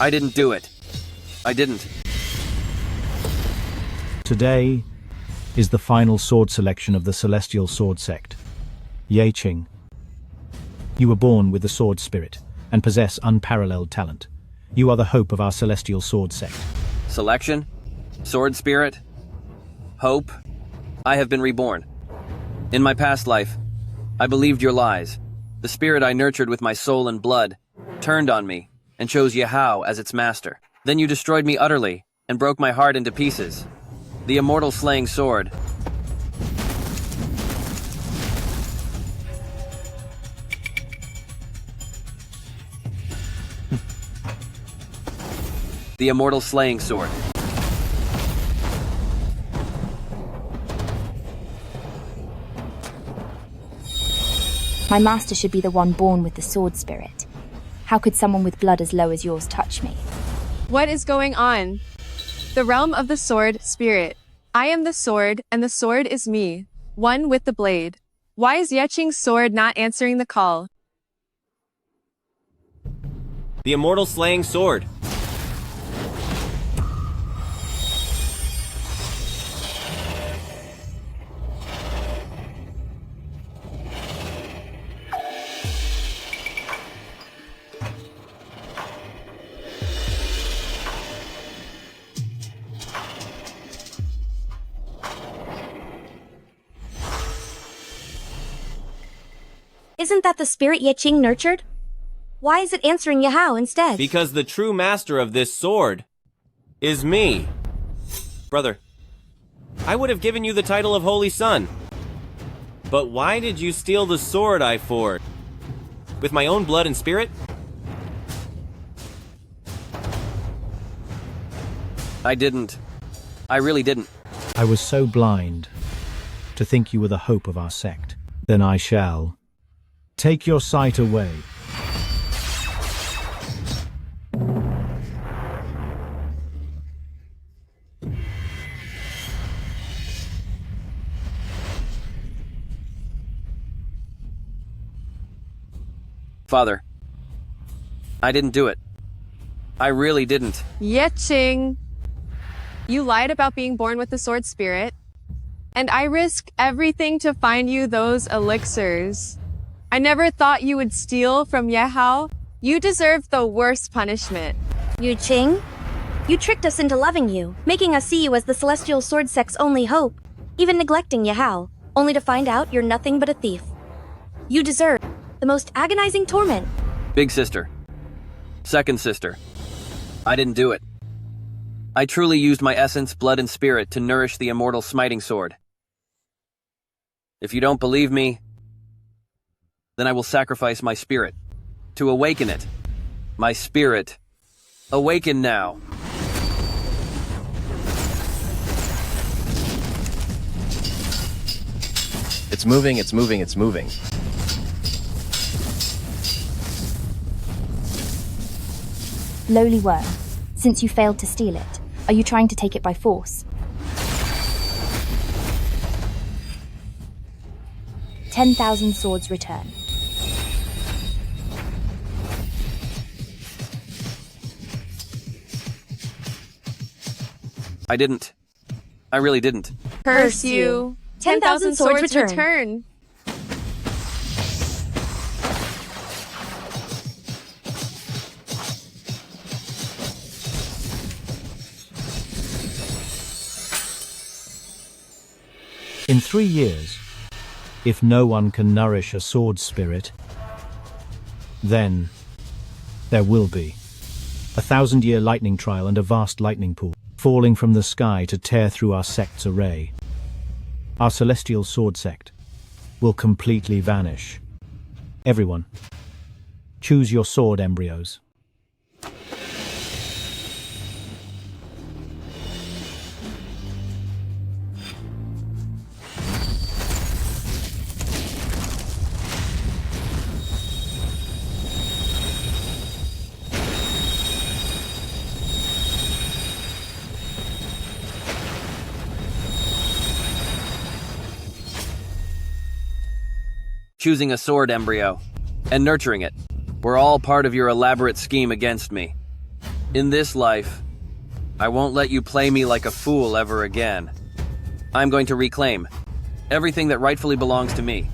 I didn't do it. I didn't. Today is the final sword selection of the Celestial Sword Sect. Yeching. You were born with the sword spirit and possess unparalleled talent. You are the hope of our Celestial Sword Sect. Selection? Sword spirit? Hope? I have been reborn. In my past life, I believed your lies. The spirit I nurtured with my soul and blood turned on me and chose Yahao as its master. Then you destroyed me utterly and broke my heart into pieces. The immortal slaying sword. The immortal slaying sword. My master should be the one born with the sword spirit. How could someone with blood as low as yours touch me? What is going on? The realm of the sword spirit. I am the sword, and the sword is me, one with the blade. Why is Yeching's sword not answering the call? The immortal slaying sword. Isn't that the spirit Yeching nurtured? Why is it answering Yahao instead? Because the true master of this sword is me. Brother, I would have given you the title of Holy Son. But why did you steal the sword I forged? With my own blood and spirit? I didn't. I really didn't. I was so blind to think you were the hope of our sect. Then I shall take your sight away. Father, I didn't do it. I really didn't. Yeching! You lied about being born with the sword spirit, and I risk everything to find you those elixirs. I never thought you would steal from Yahao. You deserve the worst punishment. Yeching? You tricked us into loving you, making us see you as the Celestial Sword Sect's only hope, even neglecting Yahao, only to find out you're nothing but a thief. You deserve the most agonizing torment. Big sister. Second sister. I didn't do it. I truly used my essence, blood, and spirit to nourish the immortal smiting sword. If you don't believe me, then I will sacrifice my spirit to awaken it. My spirit, awaken now. It's moving, it's moving, it's moving. Lowly worm, since you failed to steal it, are you trying to take it by force? 10,000 swords return. I didn't. I really didn't. Curse you. 10,000 swords return. In 3 years, if no one can nourish a sword spirit, then there will be a 1,000-year lightning trial and a vast lightning pool falling from the sky to tear through our sect's array. Our Celestial Sword Sect will completely vanish. Everyone, choose your sword, embryos. Choosing a sword embryo and nurturing it were all part of your elaborate scheme against me. In this life, I won't let you play me like a fool ever again. I'm going to reclaim everything that rightfully belongs to me.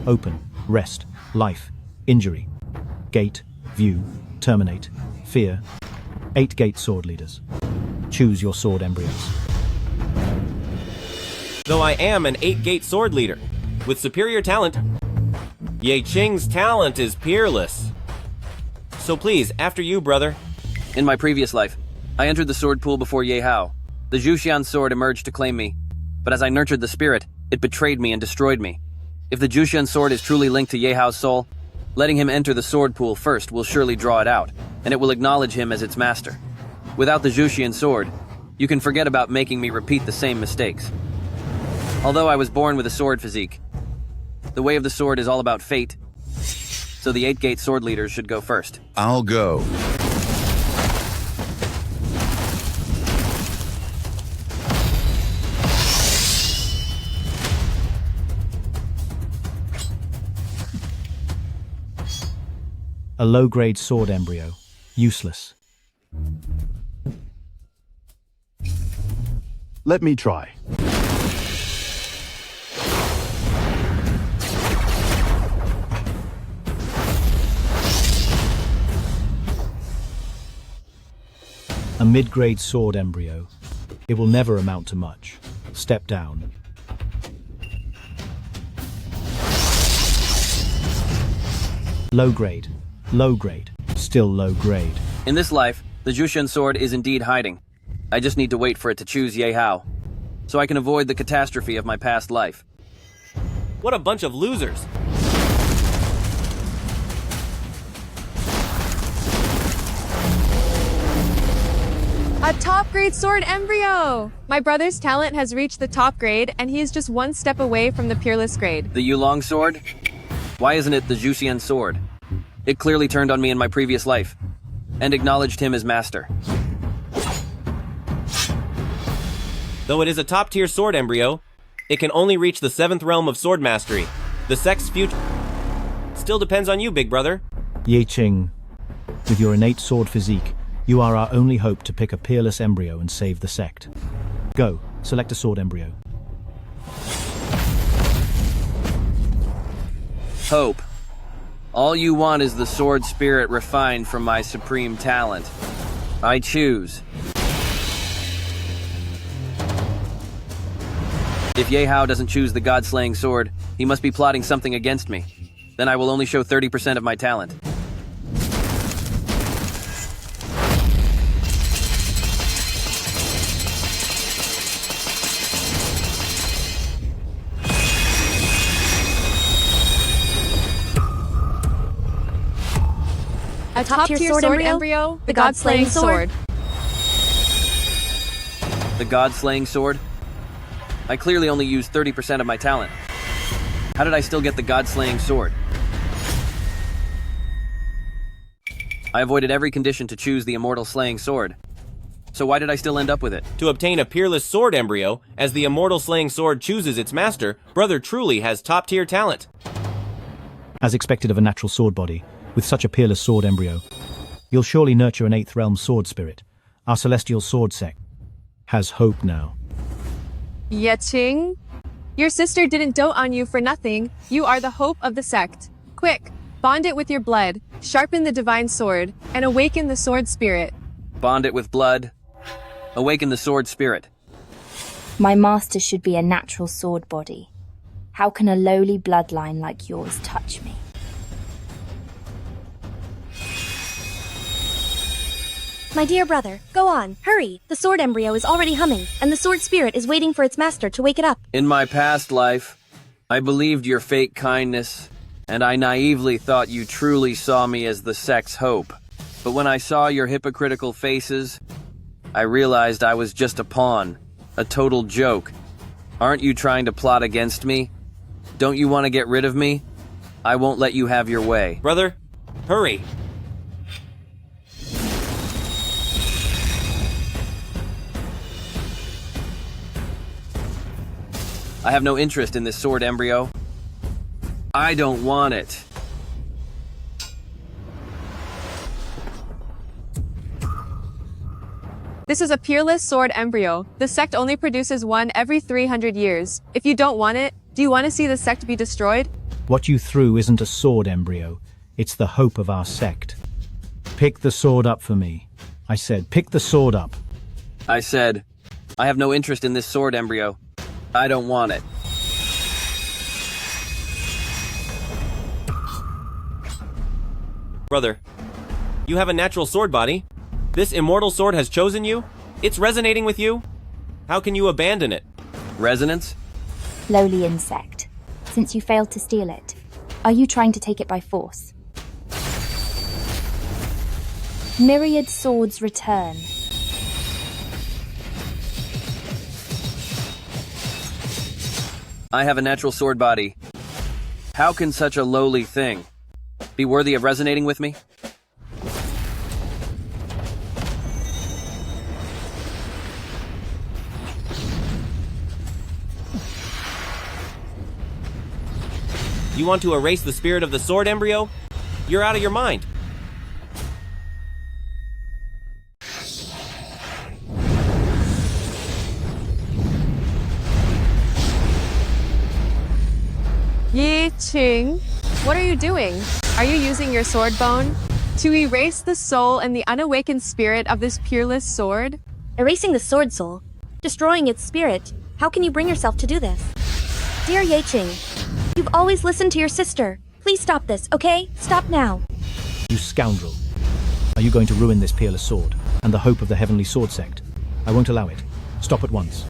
Open, rest, life, injury, gate, view, terminate, fear. 8 gate sword leaders. Choose your sword embryos. Though I am an 8-gate sword leader, with superior talent, Ye Qing's talent is peerless. So please, after you, brother. In my previous life, I entered the sword pool before Ye Hao. The Zhuxian sword emerged to claim me, but as I nurtured the spirit, it betrayed me and destroyed me. If the Zhuxian sword is truly linked to Ye Hao's soul, letting him enter the sword pool first will surely draw it out, and it will acknowledge him as its master. Without the Zhuxian sword, you can forget about making me repeat the same mistakes. Although I was born with a sword physique, the way of the sword is all about fate, so the 8-gate sword leaders should go first. I'll go. A low-grade sword embryo. Useless. Let me try. A mid-grade sword embryo. It will never amount to much. Step down. Low grade. Low grade. Still low grade. In this life, the Zhuxian sword is indeed hiding. I just need to wait for it to choose Ye Hao, so I can avoid the catastrophe of my past life. What a bunch of losers. A top grade sword embryo! My brother's talent has reached the top grade, and he is just one step away from the peerless grade. The Yulong sword? Why isn't it the Zhuxian sword? It clearly turned on me in my previous life, and acknowledged him as master. Though it is a top-tier sword embryo, it can only reach the 7th realm of sword mastery. The sect's future still depends on you, big brother. Ye Qing, with your innate sword physique, you are our only hope to pick a peerless embryo and save the sect. Go, select a sword embryo. Hope. All you want is the sword spirit refined from my supreme talent. I choose. If Ye Hao doesn't choose the god-slaying sword, he must be plotting something against me. Then I will only show 30% of my talent. A top-tier sword embryo, the god-slaying sword. The god-slaying sword? I clearly only used 30% of my talent. How did I still get the god-slaying sword? I avoided every condition to choose the immortal slaying sword. So why did I still end up with it? To obtain a peerless sword embryo, as the immortal slaying sword chooses its master, brother truly has top-tier talent. As expected of a natural sword body, with such a peerless sword embryo, you'll surely nurture an 8th realm sword spirit. Our celestial sword sect has hope now. Ye Qing, your sister didn't dote on you for nothing. You are the hope of the sect. Quick, bond it with your blood, sharpen the divine sword, and awaken the sword spirit. Bond it with blood. Awaken the sword spirit. My master should be a natural sword body. How can a lowly bloodline like yours touch me? My dear brother, go on, hurry. The sword embryo is already humming, and the sword spirit is waiting for its master to wake it up. In my past life, I believed your fake kindness, and I naively thought you truly saw me as the sect's hope. But when I saw your hypocritical faces, I realized I was just a pawn, a total joke. Aren't you trying to plot against me? Don't you want to get rid of me? I won't let you have your way. Brother, hurry. I have no interest in this sword embryo. I don't want it. This is a peerless sword embryo. The sect only produces one every 300 years. If you don't want it, do you want to see the sect be destroyed? What you threw isn't a sword embryo. It's the hope of our sect. Pick the sword up for me. I said, pick the sword up. I said, I have no interest in this sword embryo. I don't want it. Brother, you have a natural sword body. This immortal sword has chosen you. It's resonating with you. How can you abandon it? Resonance? Lowly insect. Since you failed to steal it, are you trying to take it by force? Myriad swords return. I have a natural sword body. How can such a lowly thing be worthy of resonating with me? You want to erase the spirit of the sword embryo? You're out of your mind. Yi Qing, what are you doing? Are you using your sword bone to erase the soul and the unawakened spirit of this peerless sword? Erasing the sword soul, destroying its spirit. How can you bring yourself to do this? Dear Ye Qing, you've always listened to your sister. Please stop this, okay? Stop now. You scoundrel. Are you going to ruin this peerless sword and the hope of the heavenly sword sect? I won't allow it. Stop at once.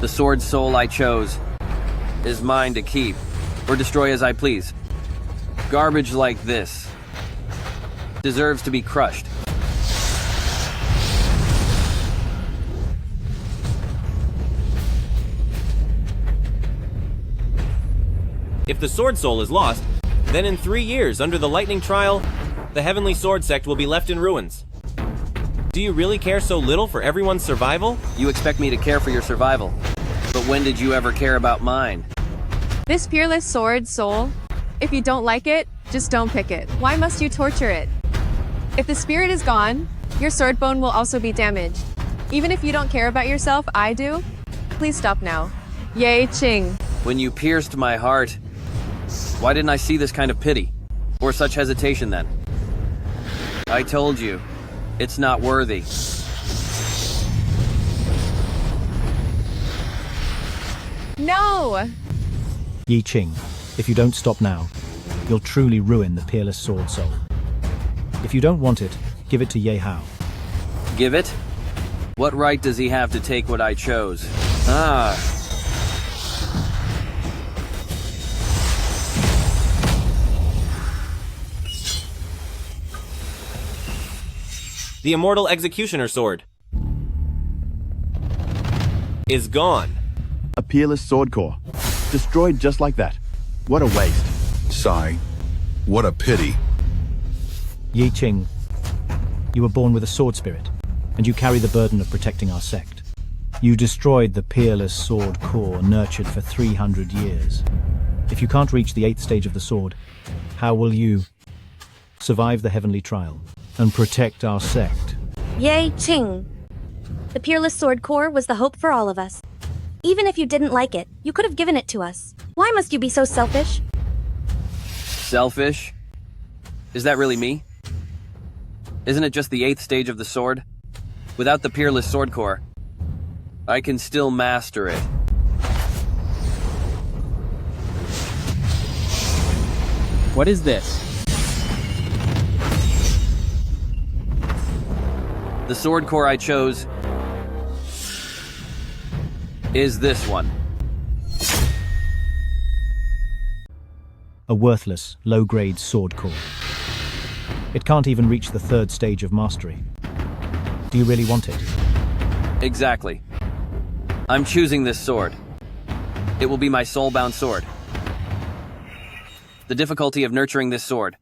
The sword soul I chose is mine to keep or destroy as I please. Garbage like this deserves to be crushed. If the sword soul is lost, then in 3 years, under the lightning trial, the heavenly sword sect will be left in ruins. Do you really care so little for everyone's survival? You expect me to care for your survival, but when did you ever care about mine? This peerless sword soul, if you don't like it, just don't pick it. Why must you torture it? If the spirit is gone, your sword bone will also be damaged. Even if you don't care about yourself, I do. Please stop now. Ye Qing. When you pierced my heart, why didn't I see this kind of pity? Or such hesitation then? I told you, it's not worthy. No! Yi Qing, if you don't stop now, you'll truly ruin the peerless sword soul. If you don't want it, give it to Ye Hao. Give it? What right does he have to take what I chose? Ah. The immortal executioner sword is gone. A peerless sword core. Destroyed just like that. What a waste. Sigh. What a pity. Yi Qing, you were born with a sword spirit, and you carry the burden of protecting our sect. You destroyed the peerless sword core nurtured for 300 years. If you can't reach the 8th stage of the sword, how will you survive the heavenly trial and protect our sect? Ye Qing. The peerless sword core was the hope for all of us. Even if you didn't like it, you could have given it to us. Why must you be so selfish? Selfish? Is that really me? Isn't it just the 8th stage of the sword? Without the peerless sword core, I can still master it. What is this? The sword core I chose is this one. A worthless, low-grade sword core. It can't even reach the 3rd stage of mastery. Do you really want it? Exactly. I'm choosing this sword. It will be my soul-bound sword. The difficulty of nurturing this sword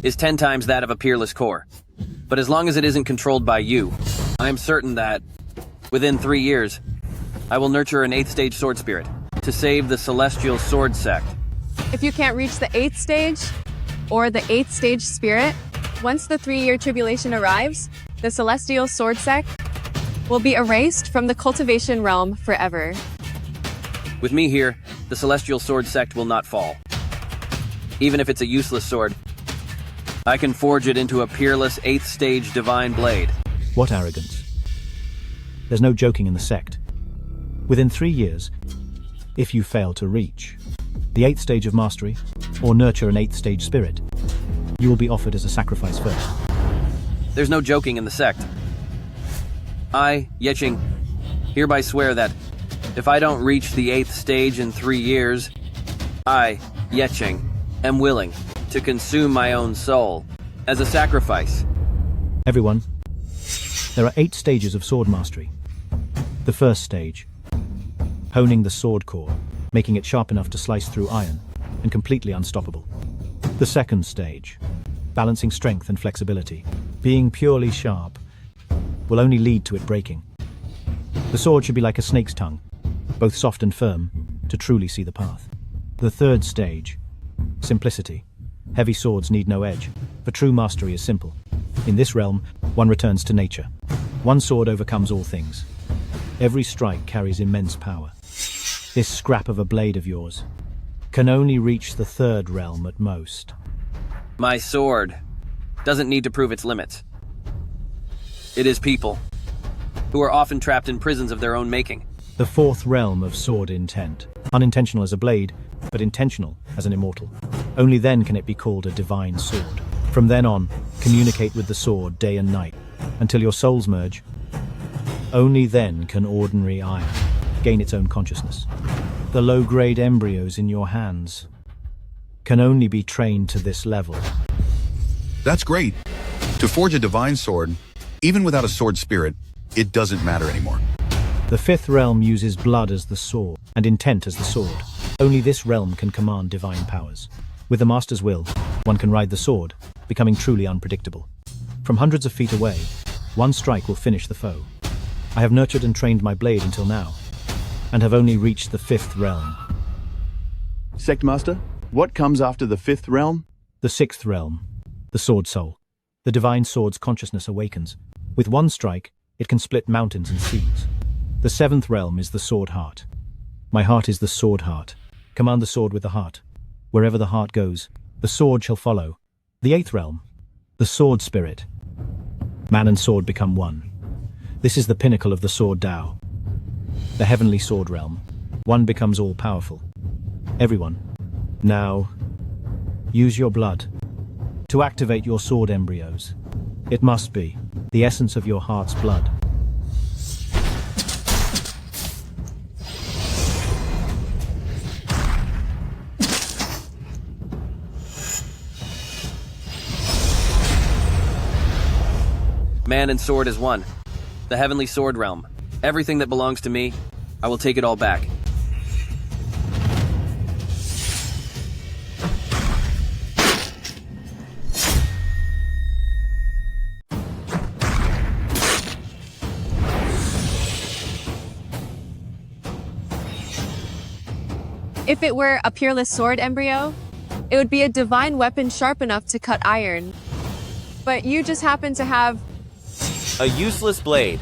is 10 times that of a peerless core. But as long as it isn't controlled by you, I am certain that, within 3 years, I will nurture an 8th stage sword spirit to save the celestial sword sect. If you can't reach the 8th stage, or the 8th stage spirit, once the 3-year tribulation arrives, the celestial sword sect will be erased from the cultivation realm forever. With me here, the celestial sword sect will not fall. Even if it's a useless sword, I can forge it into a peerless 8th stage divine blade. What arrogance. There's no joking in the sect. Within 3 years, if you fail to reach the 8th stage of mastery, or nurture an 8th stage spirit, you will be offered as a sacrifice first. There's no joking in the sect. I, Yeching, hereby swear that if I don't reach the 8th stage in 3 years, I, Yeching, am willing to consume my own soul as a sacrifice. Everyone, there are 8 stages of sword mastery. The first stage, honing the sword core, making it sharp enough to slice through iron, and completely unstoppable. The second stage, balancing strength and flexibility, being purely sharp, will only lead to it breaking. The sword should be like a snake's tongue, both soft and firm, to truly see the path. The third stage, simplicity. Heavy swords need no edge, for true mastery is simple. In this realm, one returns to nature. One sword overcomes all things. Every strike carries immense power. This scrap of a blade of yours can only reach the third realm at most. My sword doesn't need to prove its limits. It is people who are often trapped in prisons of their own making. The fourth realm of sword intent. Unintentional as a blade, but intentional as an immortal. Only then can it be called a divine sword. From then on, communicate with the sword day and night, until your souls merge. Only then can ordinary iron gain its own consciousness. The low-grade embryos in your hands can only be trained to this level. That's great. To forge a divine sword, even without a sword spirit, it doesn't matter anymore. The fifth realm uses blood as the sword, and intent as the sword. Only this realm can command divine powers. With the master's will, one can ride the sword, becoming truly unpredictable. From hundreds of feet away, one strike will finish the foe. I have nurtured and trained my blade until now, and have only reached the fifth realm. Sect Master, what comes after the 5th realm? The sixth realm, the sword soul. The divine sword's consciousness awakens. With one strike, it can split mountains and seas. The 7th realm is the sword heart. My heart is the sword heart. Command the sword with the heart. Wherever the heart goes, the sword shall follow. The 8th realm, the sword spirit. Man and sword become one. This is the pinnacle of the sword Tao. The heavenly sword realm. One becomes all-powerful. Everyone, now, use your blood to activate your sword embryos. It must be the essence of your heart's blood. Man and sword is one. The heavenly sword realm. Everything that belongs to me, I will take it all back. If it were a peerless sword embryo, it would be a divine weapon sharp enough to cut iron. But you just happen to have a useless blade.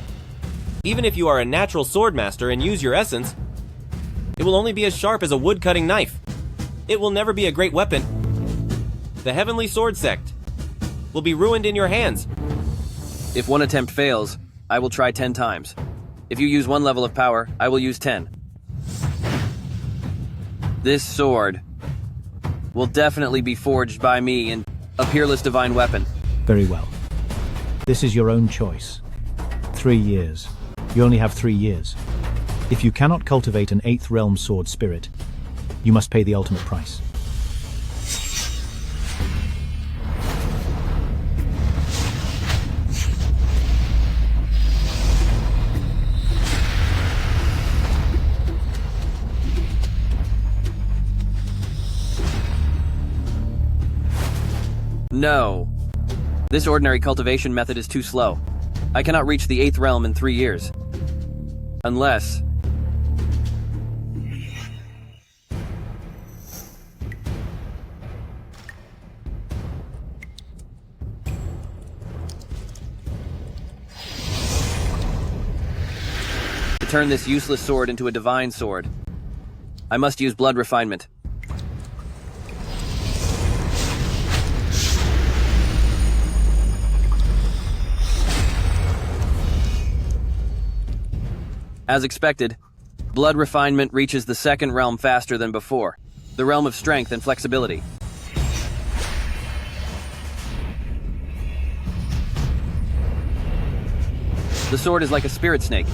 Even if you are a natural sword master and use your essence, it will only be as sharp as a wood-cutting knife. It will never be a great weapon. The heavenly sword sect will be ruined in your hands. If one attempt fails, I will try 10 times. If you use one level of power, I will use 10. This sword will definitely be forged by me in a peerless divine weapon. Very well. This is your own choice. 3 years. You only have 3 years. If you cannot cultivate an 8th realm sword spirit, you must pay the ultimate price. No. This ordinary cultivation method is too slow. I cannot reach the 8th realm in 3 years. Unless... To turn this useless sword into a divine sword, I must use blood refinement. As expected, blood refinement reaches the second realm faster than before, the realm of strength and flexibility. The sword is like a spirit snake,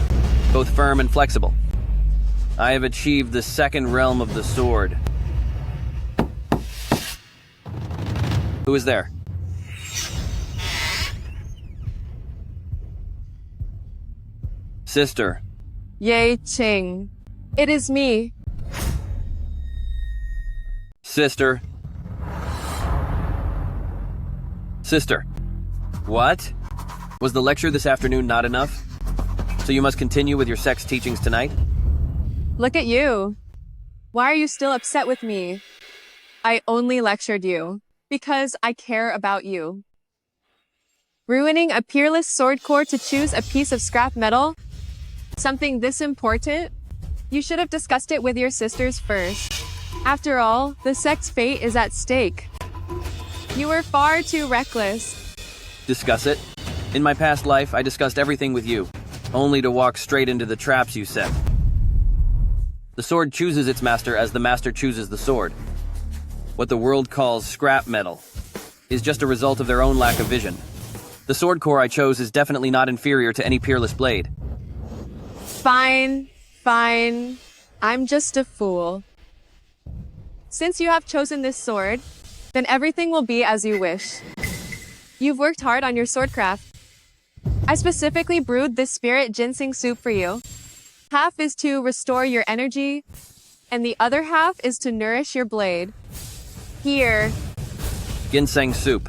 both firm and flexible. I have achieved the second realm of the sword. Who is there? Sister. Ye Ching. It is me. Sister. Sister. What? Was the lecture this afternoon not enough? So you must continue with your sex teachings tonight? Look at you. Why are you still upset with me? I only lectured you because I care about you. Ruining a peerless sword core to choose a piece of scrap metal? Something this important? You should have discussed it with your sisters first. After all, the sect's fate is at stake. You were far too reckless. Discuss it? In my past life, I discussed everything with you, only to walk straight into the traps you set. The sword chooses its master as the master chooses the sword. What the world calls scrap metal is just a result of their own lack of vision. The sword core I chose is definitely not inferior to any peerless blade. Fine. I'm just a fool. Since you have chosen this sword, then everything will be as you wish. You've worked hard on your swordcraft. I specifically brewed this spirit ginseng soup for you. Half is to restore your energy, and the other half is to nourish your blade. Here. Ginseng soup.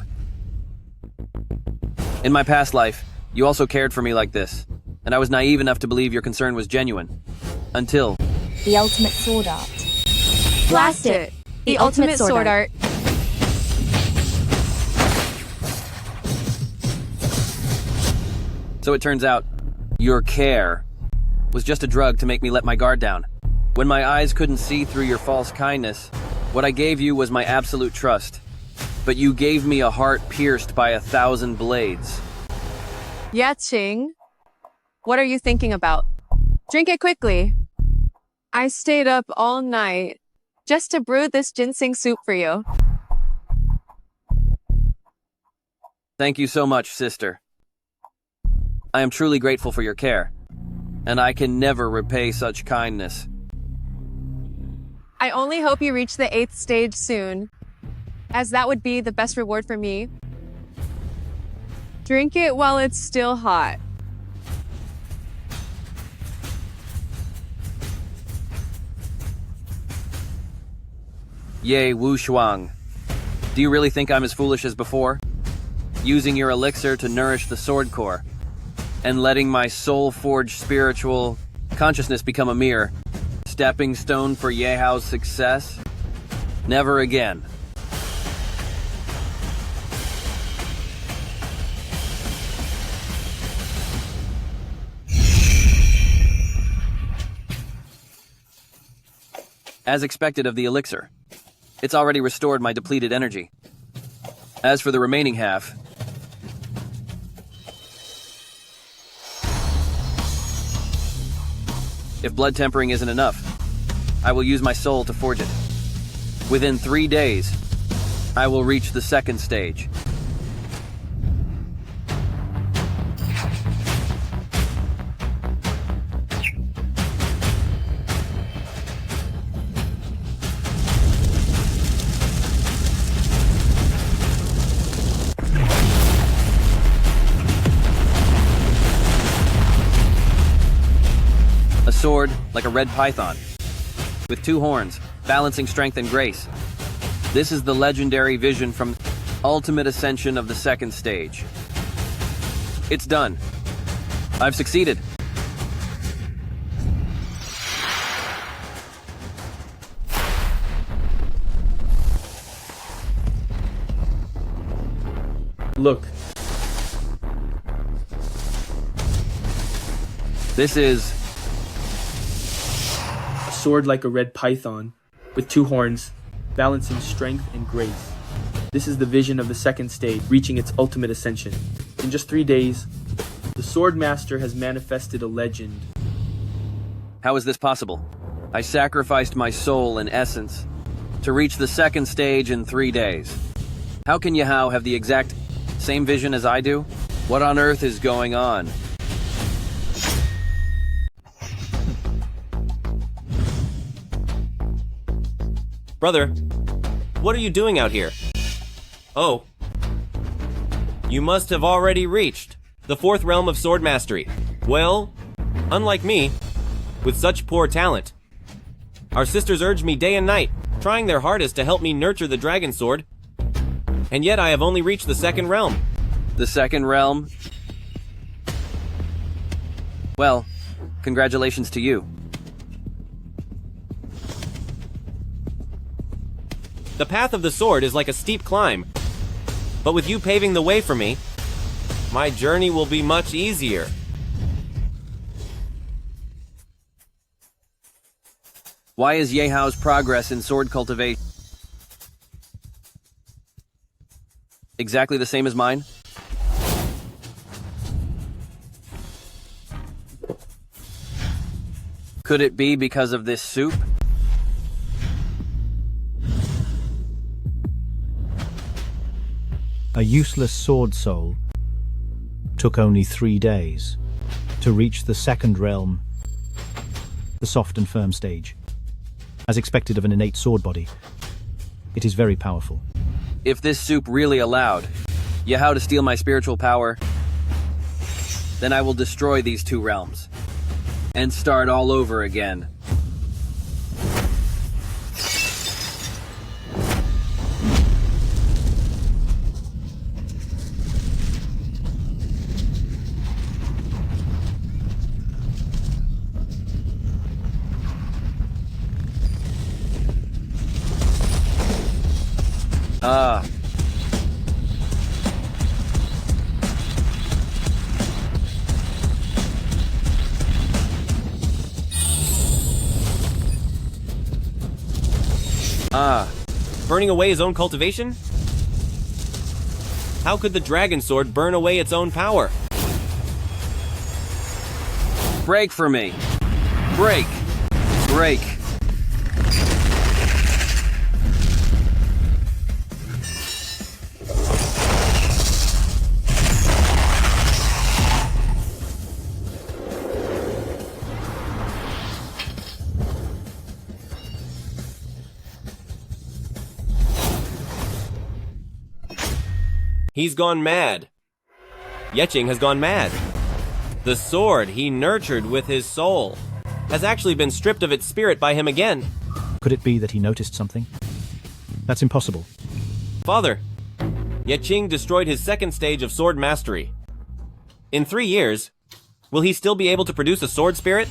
In my past life, you also cared for me like this, and I was naive enough to believe your concern was genuine. Until... The ultimate sword art. Blast it! The ultimate sword art. So it turns out, your care was just a drug to make me let my guard down. When my eyes couldn't see through your false kindness, what I gave you was my absolute trust. But you gave me a heart pierced by 1,000 blades. Ya Ching, what are you thinking about? Drink it quickly. I stayed up all night just to brew this ginseng soup for you. Thank you so much, sister. I am truly grateful for your care, and I can never repay such kindness. I only hope you reach the 8th stage soon, as that would be the best reward for me. Drink it while it's still hot. Ye Wu Shuang. Do you really think I'm as foolish as before? Using your elixir to nourish the sword core, and letting my soul-forged spiritual consciousness become a mere stepping stone for Yehao's success? Never again. As expected of the elixir, it's already restored my depleted energy. As for the remaining half, if blood tempering isn't enough, I will use my soul to forge it. Within 3 days, I will reach the 2nd stage. A sword like a red python, with 2 horns, balancing strength and grace. This is the legendary vision from Ultimate Ascension of the 2nd stage. It's done. I've succeeded. Look. This is sword like a red python, with two horns, balancing strength and grace. This is the vision of the second stage, reaching its ultimate ascension. In just 3 days, the Sword Master has manifested a legend. How is this possible? I sacrificed my soul and essence to reach the second stage in 3 days. How can Yahoo have the exact same vision as I do? What on earth is going on? Brother, what are you doing out here? Oh. You must have already reached the 4th realm of sword mastery. Well, unlike me, with such poor talent, our sisters urged me day and night, trying their hardest to help me nurture the dragon sword, and yet I have only reached the 2nd realm. The 2nd realm? Well, congratulations to you. The path of the sword is like a steep climb, but with you paving the way for me, my journey will be much easier. Why is Yehao's progress in sword cultivation exactly the same as mine? Could it be because of this soup? A useless sword soul took only 3 days to reach the 2nd realm, the soft and firm stage. As expected of an innate sword body, it is very powerful. If this soup really allowed Yahoo to steal my spiritual power, then I will destroy these 2 realms and start all over again. Ah. Burning away his own cultivation? How could the dragon sword burn away its own power? Break for me. Break. Break. He's gone mad. Yeching has gone mad. The sword he nurtured with his soul has actually been stripped of its spirit by him again. Could it be that he noticed something? That's impossible. Father, Yeching destroyed his 2nd stage of sword mastery. In 3 years, will he still be able to produce a sword spirit?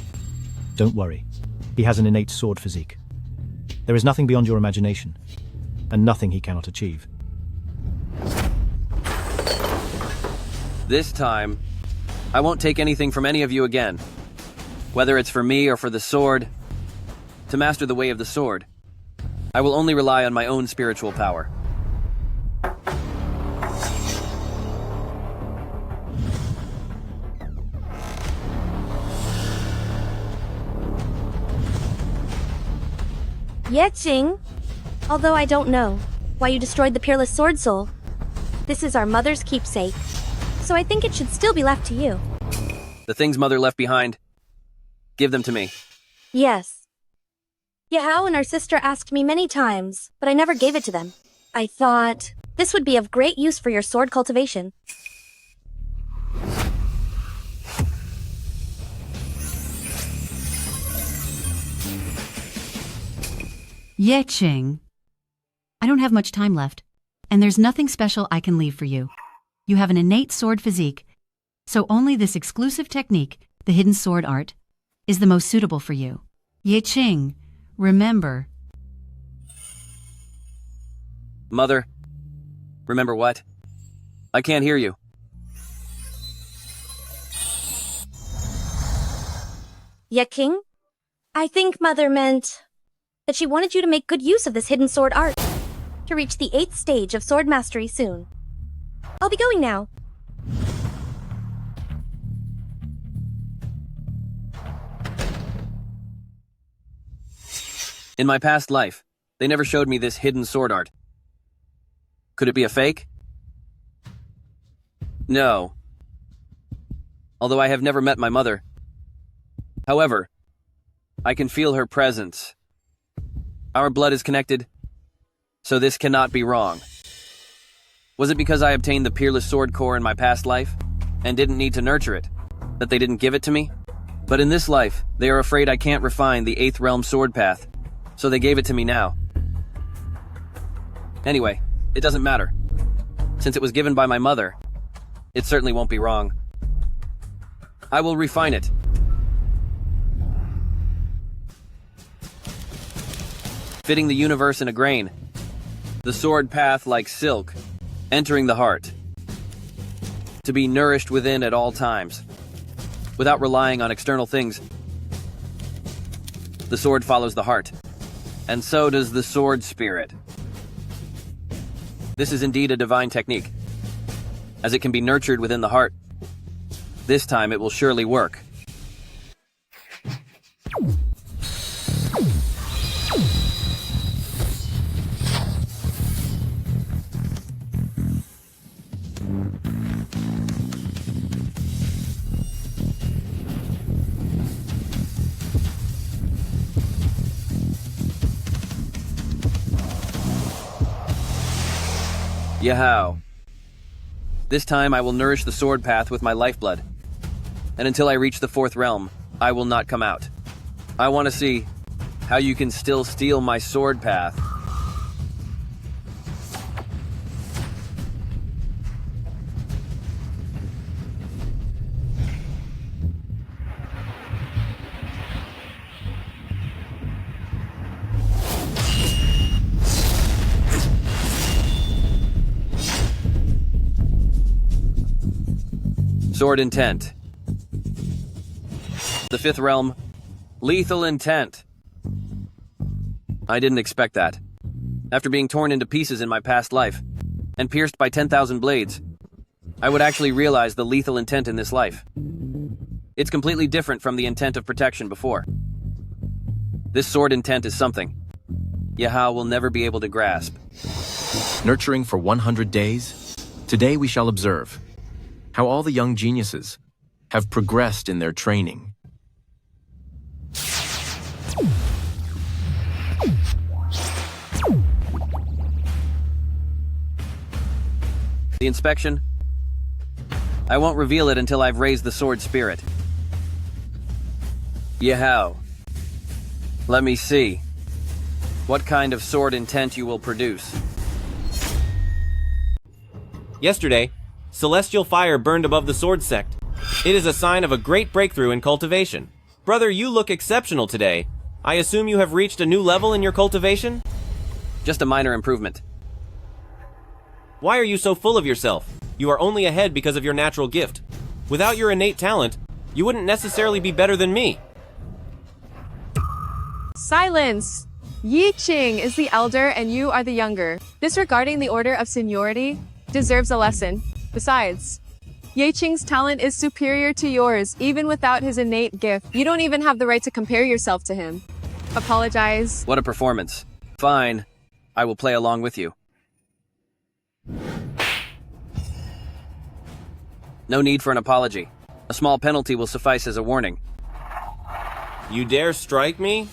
Don't worry. He has an innate sword physique. There is nothing beyond your imagination, and nothing he cannot achieve. This time, I won't take anything from any of you again. Whether it's for me or for the sword, to master the way of the sword, I will only rely on my own spiritual power. Yeching, although I don't know why you destroyed the peerless sword soul, this is our mother's keepsake, so I think it should still be left to you. The things Mother left behind, give them to me. Yes. Yahoo and our sister asked me many times, but I never gave it to them. I thought this would be of great use for your sword cultivation. Yeching, I don't have much time left, and there's nothing special I can leave for you. You have an innate sword physique, so only this exclusive technique, the hidden sword art, is the most suitable for you. Yeching, remember. Mother, remember what? I can't hear you. Yeching, I think Mother meant that she wanted you to make good use of this hidden sword art to reach the 8th stage of sword mastery soon. I'll be going now. In my past life, they never showed me this hidden sword art. Could it be a fake? No. Although I have never met my mother. However, I can feel her presence. Our blood is connected, so this cannot be wrong. Was it because I obtained the peerless sword core in my past life, and didn't need to nurture it, that they didn't give it to me? But in this life, they are afraid I can't refine the 8th realm sword path, so they gave it to me now. Anyway, it doesn't matter. Since it was given by my mother, it certainly won't be wrong. I will refine it. Fitting the universe in a grain. The sword path like silk, entering the heart. To be nourished within at all times, without relying on external things. The sword follows the heart, and so does the sword spirit. This is indeed a divine technique, as it can be nurtured within the heart. This time it will surely work. Yahoo! This time I will nourish the sword path with my lifeblood. And until I reach the 4th realm, I will not come out. I want to see how you can still steal my sword path. Sword intent. The 5th realm, lethal intent. I didn't expect that. After being torn into pieces in my past life, and pierced by 10,000 blades, I would actually realize the lethal intent in this life. It's completely different from the intent of protection before. This sword intent is something Yahoo will never be able to grasp. Nurturing for 100 days? Today we shall observe how all the young geniuses have progressed in their training. The inspection? I won't reveal it until I've raised the sword spirit. Yahoo! Let me see what kind of sword intent you will produce. Yesterday, celestial fire burned above the sword sect. It is a sign of a great breakthrough in cultivation. Brother, you look exceptional today. I assume you have reached a new level in your cultivation? Just a minor improvement. Why are you so full of yourself? You are only ahead because of your natural gift. Without your innate talent, you wouldn't necessarily be better than me. Silence! Yi Qing is the elder and you are the younger. Disregarding the order of seniority deserves a lesson. Besides, Yi Qing's talent is superior to yours, even without his innate gift. You don't even have the right to compare yourself to him. Apologize. What a performance. Fine. I will play along with you. No need for an apology. A small penalty will suffice as a warning. You dare strike me?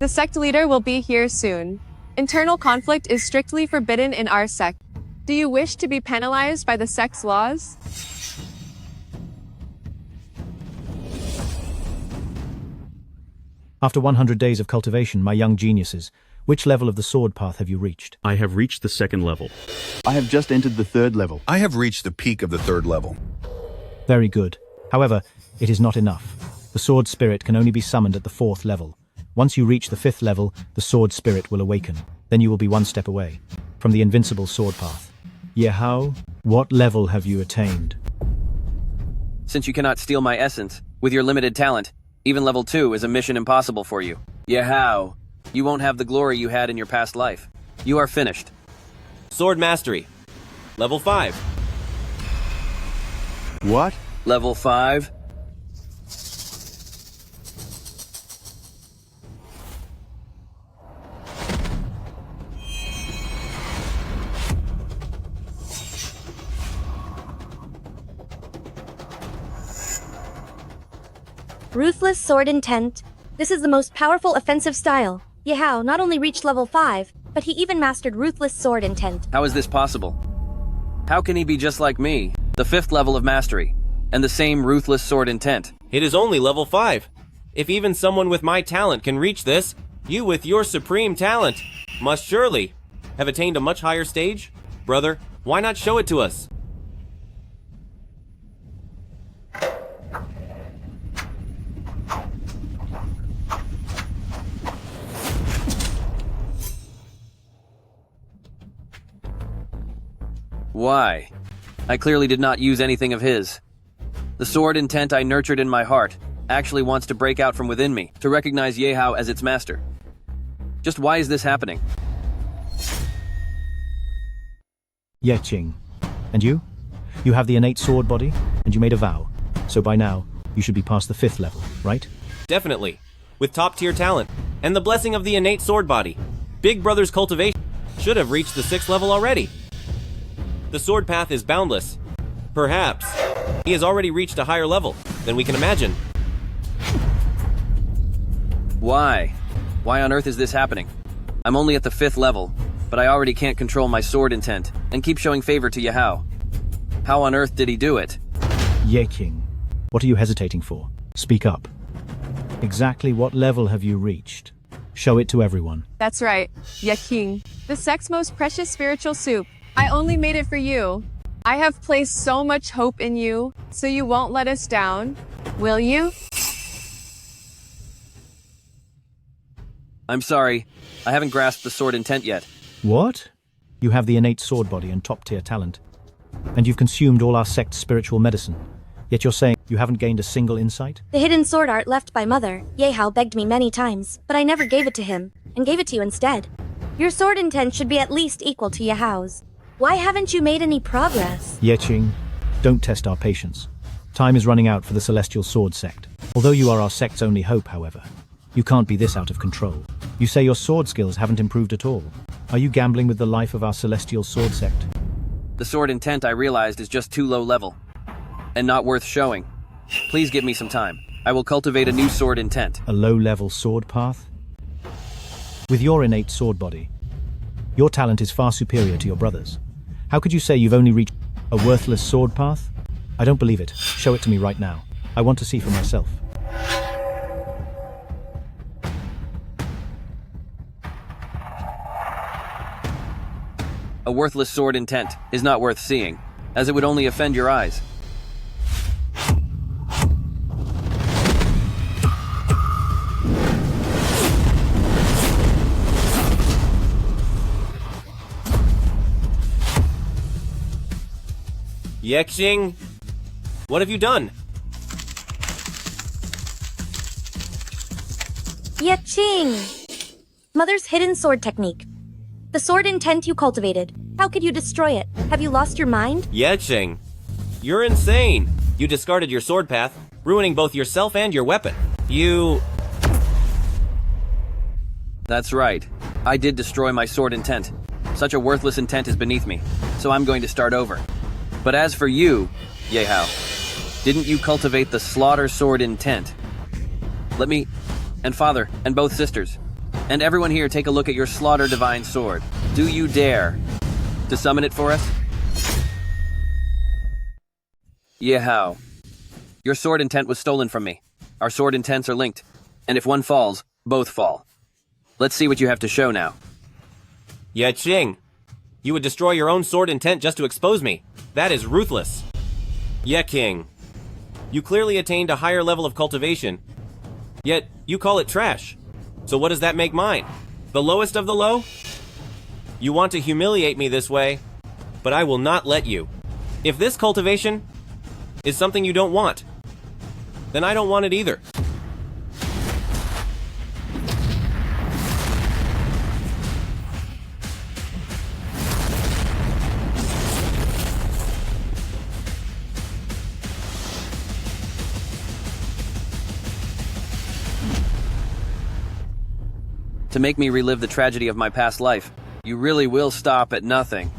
The sect leader will be here soon. Internal conflict is strictly forbidden in our sect. Do you wish to be penalized by the sect's laws? After 100 days of cultivation, my young geniuses, which level of the sword path have you reached? I have reached the 2nd level. I have just entered the 3rd level. I have reached the peak of the 3rd level. Very good. However, it is not enough. The sword spirit can only be summoned at the 4th level. Once you reach the 5th level, the sword spirit will awaken. Then you will be one step away from the invincible sword path. Yahoo, what level have you attained? Since you cannot steal my essence with your limited talent, Even level 2 is a mission impossible for you. Yeah, how? You won't have the glory you had in your past life. You are finished. Sword Mastery. Level 5. What? Level 5? Ruthless Sword Intent. This is the most powerful offensive style. Yahao not only reached level 5, but he even mastered Ruthless Sword Intent. How is this possible? How can he be just like me, the 5th level of mastery, and the same Ruthless Sword Intent? It is only level 5. If even someone with my talent can reach this, you with your supreme talent must surely have attained a much higher stage. Brother, why not show it to us? Why? I clearly did not use anything of his. The sword intent I nurtured in my heart actually wants to break out from within me to recognize Yehao as its master. Just why is this happening? Yeqing. And you? You have the innate sword body, and you made a vow. So by now, you should be past the 5th level, right? Definitely. With top-tier talent and the blessing of the innate sword body, Big Brother's cultivation should have reached the 6th level already. The sword path is boundless. Perhaps he has already reached a higher level than we can imagine. Why? Why on earth is this happening? I'm only at the 5th level, but I already can't control my sword intent and keep showing favor to Yahao. How on earth did he do it? Yeqing, what are you hesitating for? Speak up. Exactly what level have you reached? Show it to everyone. That's right, Yaking, the sect's most precious spiritual soup. I only made it for you. I have placed so much hope in you, so you won't let us down, will you? I'm sorry, I haven't grasped the sword intent yet. What? You have the innate sword body and top-tier talent. And you've consumed all our sect's spiritual medicine. Yet you're saying you haven't gained a single insight? The hidden sword art left by Mother, Yehao begged me many times, but I never gave it to him, and gave it to you instead. Your sword intent should be at least equal to Yahao's. Why haven't you made any progress? Yeqing, don't test our patience. Time is running out for the Celestial Sword Sect. Although you are our sect's only hope, however, you can't be this out of control. You say your sword skills haven't improved at all. Are you gambling with the life of our Celestial Sword Sect? The sword intent I realized is just too low level, and not worth showing. Please give me some time. I will cultivate a new sword intent. A low-level sword path? With your innate sword body, your talent is far superior to your brother's. How could you say you've only reached a worthless sword path? I don't believe it. Show it to me right now. I want to see for myself. A worthless sword intent is not worth seeing, as it would only offend your eyes. Yeqing, what have you done? Yeqing! Mother's hidden sword technique. The sword intent you cultivated. How could you destroy it? Have you lost your mind? Yeqing, you're insane. You discarded your sword path, ruining both yourself and your weapon. That's right. I did destroy my sword intent. Such a worthless intent is beneath me, so I'm going to start over. But as for you, Yehao, didn't you cultivate the slaughter sword intent? Let me, and father, and both sisters, and everyone here take a look at your slaughter divine sword. Do you dare to summon it for us? Yehao, your sword intent was stolen from me. Our sword intents are linked, and if one falls, both fall. Let's see what you have to show now. Yeqing, you would destroy your own sword intent just to expose me. That is ruthless. Yeqing, you clearly attained a higher level of cultivation, yet you call it trash. So what does that make mine? The lowest of the low? You want to humiliate me this way, but I will not let you. If this cultivation is something you don't want, then I don't want it either. To make me relive the tragedy of my past life, you really will stop at nothing.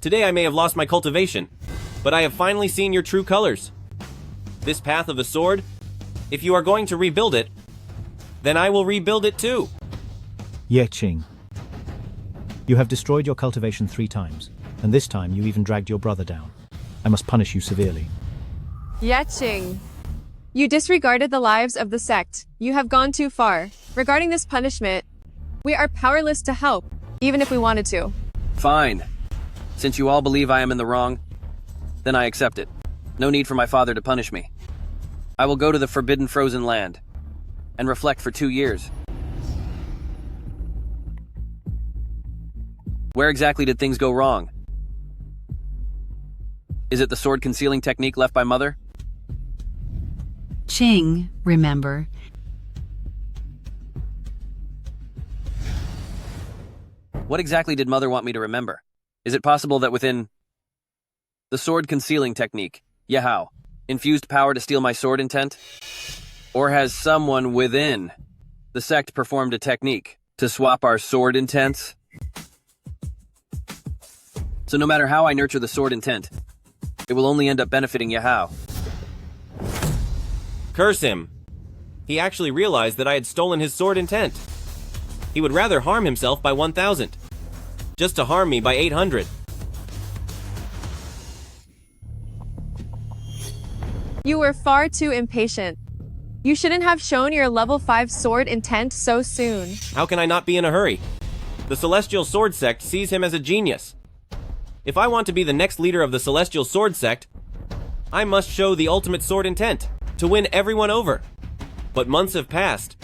Today I may have lost my cultivation, but I have finally seen your true colors. This path of the sword, if you are going to rebuild it, then I will rebuild it too. Ye Qing. You have destroyed your cultivation 3 times, and this time you even dragged your brother down. I must punish you severely. Yeching. You disregarded the lives of the sect. You have gone too far. Regarding this punishment, we are powerless to help, even if we wanted to. Fine. Since you all believe I am in the wrong, then I accept it. No need for my father to punish me. I will go to the forbidden frozen land and reflect for 2 years. Where exactly did things go wrong? Is it the sword concealing technique left by Mother? Qing, remember. What exactly did Mother want me to remember? Is it possible that within the sword concealing technique, Yahao, infused power to steal my sword intent? Or has someone within the sect performed a technique to swap our sword intents? So no matter how I nurture the sword intent, it will only end up benefiting Yahao. Curse him. He actually realized that I had stolen his sword intent. He would rather harm himself by 1,000, just to harm me by 800. You were far too impatient. You shouldn't have shown your level 5 sword intent so soon. How can I not be in a hurry? The Celestial Sword Sect sees him as a genius. If I want to be the next leader of the Celestial Sword Sect, I must show the ultimate sword intent to win everyone over. But months have passed,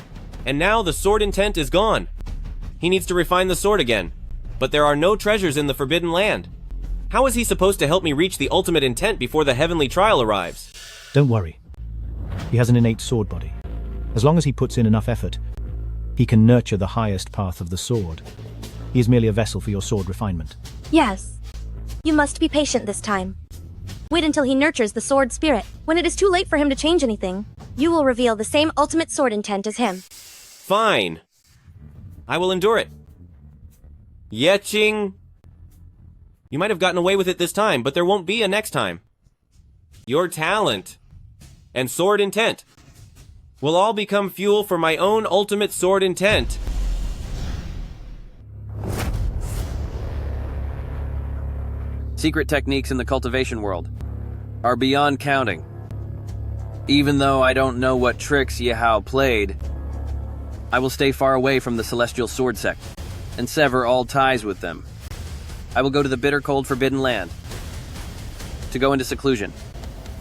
and now the sword intent is gone. He needs to refine the sword again, but there are no treasures in the Forbidden Land. How is he supposed to help me reach the ultimate intent before the heavenly trial arrives? Don't worry. He has an innate sword body. As long as he puts in enough effort, he can nurture the highest path of the sword. He is merely a vessel for your sword refinement. Yes. You must be patient this time. Wait until he nurtures the sword spirit. When it is too late for him to change anything, you will reveal the same ultimate sword intent as him. Fine. I will endure it. Yeching. You might have gotten away with it this time, but there won't be a next time. Your talent and sword intent will all become fuel for my own ultimate sword intent. Secret techniques in the cultivation world are beyond counting. Even though I don't know what tricks Yahao played, I will stay far away from the Celestial Sword Sect and sever all ties with them. I will go to the bitter cold forbidden land to go into seclusion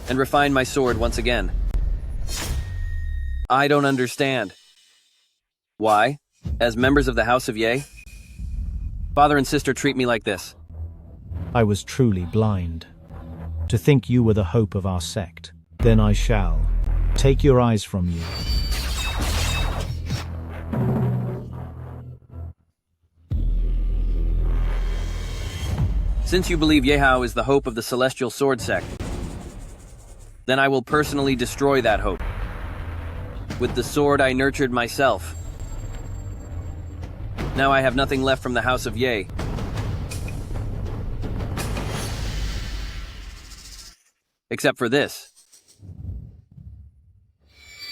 and refine my sword once again. I don't understand. Why, as members of the House of Ye, father and sister treat me like this. I was truly blind. To think you were the hope of our sect. Then I shall take your eyes from you. Since you believe Yehao is the hope of the Celestial Sword Sect, then I will personally destroy that hope with the sword I nurtured myself. Now I have nothing left from the House of Ye. Except for this.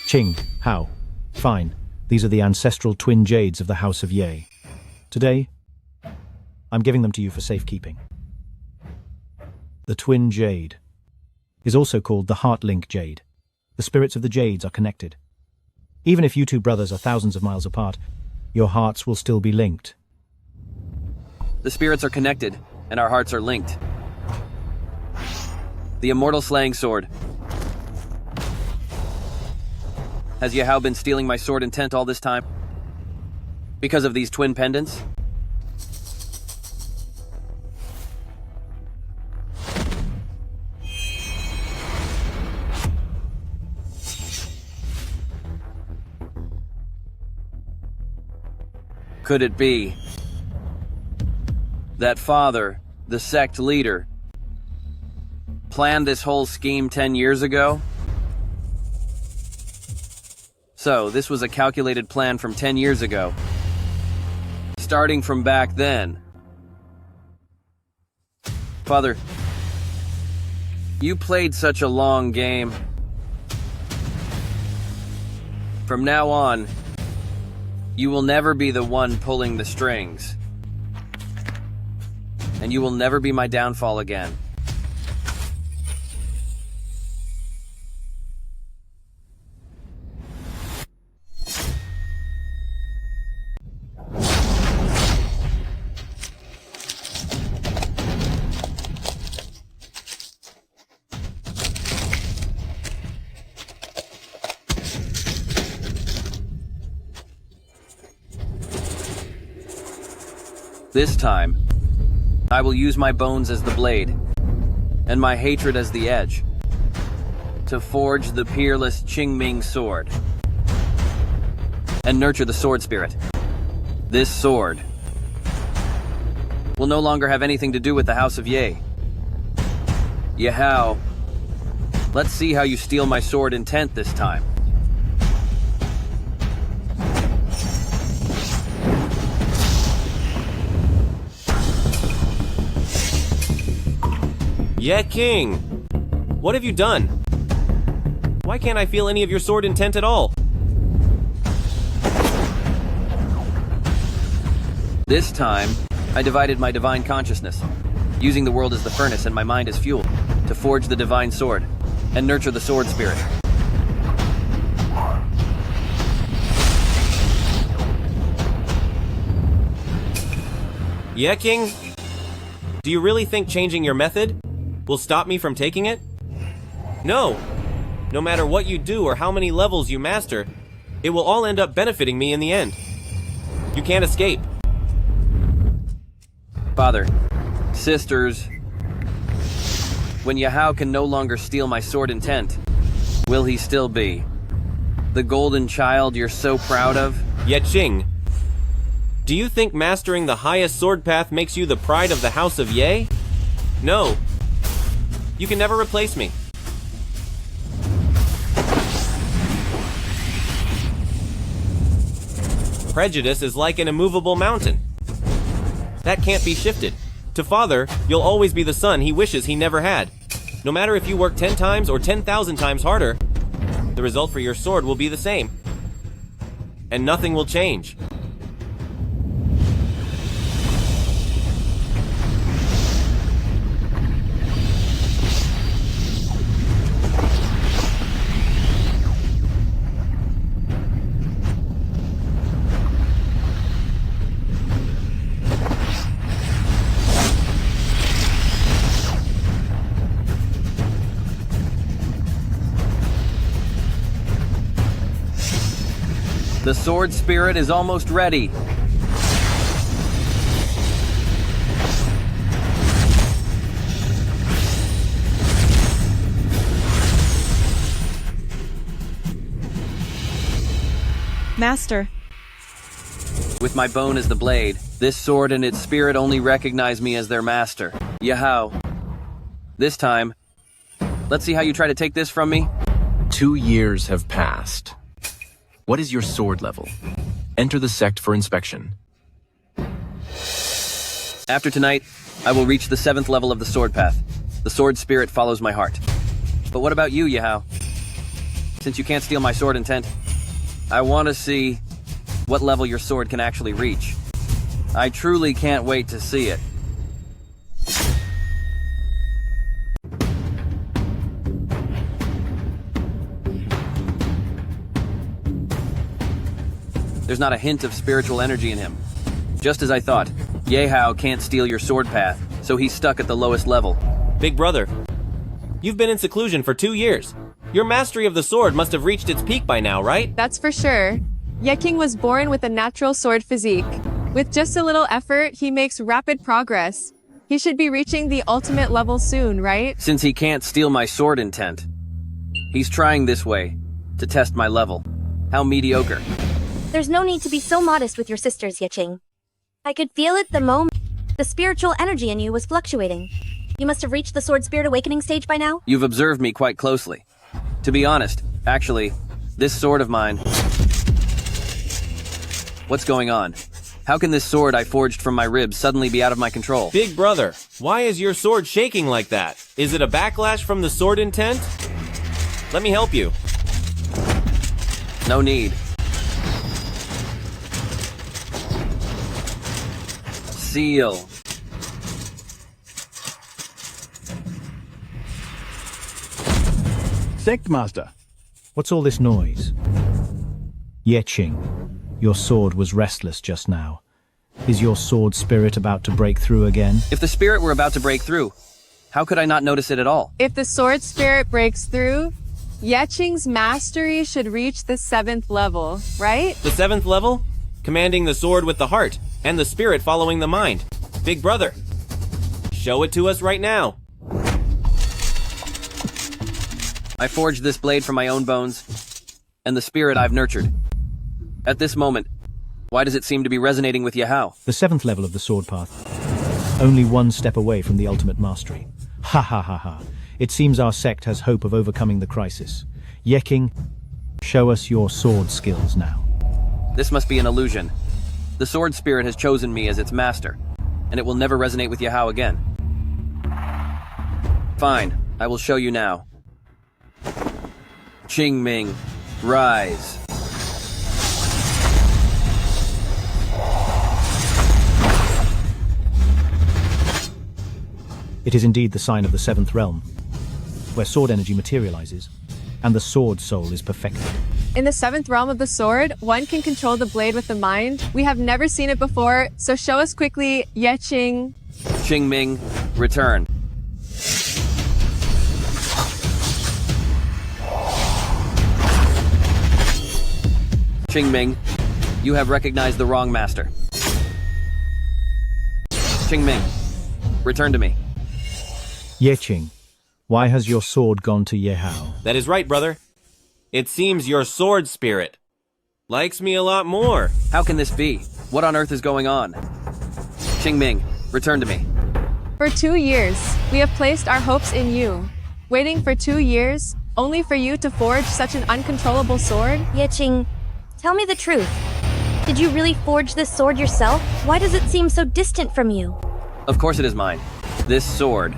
Qing, how? Fine. These are the ancestral twin jades of the House of Ye. Today, I'm giving them to you for safekeeping. The twin jade is also called the Heart Link Jade. The spirits of the jades are connected. Even if you two brothers are thousands of miles apart, your hearts will still be linked. The spirits are connected, and our hearts are linked. The immortal slaying sword. Has Yahao been stealing my sword intent all this time? Because of these twin pendants? Could it be that father, the sect leader, planned this whole scheme 10 years ago? So, this was a calculated plan from 10 years ago starting from back then. Father, you played such a long game. From now on, you will never be the one pulling the strings. And you will never be my downfall again. This time, I will use my bones as the blade, and my hatred as the edge, to forge the peerless Qingming sword, and nurture the sword spirit. This sword will no longer have anything to do with the House of Ye. Yahao, let's see how you steal my sword intent this time. Yeah, King! What have you done? Why can't I feel any of your sword intent at all? This time, I divided my divine consciousness, using the world as the furnace and my mind as fuel, to forge the divine sword, and nurture the sword spirit. Yeah, King? Do you really think changing your method will stop me from taking it? No. No matter what you do or how many levels you master, it will all end up benefiting me in the end. You can't escape. Father, sisters, when Yahao can no longer steal my sword intent, will he still be the golden child you're so proud of? Yeching, do you think mastering the highest sword path makes you the pride of the House of Ye? No. You can never replace me. Prejudice is like an immovable mountain. That can't be shifted. To Father, you'll always be the son he wishes he never had. No matter if you work 10 times or 10,000 times harder, the result for your sword will be the same. And nothing will change. The sword spirit is almost ready. Master. With my bone as the blade, this sword and its spirit only recognize me as their master. Yahao. This time, let's see how you try to take this from me. 2 years have passed. What is your sword level? Enter the sect for inspection. After tonight, I will reach the 7th level of the sword path. The sword spirit follows my heart. But what about you, Yahao? Since you can't steal my sword intent, I want to see what level your sword can actually reach. I truly can't wait to see it. There's not a hint of spiritual energy in him. Just as I thought, Yehao can't steal your sword path, so he's stuck at the lowest level. Big brother, you've been in seclusion for 2 years. Your mastery of the sword must have reached its peak by now, right? That's for sure. Yeking was born with a natural sword physique. With just a little effort, he makes rapid progress. He should be reaching the ultimate level soon, right? Since he can't steal my sword intent, he's trying this way to test my level. How mediocre. There's no need to be so modest with your sisters, Yiching. I could feel it the moment the spiritual energy in you was fluctuating. You must have reached the sword spirit awakening stage by now? You've observed me quite closely. To be honest, actually, this sword of mine... What's going on? How can this sword I forged from my ribs suddenly be out of my control? Big brother, why is your sword shaking like that? Is it a backlash from the sword intent? Let me help you. No need. Seal. Sect Master. What's all this noise? Yeching, your sword was restless just now. Is your sword spirit about to break through again? If the spirit were about to break through, how could I not notice it at all? If the sword spirit breaks through, Yeching's mastery should reach the 7th level, right? The 7th level? Commanding the sword with the heart, and the spirit following the mind. Big brother, show it to us right now. I forged this blade from my own bones, and the spirit I've nurtured. At this moment, why does it seem to be resonating with Yahao? The 7th level of the sword path. Only one step away from the ultimate mastery. Ha ha ha ha. It seems our sect has hope of overcoming the crisis. Yeking, show us your sword skills now. This must be an illusion. The sword spirit has chosen me as its master, and it will never resonate with Yahao again. Fine, I will show you now. Qingming, rise. It is indeed the sign of the 7th realm, where sword energy materializes, and the sword soul is perfected. In the 7th realm of the sword, one can control the blade with the mind. We have never seen it before, so show us quickly, Yeching. Qingming, return. Qingming, you have recognized the wrong master. Qingming, return to me. Yeching, why has your sword gone to Yehao? That is right, brother. It seems your sword spirit likes me a lot more. How can this be? What on earth is going on? Qingming, return to me. For 2 years, we have placed our hopes in you. Waiting for 2 years, only for you to forge such an uncontrollable sword? Yeching, tell me the truth. Did you really forge this sword yourself? Why does it seem so distant from you? Of course it is mine. This sword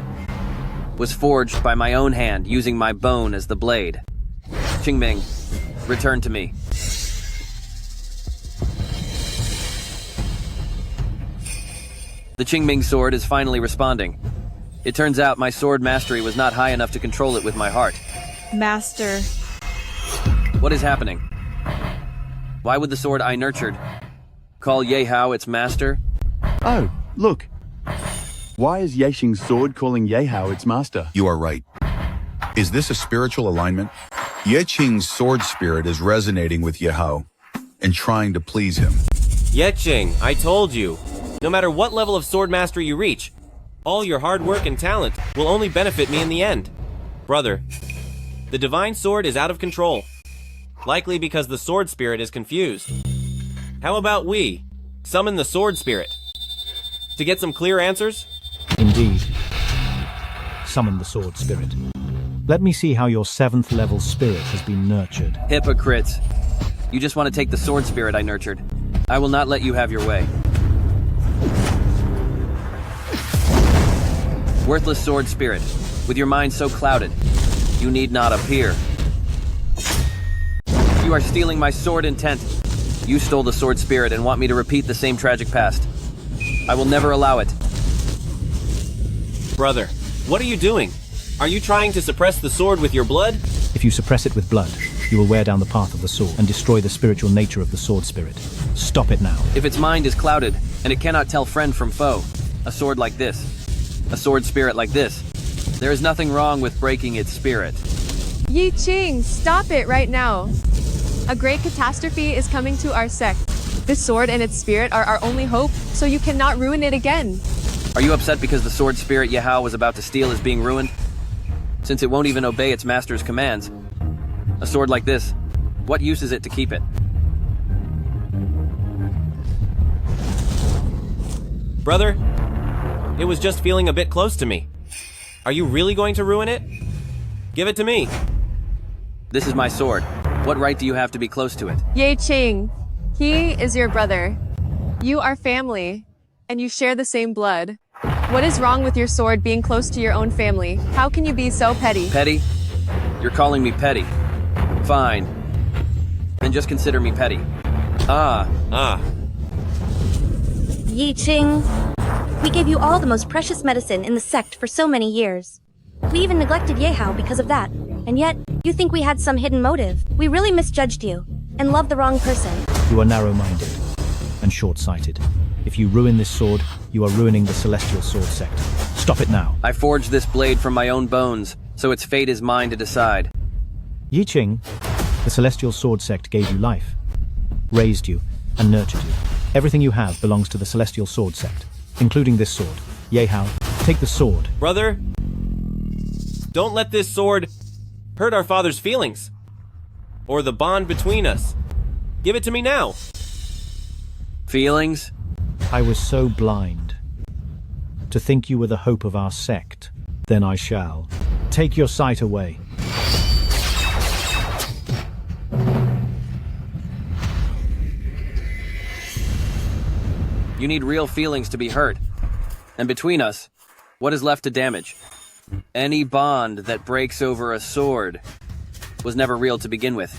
was forged by my own hand using my bone as the blade. Qingming, return to me. The Qingming sword is finally responding. It turns out my sword mastery was not high enough to control it with my heart. Master. What is happening? Why would the sword I nurtured call Yehao its master? Oh, look. Why is Yexing's sword calling Yehao its master? You are right. Is this a spiritual alignment? Yeching's sword spirit is resonating with Yehao and trying to please him. Yeching, I told you. No matter what level of sword mastery you reach, all your hard work and talent will only benefit me in the end. Brother, the divine sword is out of control. Likely because the sword spirit is confused. How about we summon the sword spirit? To get some clear answers? Indeed. Summon the sword spirit. Let me see how your 7th level spirit has been nurtured. Hypocrites. You just want to take the sword spirit I nurtured. I will not let you have your way. Worthless sword spirit, with your mind so clouded, you need not appear. You are stealing my sword intent. You stole the sword spirit and want me to repeat the same tragic past. I will never allow it. Brother, what are you doing? Are you trying to suppress the sword with your blood? If you suppress it with blood, you will wear down the path of the sword and destroy the spiritual nature of the sword spirit. Stop it now. If its mind is clouded, and it cannot tell friend from foe, a sword like this, a sword spirit like this, there is nothing wrong with breaking its spirit. Yeching, stop it right now. A great catastrophe is coming to our sect. This sword and its spirit are our only hope, so you cannot ruin it again. Are you upset because the sword spirit Yahao was about to steal is being ruined? Since it won't even obey its master's commands. A sword like this, what use is it to keep it? Brother, it was just feeling a bit close to me. Are you really going to ruin it? Give it to me. This is my sword. What right do you have to be close to it? Yeching, he is your brother. You are family, and you share the same blood. What is wrong with your sword being close to your own family? How can you be so petty? Petty? You're calling me petty. Fine. Then just consider me petty. Yi Ching, we gave you all the most precious medicine in the sect for so many years. We even neglected Yehao because of that. And yet, you think we had some hidden motive. We really misjudged you, and loved the wrong person. You are narrow-minded and short-sighted. If you ruin this sword, you are ruining the Celestial Sword sect. Stop it now. I forged this blade from my own bones, so its fate is mine to decide. Yi Ching, the Celestial Sword sect gave you life, raised you, and nurtured you. Everything you have belongs to the Celestial Sword sect, including this sword. Yehao, take the sword. Brother, don't let this sword hurt our father's feelings, or the bond between us. Give it to me now. Feelings? I was so blind. To think you were the hope of our sect. Then I shall. Take your sight away. You need real feelings to be hurt. And between us, what is left to damage? Any bond that breaks over a sword was never real to begin with.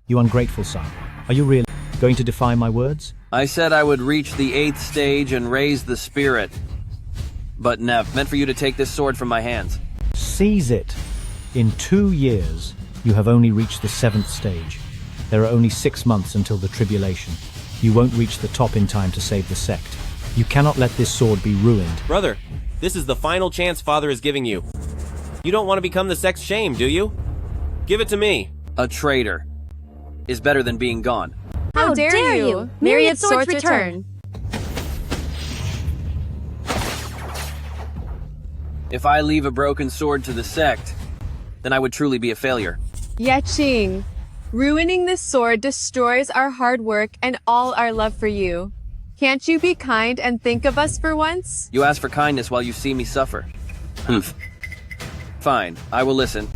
You ungrateful son. Are you really going to defy my words? I said I would reach the 8th stage and raise the spirit. But Nev, meant for you to take this sword from my hands. Seize it. In 2 years, you have only reached the 7th stage. There are only 6 months until the tribulation. You won't reach the top in time to save the sect. You cannot let this sword be ruined. Brother, this is the final chance Father is giving you. You don't want to become the sect's shame, do you? Give it to me. A traitor is better than being gone. How dare you? Myriad swords return. If I leave a broken sword to the sect, then I would truly be a failure. Yeching, ruining this sword destroys our hard work and all our love for you. Can't you be kind and think of us for once? You ask for kindness while you see me suffer. Fine, I will listen.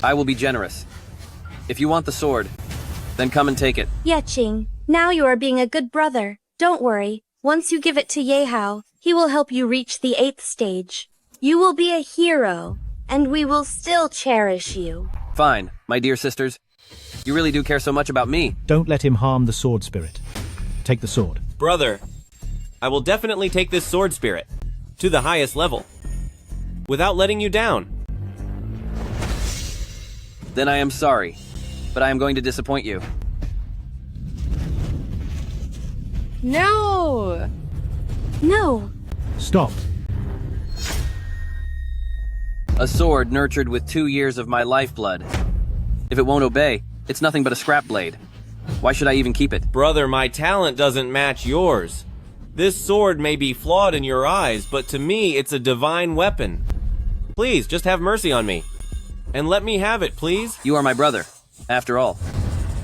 I will be generous. If you want the sword, then come and take it. Yeching, now you are being a good brother. Don't worry. Once you give it to Yehao, he will help you reach the 8th stage. You will be a hero, and we will still cherish you. Fine, my dear sisters. You really do care so much about me. Don't let him harm the sword spirit. Take the sword. Brother, I will definitely take this sword spirit to the highest level without letting you down. Then I am sorry, but I am going to disappoint you. No! No! Stop. A sword nurtured with 2 years of my lifeblood. If it won't obey, it's nothing but a scrap blade. Why should I even keep it? Brother, my talent doesn't match yours. This sword may be flawed in your eyes, but to me, it's a divine weapon. Please, just have mercy on me. And let me have it, please. You are my brother, after all.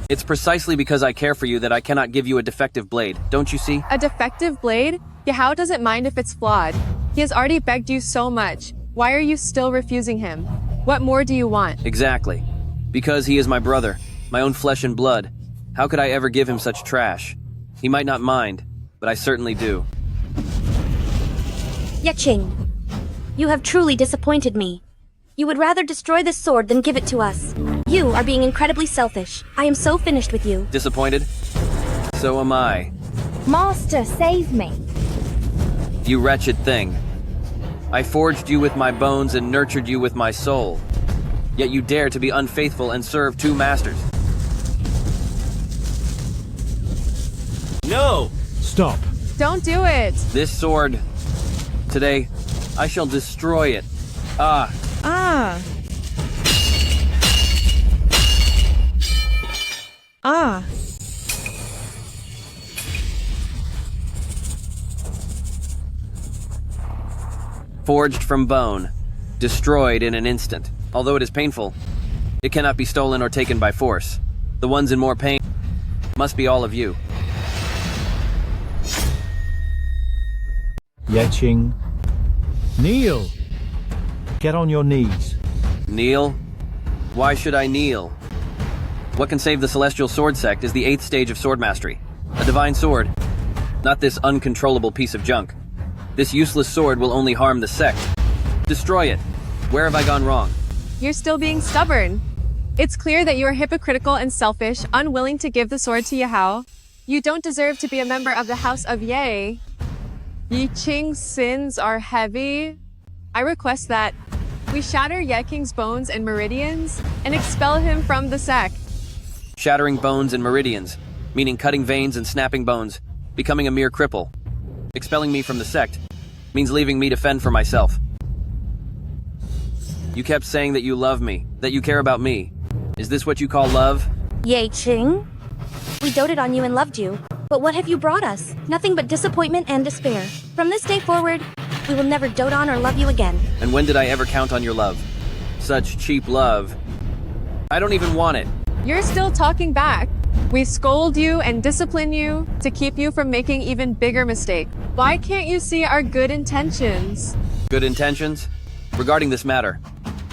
It's precisely because I care for you that I cannot give you a defective blade, don't you see? A defective blade? Yahao doesn't mind if it's flawed. He has already begged you so much. Why are you still refusing him? What more do you want? Exactly. Because he is my brother, my own flesh and blood. How could I ever give him such trash? He might not mind, but I certainly do. Yeching, you have truly disappointed me. You would rather destroy this sword than give it to us. You are being incredibly selfish. I am so finished with you. Disappointed? So am I. Master, save me. You wretched thing. I forged you with my bones and nurtured you with my soul. Yet you dare to be unfaithful and serve 2 masters. No! Stop. Don't do it! This sword, today, I shall destroy it. Ah. Ah. Ah. Forged from bone, destroyed in an instant. Although it is painful, it cannot be stolen or taken by force. The ones in more pain must be all of you. Yeching, kneel. Get on your knees. Kneel? Why should I kneel? What can save the Celestial Sword Sect is the 8th stage of sword mastery. A divine sword. Not this uncontrollable piece of junk. This useless sword will only harm the sect. Destroy it. Where have I gone wrong? You're still being stubborn. It's clear that you are hypocritical and selfish, unwilling to give the sword to Yahao. You don't deserve to be a member of the House of Ye. Yi Qing's sins are heavy. I request that we shatter Ye King's bones and meridians and expel him from the sect. Shattering bones and meridians, meaning cutting veins and snapping bones, becoming a mere cripple. Expelling me from the sect means leaving me to fend for myself. You kept saying that you love me, that you care about me. Is this what you call love? Ye Qing? We doted on you and loved you, but what have you brought us? Nothing but disappointment and despair. From this day forward, we will never dote on or love you again. And when did I ever count on your love? Such cheap love. I don't even want it. You're still talking back. We scold you and discipline you to keep you from making even bigger mistakes. Why can't you see our good intentions? Good intentions? Regarding this matter,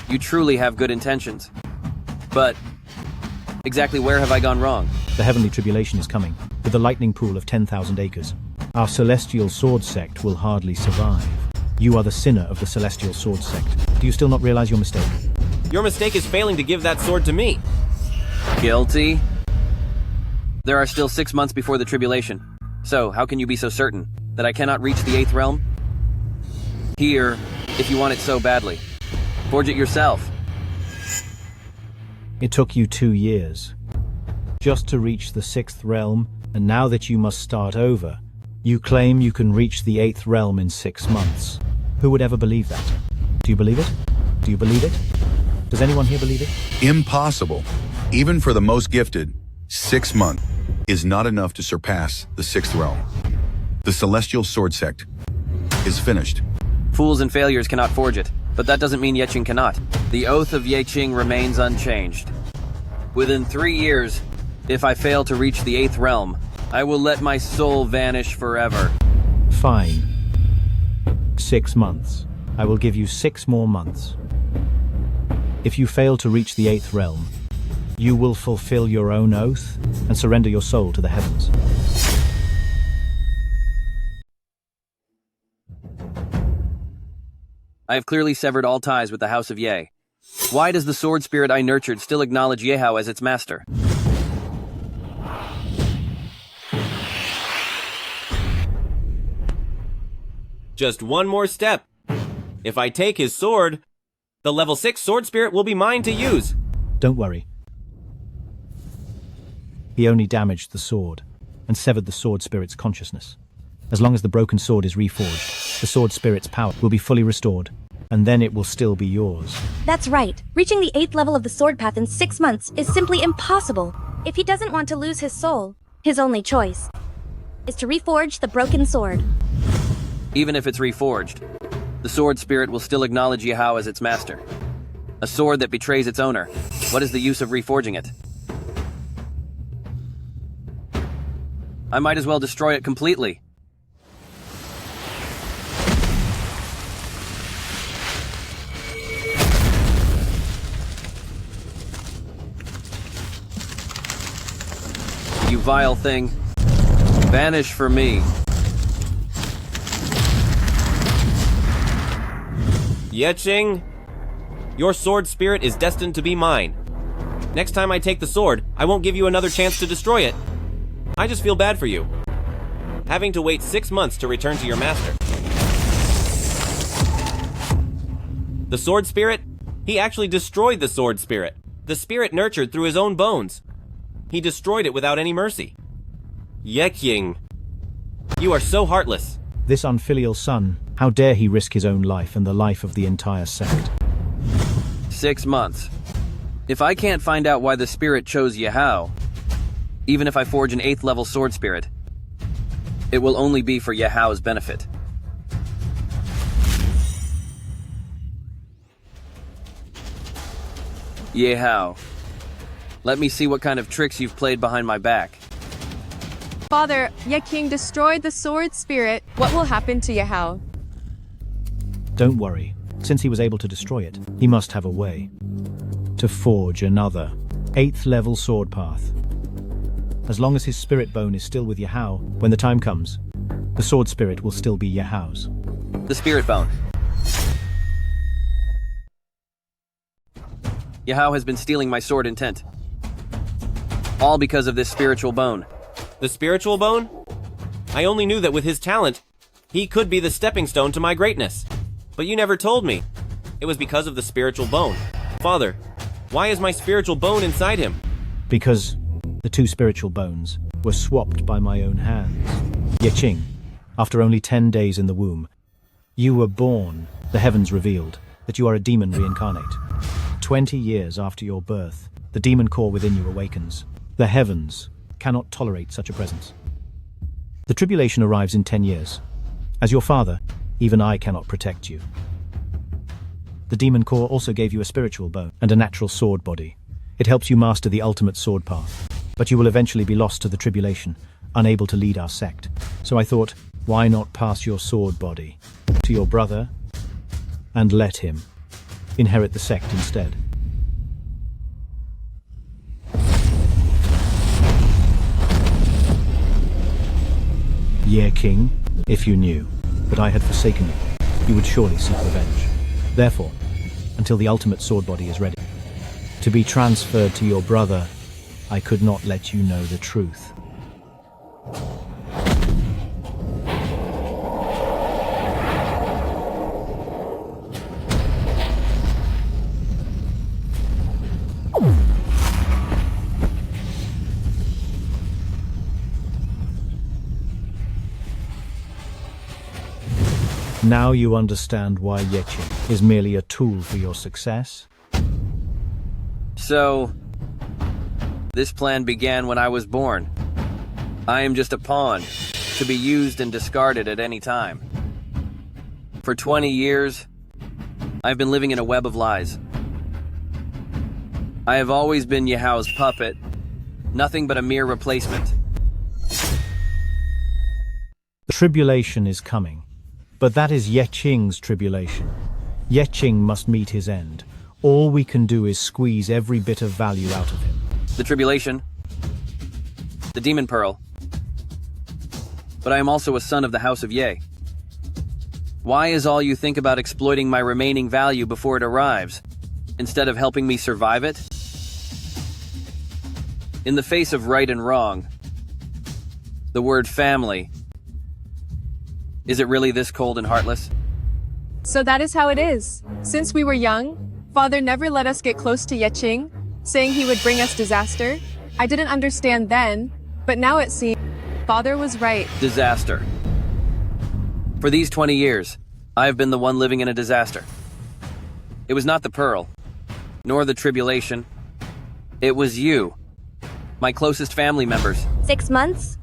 you truly have good intentions. But exactly where have I gone wrong? The heavenly tribulation is coming, with a lightning pool of 10,000 acres. Our celestial sword sect will hardly survive. You are the sinner of the celestial sword sect. Do you still not realize your mistake? Your mistake is failing to give that sword to me. Guilty? There are still 6 months before the tribulation. So, how can you be so certain that I cannot reach the 8th realm? Here, if you want it so badly. Forge it yourself. It took you 2 years just to reach the 6th realm, and now that you must start over, you claim you can reach the 8th realm in 6 months. Who would ever believe that? Do you believe it? Do you believe it? Does anyone here believe it? Impossible. Even for the most gifted, 6 months is not enough to surpass the 6th realm. The Celestial Sword Sect is finished. Fools and failures cannot forge it, but that doesn't mean Ye Qing cannot. The oath of Ye Qing remains unchanged. Within 3 years, if I fail to reach the 8th realm, I will let my soul vanish forever. Fine. 6 months. I will give you 6 more months. If you fail to reach the 8th realm, you will fulfill your own oath and surrender your soul to the heavens. I have clearly severed all ties with the House of Ye. Why does the sword spirit I nurtured still acknowledge Yehao as its master? Just one more step. If I take his sword, the level 6 sword spirit will be mine to use. Don't worry. He only damaged the sword and severed the sword spirit's consciousness. As long as the broken sword is reforged, the sword spirit's power will be fully restored, and then it will still be yours. That's right. Reaching the 8th level of the sword path in 6 months is simply impossible. If he doesn't want to lose his soul, his only choice is to reforge the broken sword. Even if it's reforged, the sword spirit will still acknowledge Yehao as its master. A sword that betrays its owner. What is the use of reforging it? I might as well destroy it completely. You vile thing. Vanish for me. Ye Qing, your sword spirit is destined to be mine. Next time I take the sword, I won't give you another chance to destroy it. I just feel bad for you, having to wait 6 months to return to your master. The sword spirit? He actually destroyed the sword spirit. The spirit nurtured through his own bones. He destroyed it without any mercy. Ye Qing, you are so heartless. This unfilial son, how dare he risk his own life and the life of the entire sect? 6 months. If I can't find out why the spirit chose Yehao, even if I forge an 8th level sword spirit, it will only be for Yehao's benefit. Yehao, let me see what kind of tricks you've played behind my back. Father, Ye Qing destroyed the sword spirit. What will happen to Yehao? Don't worry. Since he was able to destroy it, he must have a way to forge another. 8th level sword path. As long as his spirit bone is still with Yahao, when the time comes, the sword spirit will still be Yahao's. The spirit bone. Yahao has been stealing my sword intent. All because of this spiritual bone. The spiritual bone? I only knew that with his talent, he could be the stepping stone to my greatness. But you never told me. It was because of the spiritual bone. Father, why is my spiritual bone inside him? Because the 2 spiritual bones were swapped by my own hands. Yeqing, after only 10 days in the womb, you were born. The heavens revealed that you are a demon reincarnate. 20 years after your birth, the demon core within you awakens. The heavens cannot tolerate such a presence. The tribulation arrives in 10 years. As your father, even I cannot protect you. The demon core also gave you a spiritual bone and a natural sword body. It helps you master the ultimate sword path. But you will eventually be lost to the tribulation, unable to lead our sect. So I thought, why not pass your sword body to your brother and let him inherit the sect instead? Yeqing, if you knew that I had forsaken you, you would surely seek revenge. Therefore, until the ultimate sword body is ready to be transferred to your brother, I could not let you know the truth. Now you understand why Yeqing is merely a tool for your success? So, this plan began when I was born. I am just a pawn, to be used and discarded at any time. For 20 years, I've been living in a web of lies. I have always been Yahao's puppet, nothing but a mere replacement. The tribulation is coming, but that is Yeqing's tribulation. Yeqing must meet his end. All we can do is squeeze every bit of value out of him. The tribulation, the demon pearl. But I am also a son of the House of Ye. Why is all you think about exploiting my remaining value before it arrives, instead of helping me survive it? In the face of right and wrong, the word family, is it really this cold and heartless? So that is how it is. Since we were young, Father never let us get close to Yeqing, saying he would bring us disaster. I didn't understand then, but now it seems Father was right. Disaster. For these 20 years, I have been the one living in a disaster. It was not the pearl, nor the tribulation. It was you, my closest family members. 6 months?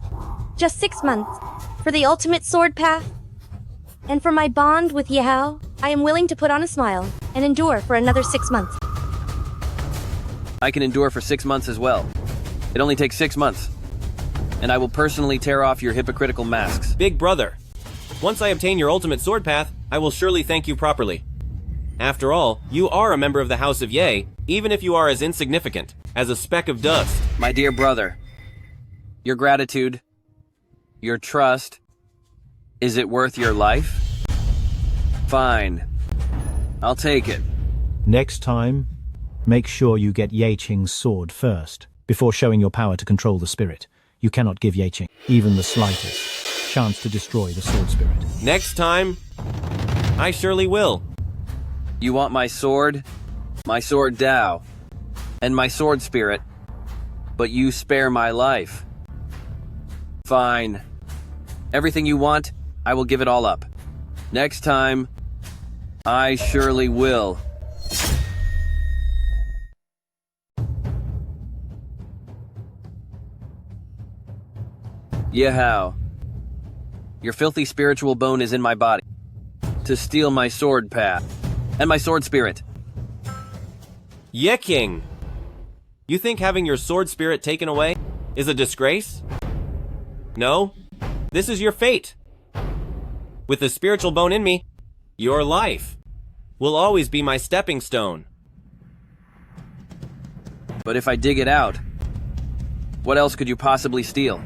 Just 6 months. For the ultimate sword path? And for my bond with Yahao, I am willing to put on a smile and endure for another 6 months. I can endure for 6 months as well. It only takes 6 months. And I will personally tear off your hypocritical masks. Big brother, once I obtain your ultimate sword path, I will surely thank you properly. After all, you are a member of the House of Ye, even if you are as insignificant as a speck of dust. My dear brother, your gratitude, your trust, is it worth your life? Fine. I'll take it. Next time, make sure you get Yeqing's sword first, before showing your power to control the spirit. You cannot give Yeqing even the slightest chance to destroy the sword spirit. Next time, I surely will. You want my sword Dao, and my sword spirit, but you spare my life. Fine. Everything you want, I will give it all up. Next time, I surely will. Yahao, your filthy spiritual bone is in my body to steal my sword path and my sword spirit. Yeqing! You think having your sword spirit taken away is a disgrace? No, this is your fate. With the spiritual bone in me, your life will always be my stepping stone. But if I dig it out, what else could you possibly steal?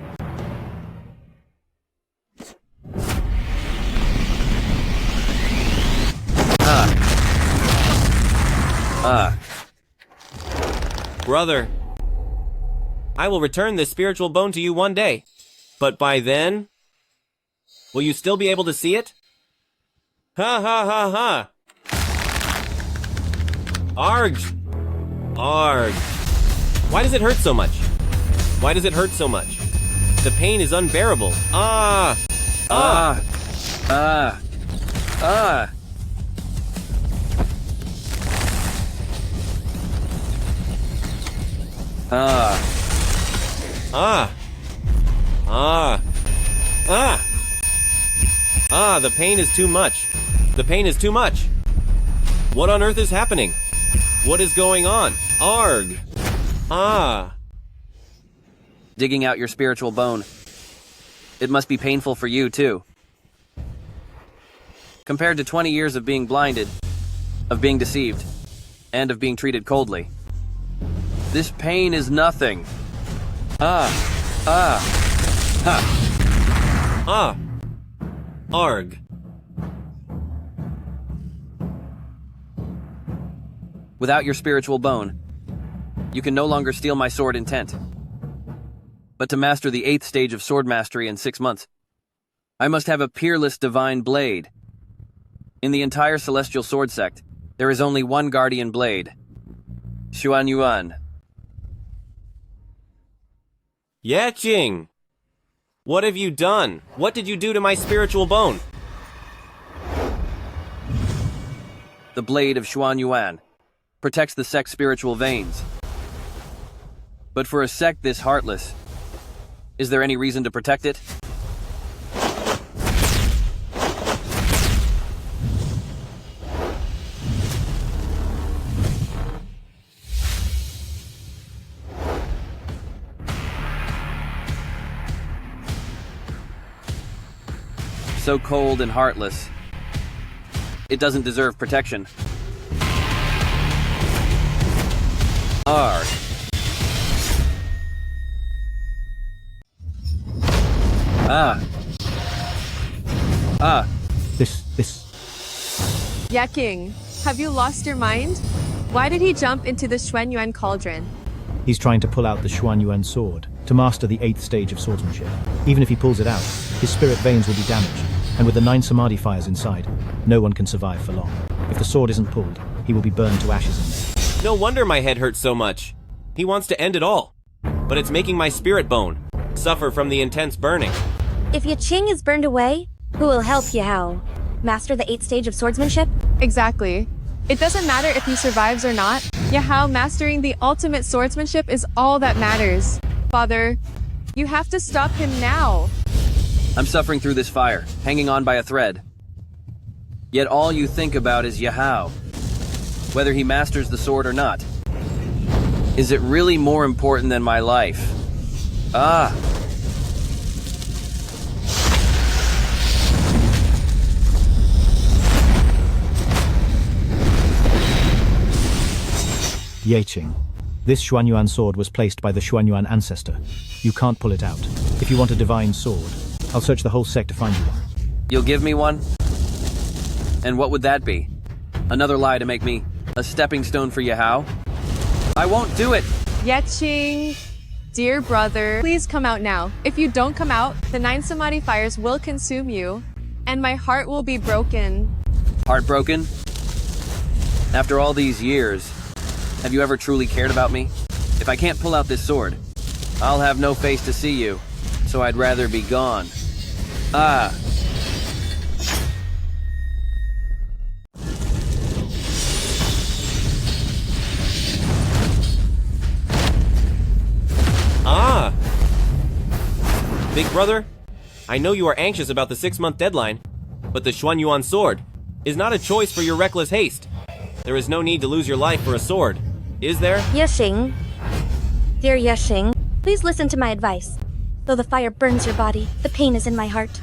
Brother, I will return this spiritual bone to you one day. But by then, will you still be able to see it? Ha ha ha ha! Arg! Arg! Why does it hurt so much? Why does it hurt so much? The pain is unbearable. Ah! Ah! Ah! Ah! Ah! Ah! Ah! Ah! Ah, the pain is too much. The pain is too much. What on earth is happening? What is going on? Arg! Ah! Digging out your spiritual bone. It must be painful for you, too. Compared to 20 years of being blinded, of being deceived, and of being treated coldly. This pain is nothing. Ah! Ah! Ha! Ah! Arg! Without your spiritual bone, you can no longer steal my sword intent. But to master the 8th stage of sword mastery in 6 months, I must have a peerless divine blade. In the entire celestial sword sect, there is only one guardian blade. Xuanyuan. Yeching! What have you done? What did you do to my spiritual bone? The blade of Xuanyuan protects the sect's spiritual veins. But for a sect this heartless, is there any reason to protect it? So cold and heartless, it doesn't deserve protection. Arg. Ah. Ah. This. Yeking, have you lost your mind? Why did he jump into the Xuanyuan cauldron? He's trying to pull out the Xuanyuan sword to master the 8th stage of swordsmanship. Even if he pulls it out, his spirit veins will be damaged, and with the 9 samadhi fires inside, no one can survive for long. If the sword isn't pulled, he will be burned to ashes in there. No wonder my head hurts so much. He wants to end it all. But it's making my spirit bone suffer from the intense burning. If Yaching is burned away, who will help Yahao? Master the 8th stage of swordsmanship? Exactly. It doesn't matter if he survives or not. Yahao mastering the ultimate swordsmanship is all that matters. Father, you have to stop him now. I'm suffering through this fire, hanging on by a thread. Yet all you think about is Yahao. Whether he masters the sword or not. Is it really more important than my life? Ah! Yeching. This Xuanyuan sword was placed by the Xuanyuan ancestor. You can't pull it out. If you want a divine sword, I'll search the whole sect to find you one. You'll give me one? And what would that be? Another lie to make me a stepping stone for Yahao? I won't do it! Yeching, dear brother, please come out now. If you don't come out, the 9 samadhi fires will consume you, and my heart will be broken. Heartbroken? After all these years, have you ever truly cared about me? If I can't pull out this sword, I'll have no face to see you, so I'd rather be gone. Ah! Ah! Big brother, I know you are anxious about the 6-month deadline, but the Xuanyuan sword is not a choice for your reckless haste. There is no need to lose your life for a sword, is there? Yeshing. Dear Yeshing, please listen to my advice. Though the fire burns your body, the pain is in my heart.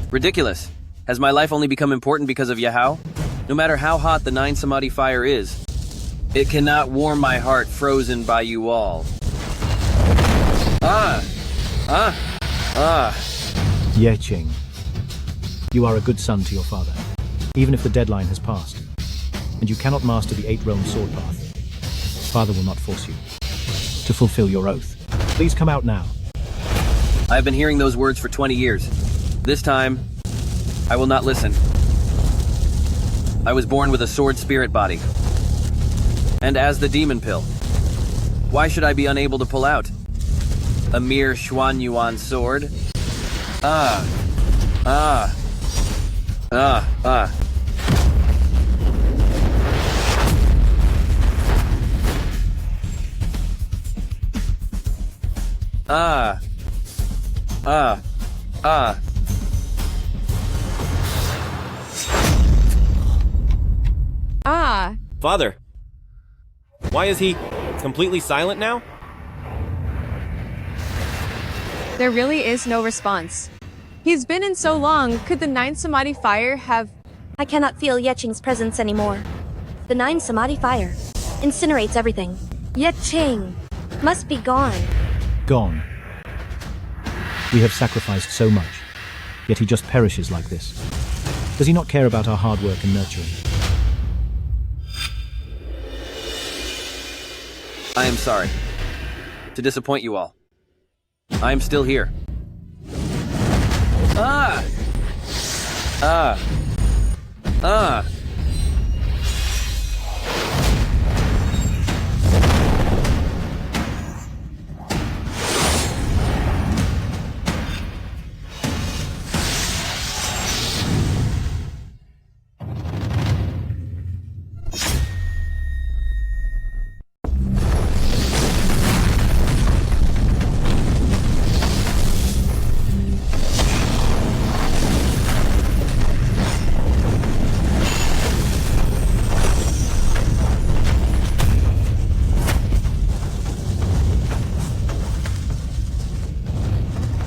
Ridiculous. Has my life only become important because of Yahao? No matter how hot the 9 samadhi fire is, It cannot warm my heart frozen by you all. Yeching, you are a good son to your father, even if the deadline has passed, and you cannot master the 8-realm sword path. Father will not force you to fulfill your oath. Please come out now. I have been hearing those words for 20 years. This time, I will not listen. I was born with a sword spirit body. And as the demon pill, why should I be unable to pull out? A mere Xuan Yuan sword? Ah. Father, why is he completely silent now? There really is no response. He's been in so long, could the 9 Samadhi fire have... I cannot feel Yeching's presence anymore. The 9 Samadhi fire incinerates everything. Yeching must be gone. Gone. We have sacrificed so much, yet he just perishes like this. Does he not care about our hard work and nurturing? I am sorry to disappoint you all. I am still here.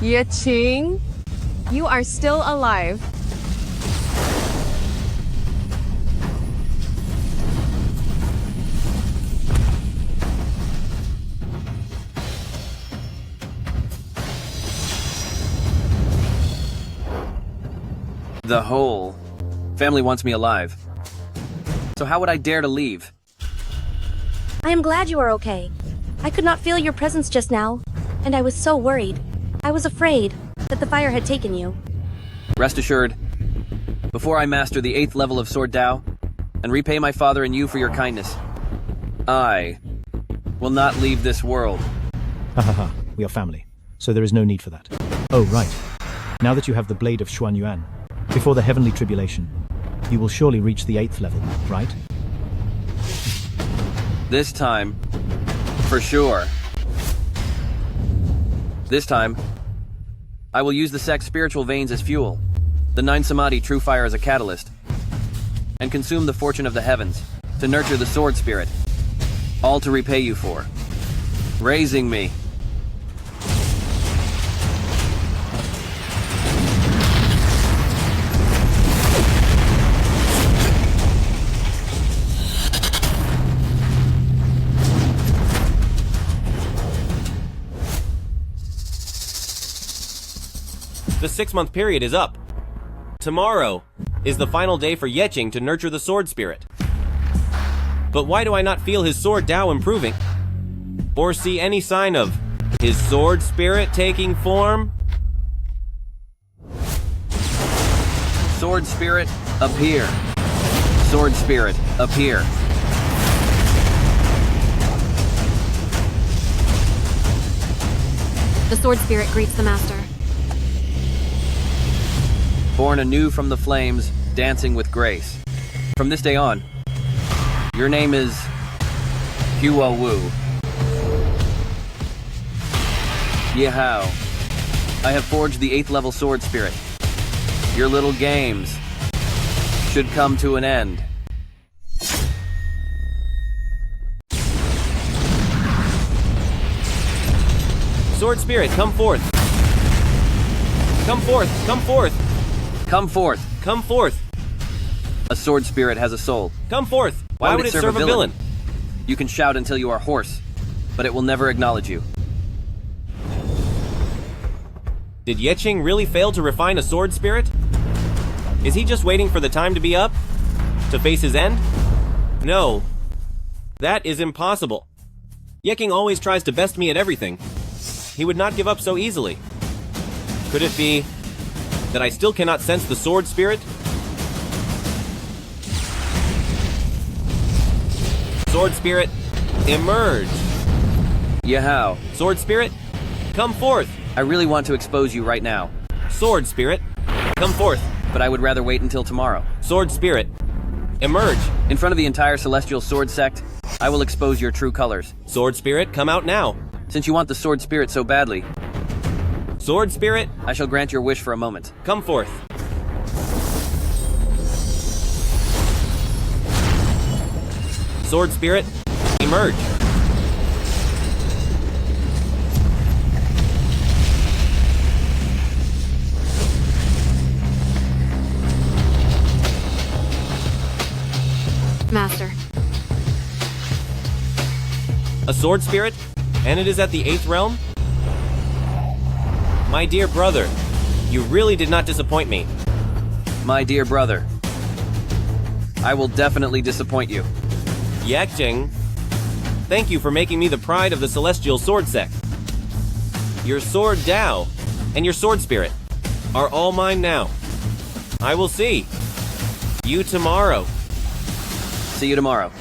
Yeching, you are still alive. The whole family wants me alive. So how would I dare to leave? I am glad you are okay. I could not feel your presence just now, and I was so worried. I was afraid that the fire had taken you. Rest assured, before I master the 8th level of Sword Tao and repay my father and you for your kindness, I will not leave this world. Ha ha ha, we are family, so there is no need for that. Oh, right. Now that you have the Blade of Xuan Yuan, before the heavenly tribulation, you will surely reach the 8th level, right? This time, for sure. This time, I will use the sect's spiritual veins as fuel, the 9 Samadhi true fire as a catalyst, and consume the fortune of the heavens to nurture the sword spirit, all to repay you for raising me. The 6-month period is up. Tomorrow is the final day for Yeching to nurture the sword spirit. But why do I not feel his sword Tao improving? Or see any sign of his sword spirit taking form? Sword spirit, appear. Sword spirit, appear. The sword spirit greets the master. Born anew from the flames, dancing with grace. From this day on, your name is Hua Wu. Yehao, I have forged the 8th level sword spirit. Your little games should come to an end. Sword spirit, come forth. Come forth, come forth. Come forth. Come forth. A sword spirit has a soul. Come forth. Why would it serve a villain? You can shout until you are hoarse, but it will never acknowledge you. Did Yeqing really fail to refine a sword spirit? Is he just waiting for the time to be up? To face his end? No. That is impossible. Yeqing always tries to best me at everything. He would not give up so easily. Could it be that I still cannot sense the sword spirit? Sword spirit, emerge. Yahoo. Sword spirit, come forth. I really want to expose you right now. Sword spirit, come forth. But I would rather wait until tomorrow. Sword spirit, emerge. In front of the entire celestial sword sect, I will expose your true colors. Sword spirit, come out now. Since you want the sword spirit so badly, sword spirit, I shall grant your wish for a moment. Come forth. Sword spirit, emerge. Master. A sword spirit? And it is at the 8th realm? My dear brother, you really did not disappoint me. My dear brother, I will definitely disappoint you. Yeqing, thank you for making me the pride of the Celestial Sword Sect. Your sword Dao and your sword spirit are all mine now. I will see you tomorrow. See you tomorrow.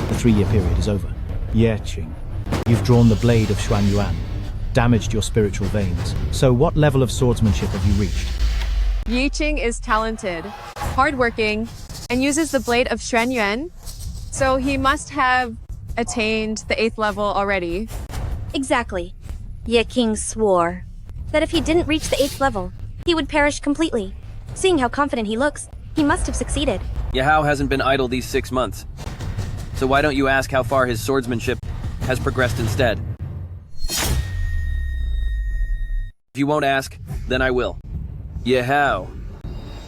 The 3-year period is over. Yeqing, you've drawn the blade of Xuan Yuan, damaged your spiritual veins. So what level of swordsmanship have you reached? Yeqing is talented, hardworking, and uses the blade of Xuan Yuan, so he must have attained the 8th level already. Exactly. Yeqing swore that if he didn't reach the 8th level, he would perish completely. Seeing how confident he looks, he must have succeeded. Yahoo hasn't been idle these 6 months. So why don't you ask how far his swordsmanship has progressed instead? If you won't ask, then I will. Yahoo.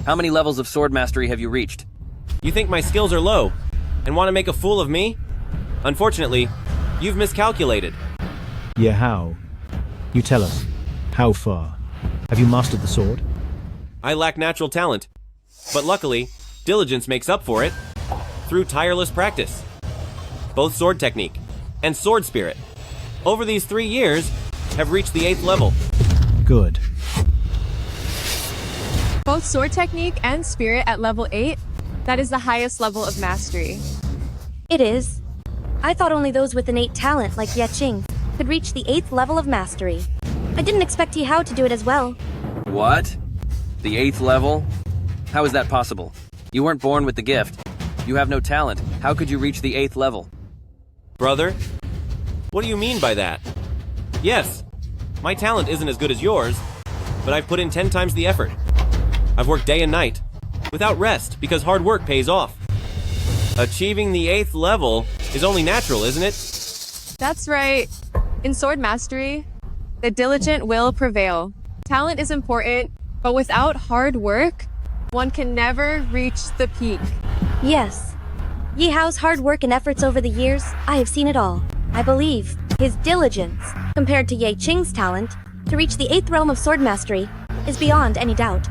How many levels of sword mastery have you reached? You think my skills are low and want to make a fool of me? Unfortunately, you've miscalculated. Yahoo, you tell us, how far? Have you mastered the sword? I lack natural talent, but luckily, diligence makes up for it through tireless practice. Both sword technique and sword spirit, over these 3 years, have reached the 8th level. Good. Both sword technique and spirit at level 8, that is the highest level of mastery. It is. I thought only those with innate talent like Yeqing could reach the 8th level of mastery. I didn't expect Yahoo to do it as well. What? The 8th level? How is that possible? You weren't born with the gift. You have no talent. How could you reach the 8th level? Brother, what do you mean by that? Yes, my talent isn't as good as yours, but I've put in 10 times the effort. I've worked day and night, without rest, because hard work pays off. Achieving the 8th level is only natural, isn't it? That's right. In sword mastery, the diligent will prevail. Talent is important, but without hard work, one can never reach the peak. Yes. Yahoo's hard work and efforts over the years, I have seen it all. I believe his diligence, compared to Yeqing's talent, to reach the 8th realm of sword mastery, is beyond any doubt.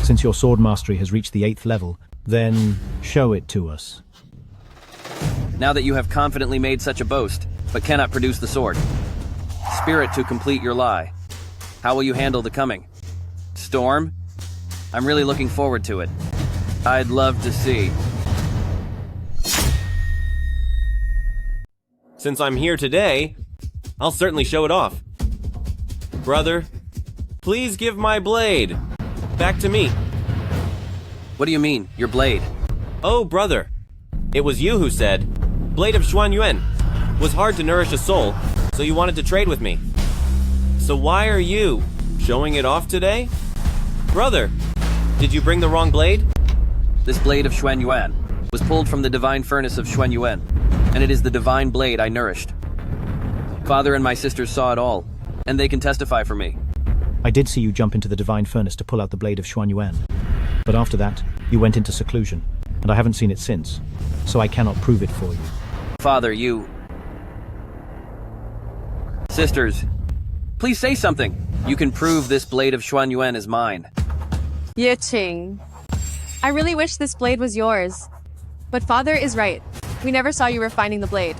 Since your sword mastery has reached the 8th level, then show it to us. Now that you have confidently made such a boast, but cannot produce the sword. Spirit to complete your lie. How will you handle the coming storm? I'm really looking forward to it. I'd love to see. Since I'm here today, I'll certainly show it off. Brother, please give my blade back to me. What do you mean, your blade? Oh, brother, it was you who said, Blade of Xuan Yuan was hard to nourish a soul, so you wanted to trade with me. So why are you showing it off today? Brother, did you bring the wrong blade? This blade of Xuan Yuan was pulled from the divine furnace of Xuan Yuan, and it is the divine blade I nourished. Father and my sisters saw it all, and they can testify for me. I did see you jump into the divine furnace to pull out the blade of Xuan Yuan. But after that, you went into seclusion, and I haven't seen it since, so I cannot prove it for you. Father, you... Sisters, please say something. You can prove this blade of Xuan Yuan is mine. Yiqing. I really wish this blade was yours. But Father is right. We never saw you refining the blade.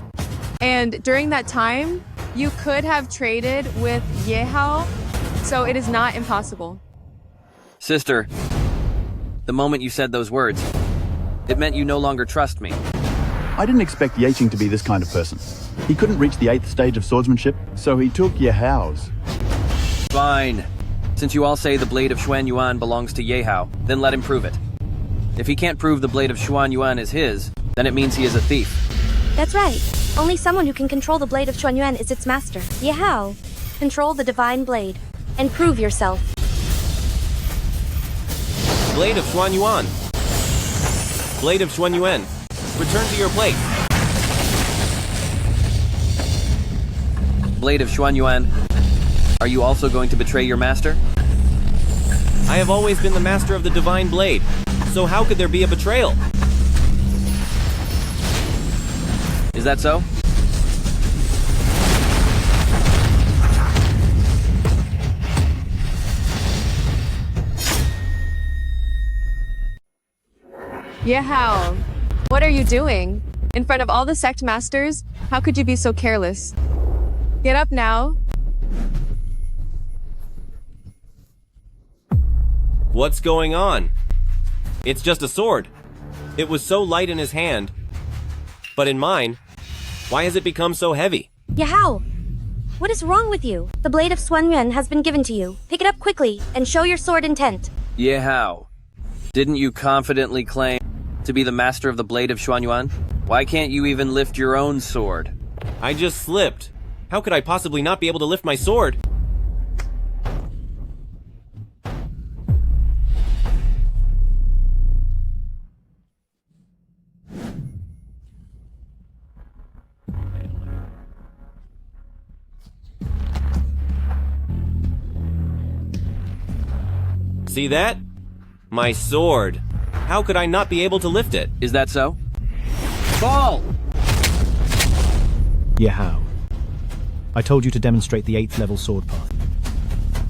And during that time, you could have traded with Yehao, so it is not impossible. Sister, the moment you said those words, it meant you no longer trust me. I didn't expect Yaching to be this kind of person. He couldn't reach the 8th stage of swordsmanship, so he took Yehao's. Fine. Since you all say the blade of Xuan Yuan belongs to Yehao, then let him prove it. If he can't prove the blade of Xuan Yuan is his, then it means he is a thief. That's right. Only someone who can control the blade of Xuan Yuan is its master. Yehao. Control the divine blade. And prove yourself. Blade of Xuan Yuan. Blade of Xuan Yuan. Return to your place. Blade of Xuan Yuan, are you also going to betray your master? I have always been the master of the divine blade, so how could there be a betrayal? Is that so? Yehao, what are you doing? In front of all the sect masters? How could you be so careless? Get up now. What's going on? It's just a sword. It was so light in his hand. But in mine, why has it become so heavy? Yehao! What is wrong with you? The blade of Xuan Yuan has been given to you. Pick it up quickly and show your sword intent. Yehao, didn't you confidently claim to be the master of the blade of Xuan Yuan? Why can't you even lift your own sword? I just slipped. How could I possibly not be able to lift my sword? See that? My sword. How could I not be able to lift it? Is that so? Fall! Yehao, I told you to demonstrate the 8th level sword path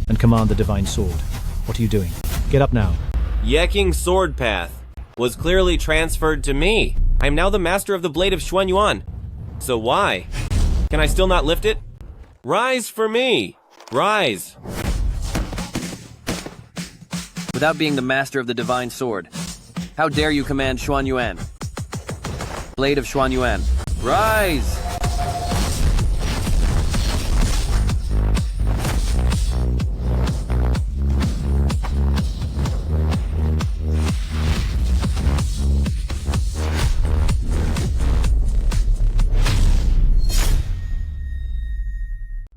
and command the divine sword. What are you doing? Get up now. Yeking's sword path was clearly transferred to me. I am now the master of the blade of Xuan Yuan. So why? Can I still not lift it? Rise for me! Rise! Without being the master of the divine sword, how dare you command Xuan Yuan? Blade of Xuan Yuan, rise!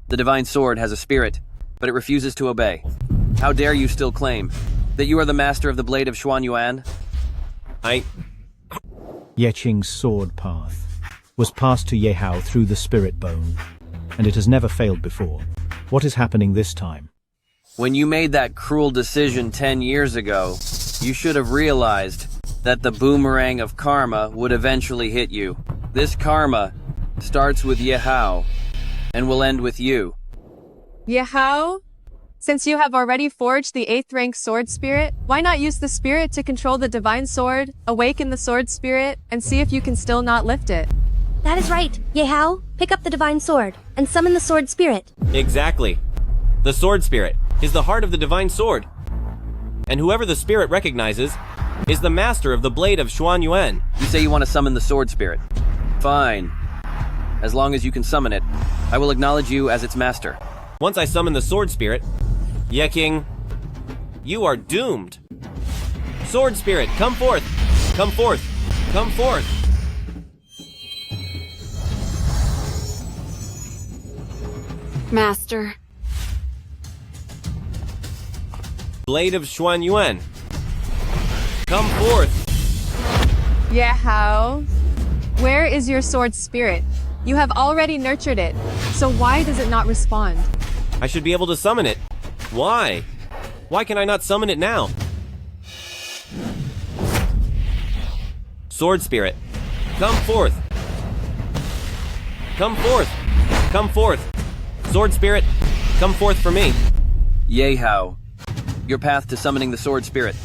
The divine sword has a spirit, but it refuses to obey. How dare you still claim that you are the master of the blade of Xuan Yuan? Yeching's sword path was passed to Yehao through the spirit bone, and it has never failed before. What is happening this time? When you made that cruel decision 10 years ago, you should have realized that the boomerang of karma would eventually hit you. This karma starts with Yehao and will end with you. Yehao? Since you have already forged the 8th rank sword spirit, why not use the spirit to control the divine sword, awaken the sword spirit, and see if you can still not lift it? That is right. Yehao, pick up the divine sword and summon the sword spirit. Exactly. The sword spirit is the heart of the divine sword. And whoever the spirit recognizes is the master of the blade of Xuan Yuan. You say you want to summon the sword spirit. Fine. As long as you can summon it, I will acknowledge you as its master. Once I summon the sword spirit, Yeking, you are doomed. Sword spirit, come forth! Come forth! Come forth! Master. Blade of Xuan Yuan, come forth! Yehao, where is your sword spirit? You have already nurtured it, so why does it not respond? I should be able to summon it. Why? Why can I not summon it now? Sword Spirit, come forth. Come forth. Come forth. Sword Spirit, come forth for me. Yehao, your path to summoning the Sword Spirit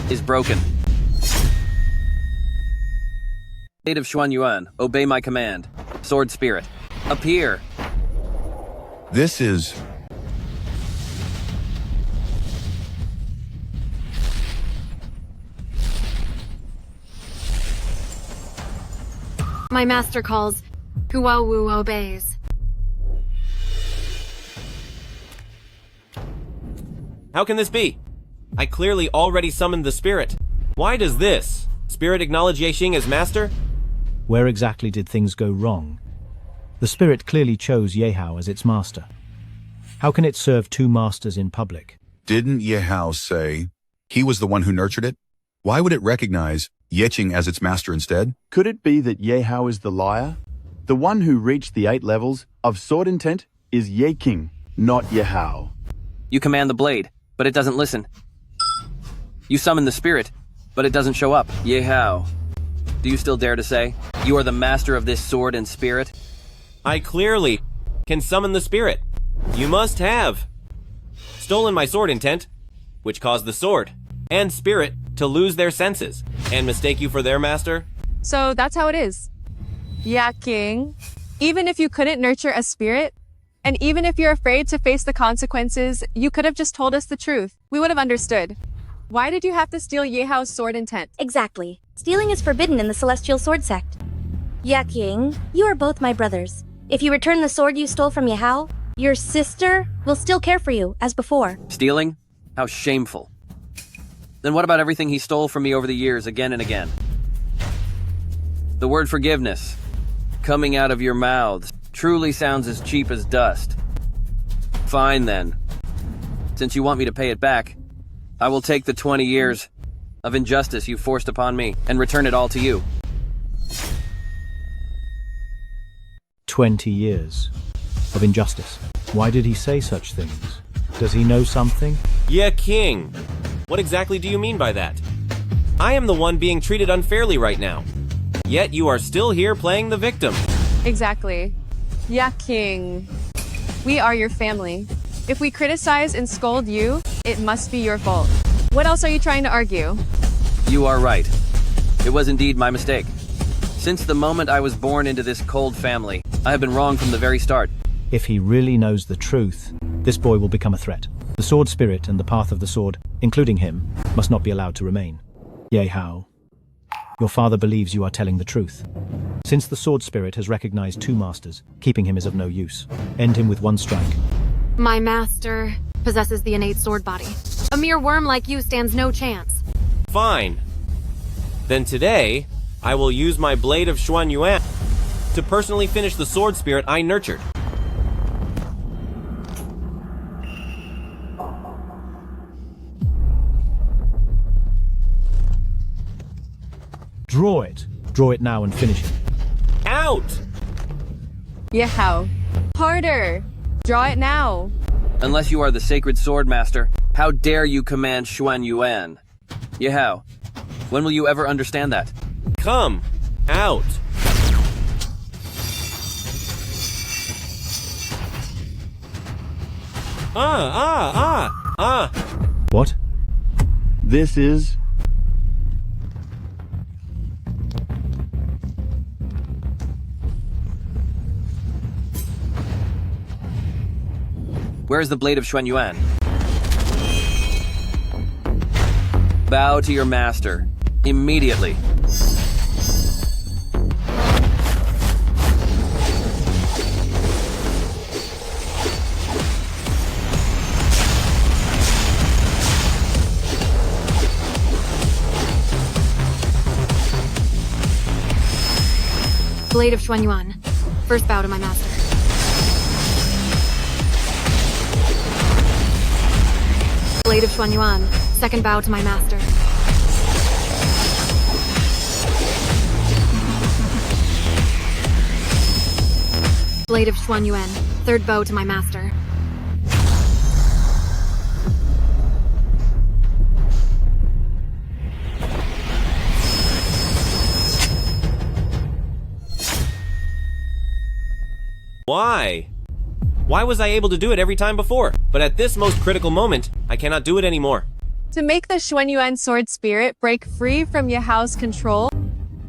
is broken. Blade of Xuanyuan, obey my command. Sword Spirit, appear. This is... My master calls. Huawu obeys. How can this be? I clearly already summoned the spirit. Why does this spirit acknowledge Yexing as master? Where exactly did things go wrong? The spirit clearly chose Yehao as its master. How can it serve two masters in public? Didn't Yehao say he was the one who nurtured it? Why would it recognize Yexing as its master instead? Could it be that Yehao is the liar? The one who reached the 8 levels of sword intent is Yexing, not Yehao. You command the blade, but it doesn't listen. You summon the spirit, but it doesn't show up. Yehao, do you still dare to say you are the master of this sword and spirit? I clearly can summon the spirit. You must have stolen my sword intent, which caused the sword and spirit to lose their senses and mistake you for their master. So that's how it is. Yeah, King. Even if you couldn't nurture a spirit, and even if you're afraid to face the consequences, you could have just told us the truth. We would have understood. Why did you have to steal Yehao's sword intent? Exactly. Stealing is forbidden in the Celestial Sword Sect. Yaking, you are both my brothers. If you return the sword you stole from Yehao, your sister will still care for you, as before. Stealing? How shameful. Then what about everything he stole from me over the years again and again? The word forgiveness, coming out of your mouths, truly sounds as cheap as dust. Fine then. Since you want me to pay it back, I will take the 20 years of injustice you forced upon me and return it all to you. 20 years of injustice. Why did he say such things? Does he know something? Yeah, King. What exactly do you mean by that? I am the one being treated unfairly right now. Yet you are still here playing the victim. Exactly. Yeah, King. We are your family. If we criticize and scold you, it must be your fault. What else are you trying to argue? You are right. It was indeed my mistake. Since the moment I was born into this cold family, I have been wrong from the very start. If he really knows the truth, this boy will become a threat. The sword spirit and the path of the sword, including him, must not be allowed to remain. Yehao, your father believes you are telling the truth. Since the sword spirit has recognized two masters, keeping him is of no use. End him with one strike. My master possesses the innate sword body. A mere worm like you stands no chance. Fine. Then today, I will use my Blade of Xuanyuan to personally finish the sword spirit I nurtured. Draw it. Draw it now and finish it. Out! Yehao. Harder! Draw it now. Unless you are the sacred sword master, how dare you command Xuanyuan? Yehao, when will you ever understand that? Come! Out! What? This is... Where is the Blade of Xuanyuan? Bow to your master. Immediately. Blade of Xuanyuan. First bow to my master. Blade of Xuanyuan. Second bow to my master. Blade of Xuanyuan. Third bow to my master. Why? Why was I able to do it every time before? But at this most critical moment, I cannot do it anymore. To make the Xuanyuan sword spirit break free from Yahao's control,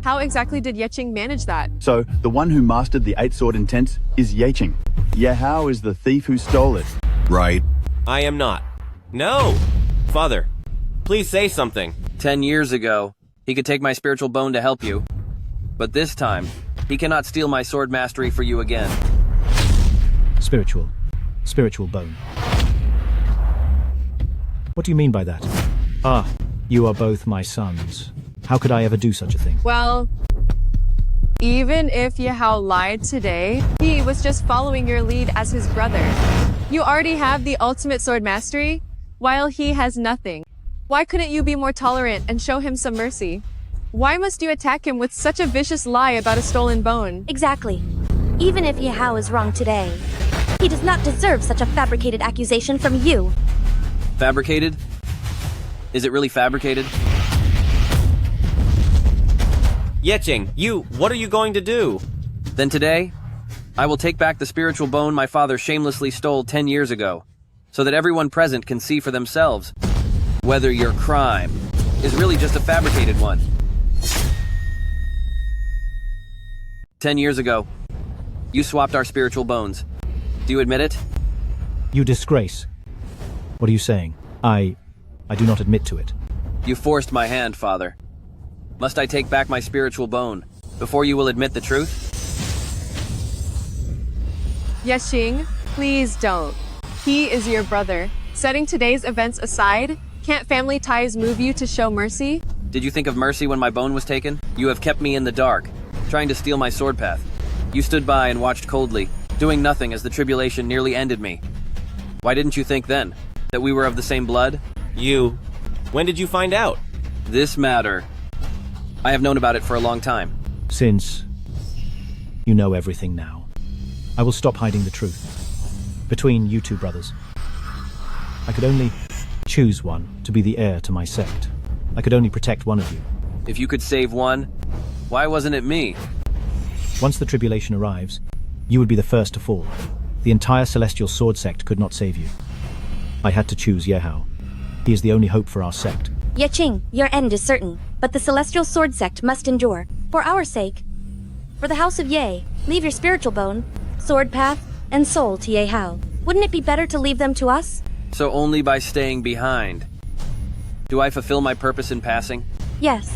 how exactly did Yeqing manage that? So, the one who mastered the 8 sword intents is Yeqing. Yahao is the thief who stole it. Right. I am not. No! Father, please say something. 10 years ago, he could take my spiritual bone to help you. But this time, he cannot steal my sword mastery for you again. Spiritual bone. What do you mean by that? Ah, you are both my sons. How could I ever do such a thing? Well, even if Yahao lied today, he was just following your lead as his brother. You already have the ultimate sword mastery, while he has nothing. Why couldn't you be more tolerant and show him some mercy? Why must you attack him with such a vicious lie about a stolen bone? Exactly. Even if Yahao is wrong today, he does not deserve such a fabricated accusation from you. Fabricated? Is it really fabricated? Yeqing, what are you going to do? Then today, I will take back the spiritual bone my father shamelessly stole 10 years ago, so that everyone present can see for themselves whether your crime is really just a fabricated one. 10 years ago, you swapped our spiritual bones. Do you admit it? You disgrace. What are you saying? I do not admit to it. You forced my hand, Father. Must I take back my spiritual bone before you will admit the truth? Yeqing, please don't. He is your brother. Setting today's events aside, can't family ties move you to show mercy? Did you think of mercy when my bone was taken? You have kept me in the dark, trying to steal my sword path. You stood by and watched coldly, doing nothing as the tribulation nearly ended me. Why didn't you think then that we were of the same blood? When did you find out? This matter. I have known about it for a long time. Since you know everything now, I will stop hiding the truth. Between you two brothers, I could only choose one to be the heir to my sect. I could only protect one of you. If you could save one, why wasn't it me? Once the tribulation arrives, you would be the first to fall. The entire celestial sword sect could not save you. I had to choose Yehao. He is the only hope for our sect. Yeqing, your end is certain, but the celestial sword sect must endure. For our sake. For the house of Ye, leave your spiritual bone, sword path, and soul to Yehao. Wouldn't it be better to leave them to us? So only by staying behind. Do I fulfill my purpose in passing? Yes.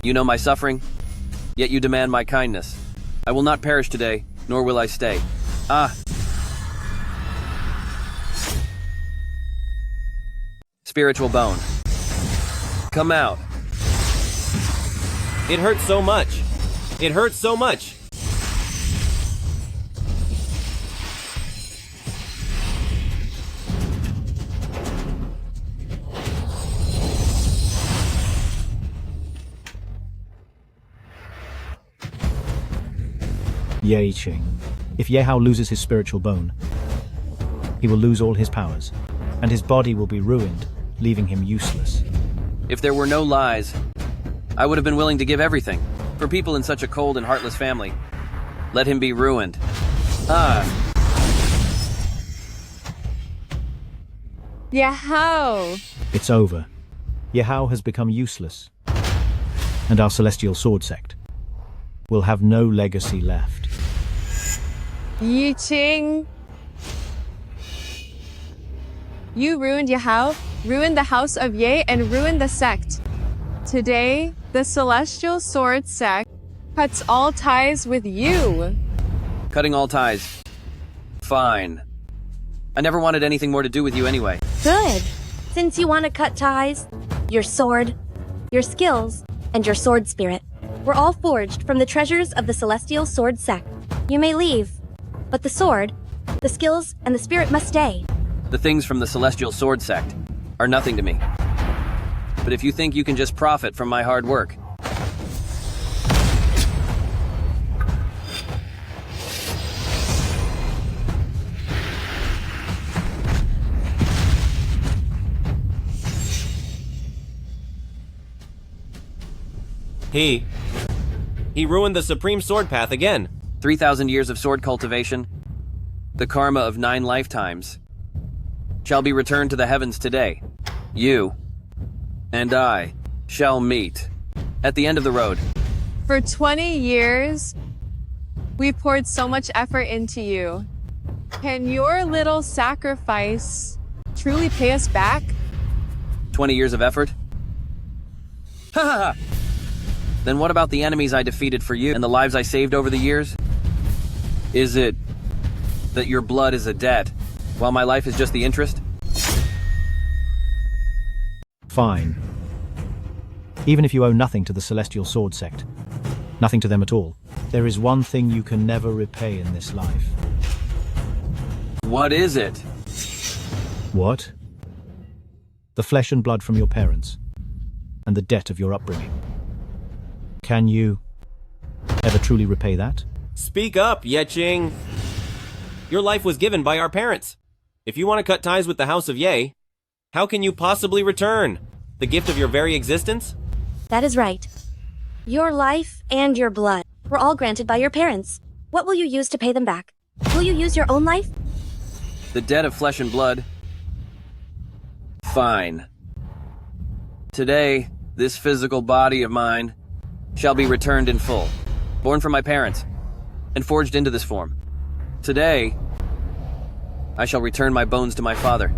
You know my suffering, yet you demand my kindness. I will not perish today, nor will I stay. Spiritual bone. Come out. It hurts so much. It hurts so much. Yeqing. If Yehao loses his spiritual bone, he will lose all his powers, and his body will be ruined, leaving him useless. If there were no lies, I would have been willing to give everything. For people in such a cold and heartless family, let him be ruined. Yahao! It's over. Yehao has become useless, and our celestial sword sect will have no legacy left. Yeqing! You ruined Yahao, ruined the house of Ye, and ruined the sect. Today, the celestial sword sect cuts all ties with you. Cutting all ties. Fine. I never wanted anything more to do with you anyway. Good. Since you want to cut ties, your sword, your skills, and your sword spirit were all forged from the treasures of the celestial sword sect. You may leave, but the sword, the skills, and the spirit must stay. The things from the celestial sword sect are nothing to me. But if you think you can just profit from my hard work, He ruined the Supreme Sword Path again. 3,000 years of sword cultivation, the karma of 9 lifetimes, shall be returned to the heavens today. You and I shall meet at the end of the road. For 20 years, we poured so much effort into you. Can your little sacrifice truly pay us back? 20 years of effort? Ha ha ha! Then what about the enemies I defeated for you and the lives I saved over the years? Is it that your blood is a debt, while my life is just the interest? Fine. Even if you owe nothing to the Celestial Sword Sect, nothing to them at all, there is one thing you can never repay in this life. What is it? What? The flesh and blood from your parents, and the debt of your upbringing. Can you ever truly repay that? Speak up, Yeching. Your life was given by our parents. If you want to cut ties with the House of Ye, how can you possibly return the gift of your very existence? That is right. Your life and your blood were all granted by your parents. What will you use to pay them back? Will you use your own life? The debt of flesh and blood? Fine. Today, this physical body of mine shall be returned in full, born from my parents, and forged into this form. Today, I shall return my bones to my father,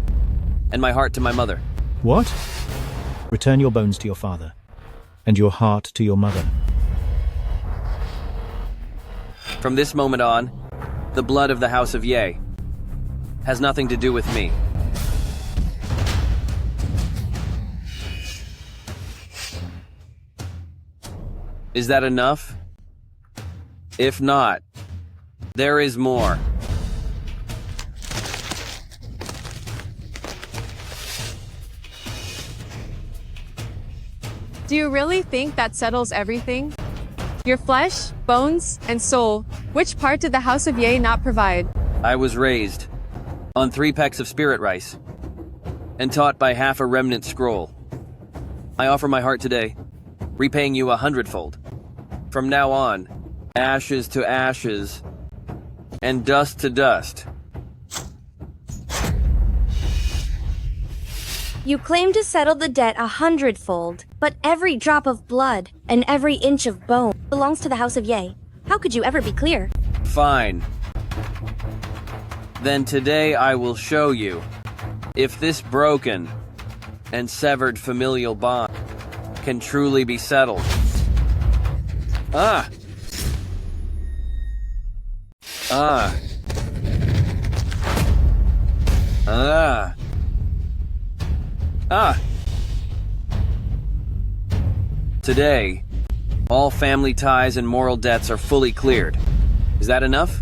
and my heart to my mother. What? Return your bones to your father, and your heart to your mother. From this moment on, the blood of the House of Ye has nothing to do with me. Is that enough? If not, there is more. Do you really think that settles everything? Your flesh, bones, and soul, which part did the House of Ye not provide? I was raised on 3 pecks of spirit rice and taught by half a remnant scroll. I offer my heart today, repaying you 100-fold. From now on, ashes to ashes, and dust to dust. You claim to settle the debt 100-fold, but every drop of blood and every inch of bone belongs to the House of Ye. How could you ever be clear? Fine. Then today I will show you if this broken and severed familial bond can truly be settled. Ah! Ah! Ah! Ah! Today, all family ties and moral debts are fully cleared. Is that enough?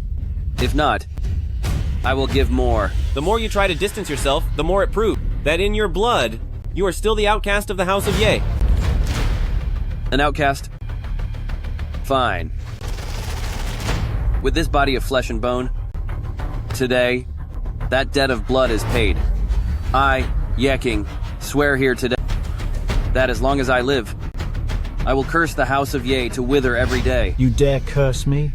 If not, I will give more. The more you try to distance yourself, the more it proves that in your blood, you are still the outcast of the House of Ye. An outcast? Fine. With this body of flesh and bone, today, that debt of blood is paid. I, Yeking, swear here today that as long as I live, I will curse the House of Ye to wither every day. You dare curse me?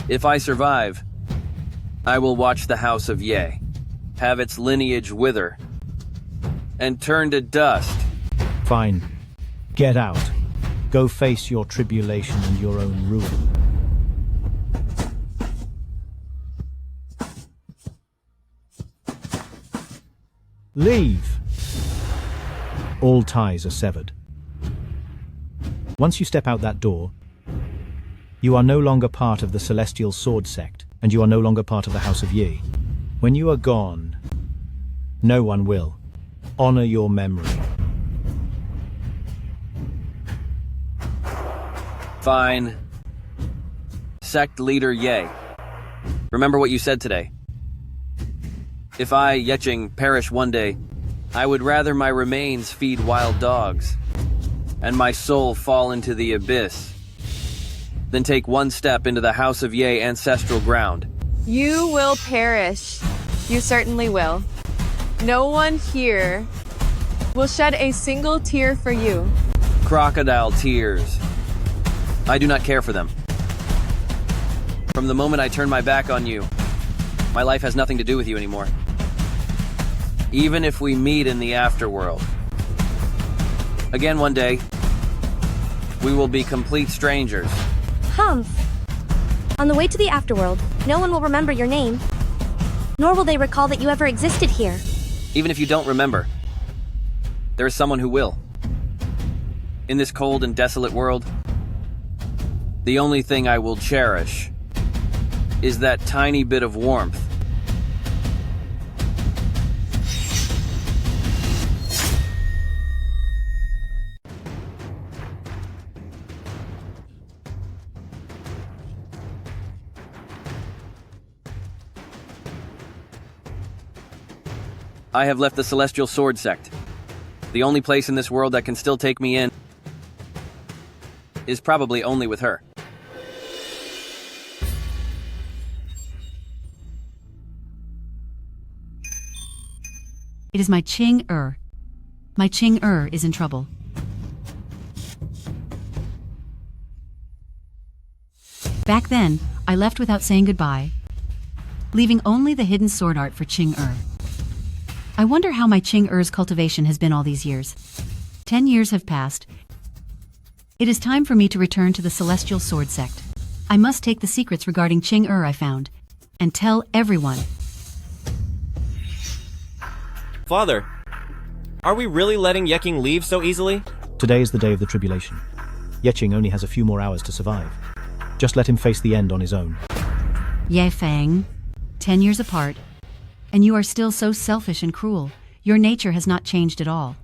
If I survive, I will watch the House of Ye have its lineage wither and turn to dust. Fine. Get out. Go face your tribulation and your own ruin. Leave. All ties are severed. Once you step out that door, you are no longer part of the Celestial Sword Sect, and you are no longer part of the House of Ye. When you are gone, no one will honor your memory. Fine. Sect leader Ye. Remember what you said today. If I, Yeching, perish one day, I would rather my remains feed wild dogs, and my soul fall into the abyss, than take one step into the House of Ye ancestral ground. You will perish. You certainly will. No one here will shed a single tear for you. Crocodile tears. I do not care for them. From the moment I turn my back on you, my life has nothing to do with you anymore. Even if we meet in the afterworld. Again one day, we will be complete strangers. Humph. On the way to the afterworld, no one will remember your name. Nor will they recall that you ever existed here. Even if you don't remember, there is someone who will. In this cold and desolate world, the only thing I will cherish is that tiny bit of warmth. I have left the Celestial Sword Sect. The only place in this world that can still take me in is probably only with her. It is my Ching-Er. My Ching-Er is in trouble. Back then, I left without saying goodbye, leaving only the hidden sword art for Ching-Er. I wonder how my Ching-Er's cultivation has been all these years. 10 years have passed. It is time for me to return to the Celestial Sword Sect. I must take the secrets regarding Ching-Er I found, and tell everyone. Father, are we really letting Yeking leave so easily? Today is the day of the tribulation. Yeching only has a few more hours to survive. Just let him face the end on his own. Ye Fang, 10 years apart, and you are still so selfish and cruel. Your nature has not changed at all.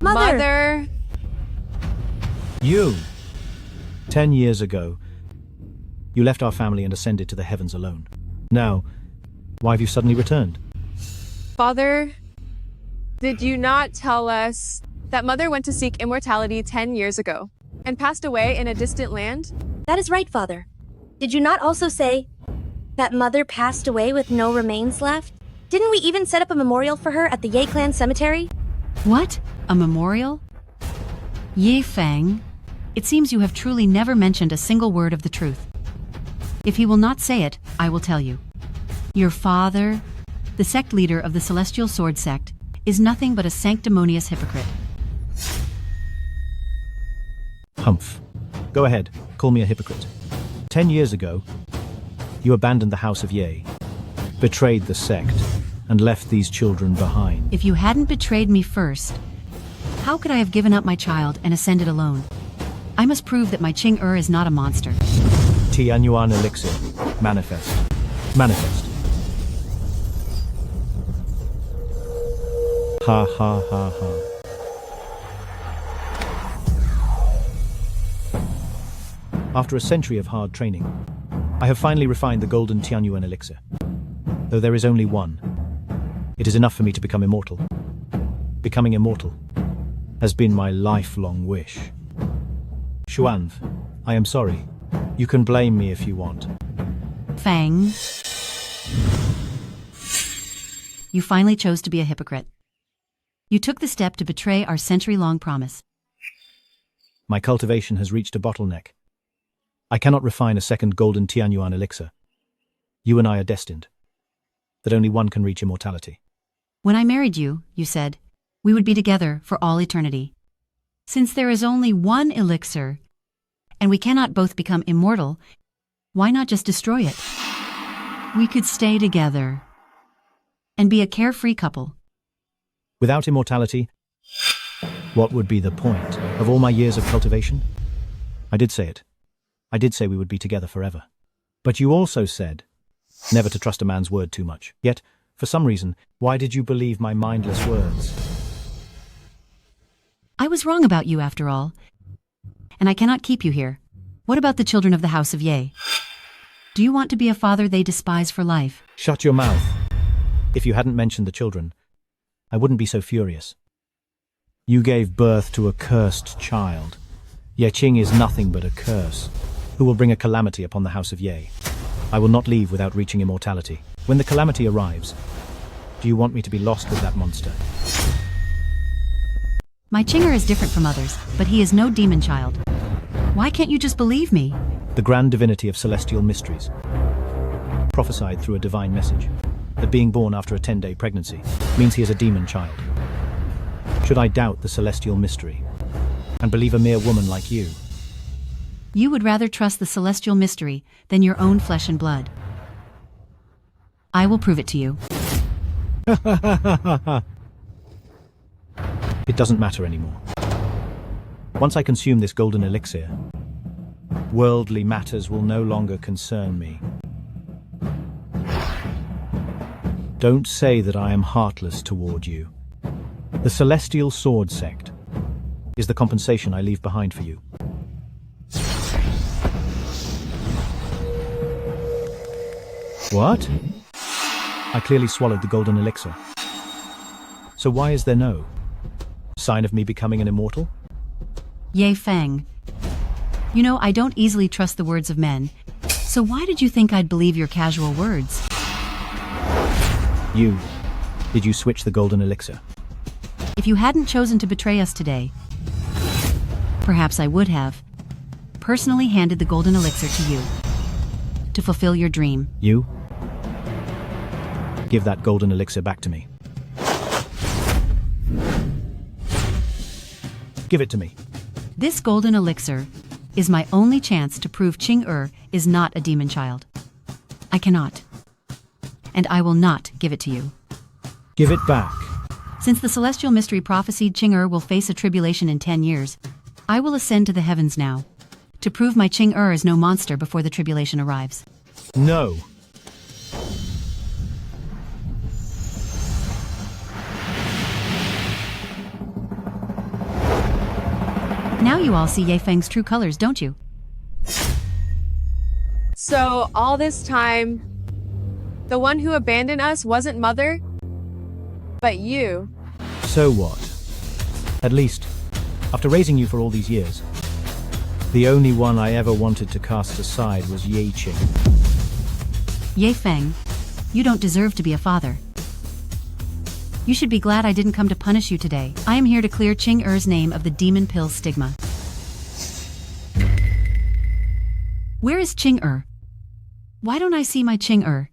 Mother! You! 10 years ago, you left our family and ascended to the heavens alone. Now, why have you suddenly returned? Father, did you not tell us that Mother went to seek immortality 10 years ago and passed away in a distant land? That is right, Father. Did you not also say that Mother passed away with no remains left? Didn't we even set up a memorial for her at the Ye Clan cemetery? What? A memorial? Ye Fang, it seems you have truly never mentioned a single word of the truth. If he will not say it, I will tell you. Your father, the sect leader of the Celestial Sword Sect, is nothing but a sanctimonious hypocrite. Humph. Go ahead, call me a hypocrite. 10 years ago, you abandoned the House of Ye, betrayed the sect, and left these children behind. If you hadn't betrayed me first, how could I have given up my child and ascended alone? I must prove that my Ching-Er is not a monster. Tianyuan Elixir. Manifest. Manifest. Ha ha ha ha. After a century of hard training, I have finally refined the golden Tianyuan elixir. Though there is only one, it is enough for me to become immortal. Becoming immortal has been my lifelong wish. Xuanv, I am sorry. You can blame me if you want. Fang, you finally chose to be a hypocrite. You took the step to betray our century-long promise. My cultivation has reached a bottleneck. I cannot refine a second golden Tianyuan elixir. You and I are destined. That only one can reach immortality. When I married you, you said, we would be together for all eternity. Since there is only one elixir, and we cannot both become immortal, why not just destroy it? We could stay together and be a carefree couple. Without immortality, what would be the point of all my years of cultivation? I did say it. I did say we would be together forever. But you also said never to trust a man's word too much. Yet, for some reason, why did you believe my mindless words? I was wrong about you after all, and I cannot keep you here. What about the children of the House of Ye? Do you want to be a father they despise for life? Shut your mouth. If you hadn't mentioned the children, I wouldn't be so furious. You gave birth to a cursed child. Yeching is nothing but a curse, who will bring a calamity upon the House of Ye. I will not leave without reaching immortality. When the calamity arrives, do you want me to be lost with that monster? My Ching'er is different from others, but he is no demon child. Why can't you just believe me? The grand divinity of celestial mysteries prophesied through a divine message that being born after a 10-day pregnancy means he is a demon child. Should I doubt the celestial mystery and believe a mere woman like you? You would rather trust the celestial mystery than your own flesh and blood. I will prove it to you. It doesn't matter anymore. Once I consume this golden elixir, worldly matters will no longer concern me. Don't say that I am heartless toward you. The Celestial Sword Sect is the compensation I leave behind for you. What? I clearly swallowed the golden elixir. So why is there no sign of me becoming an immortal? Ye Feng. You know, I don't easily trust the words of men, so why did you think I'd believe your casual words? Did you switch the golden elixir? If you hadn't chosen to betray us today, perhaps I would have personally handed the golden elixir to you to fulfill your dream. You? Give that golden elixir back to me. Give it to me. This golden elixir is my only chance to prove Ching'er is not a demon child. I cannot. And I will not give it to you. Give it back. Since the celestial mystery prophesied Ching'er will face a tribulation in 10 years, I will ascend to the heavens now, to prove my Ching'er is no monster before the tribulation arrives. No. Now you all see Ye Feng's true colors, don't you? So, all this time, the one who abandoned us wasn't Mother, but you. So what? At least, after raising you for all these years, the only one I ever wanted to cast aside was Ye Qing. Ye Feng, you don't deserve to be a father. You should be glad I didn't come to punish you today. I am here to clear Ching'er's name of the demon pill stigma. Where is Ching'er? Why don't I see my Ching'er?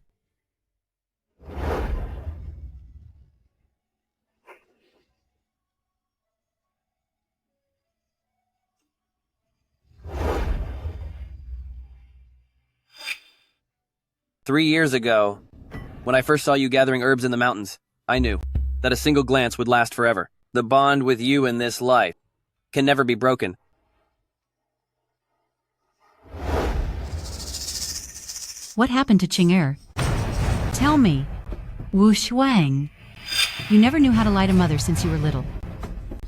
"3 years ago, when I first saw you gathering herbs in the mountains, I knew that a single glance would last forever. The bond with you in this life can never be broken. What happened to Ching'er? Tell me. Wu Shuang. You never knew how to lie to mother since you were little.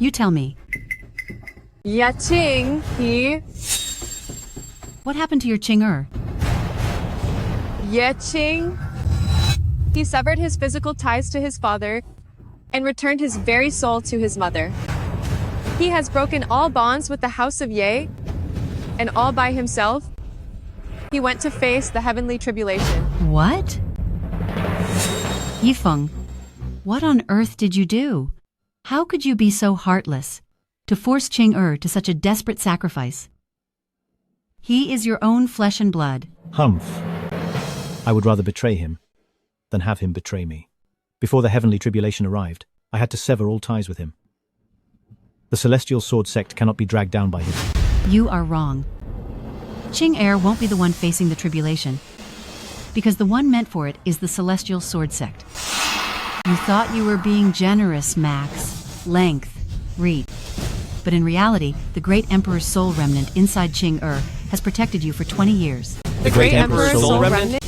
You tell me. Ya Qing, What happened to your Ching'er? Ye Qing. He severed his physical ties to his father and returned his very soul to his mother. He has broken all bonds with the House of Ye, and all by himself, he went to face the heavenly tribulation. What? Yifeng, what on earth did you do? How could you be so heartless to force Ching'er to such a desperate sacrifice? He is your own flesh and blood. Humph. I would rather betray him than have him betray me. Before the heavenly tribulation arrived, I had to sever all ties with him. The Celestial Sword Sect cannot be dragged down by him. You are wrong. Ching'er won't be the one facing the tribulation, because the one meant for it is the Celestial Sword Sect. You thought you were being generous, Max. Length, reach. But in reality, the great Emperor's soul remnant inside Ching'er has protected you for 20 years. The great Emperor's soul remnant?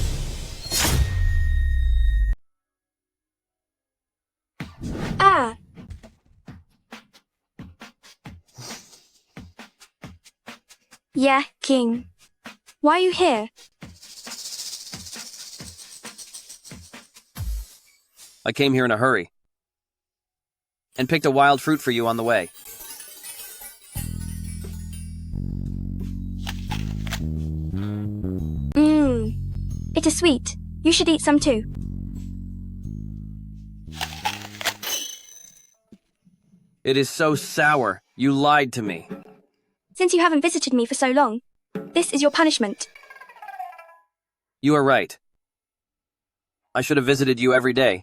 Ah! Yeah, King. Why are you here? I came here in a hurry and picked a wild fruit for you on the way. It is sweet. You should eat some too. It is so sour. You lied to me. Since you haven't visited me for so long, this is your punishment. You are right. I should have visited you every day.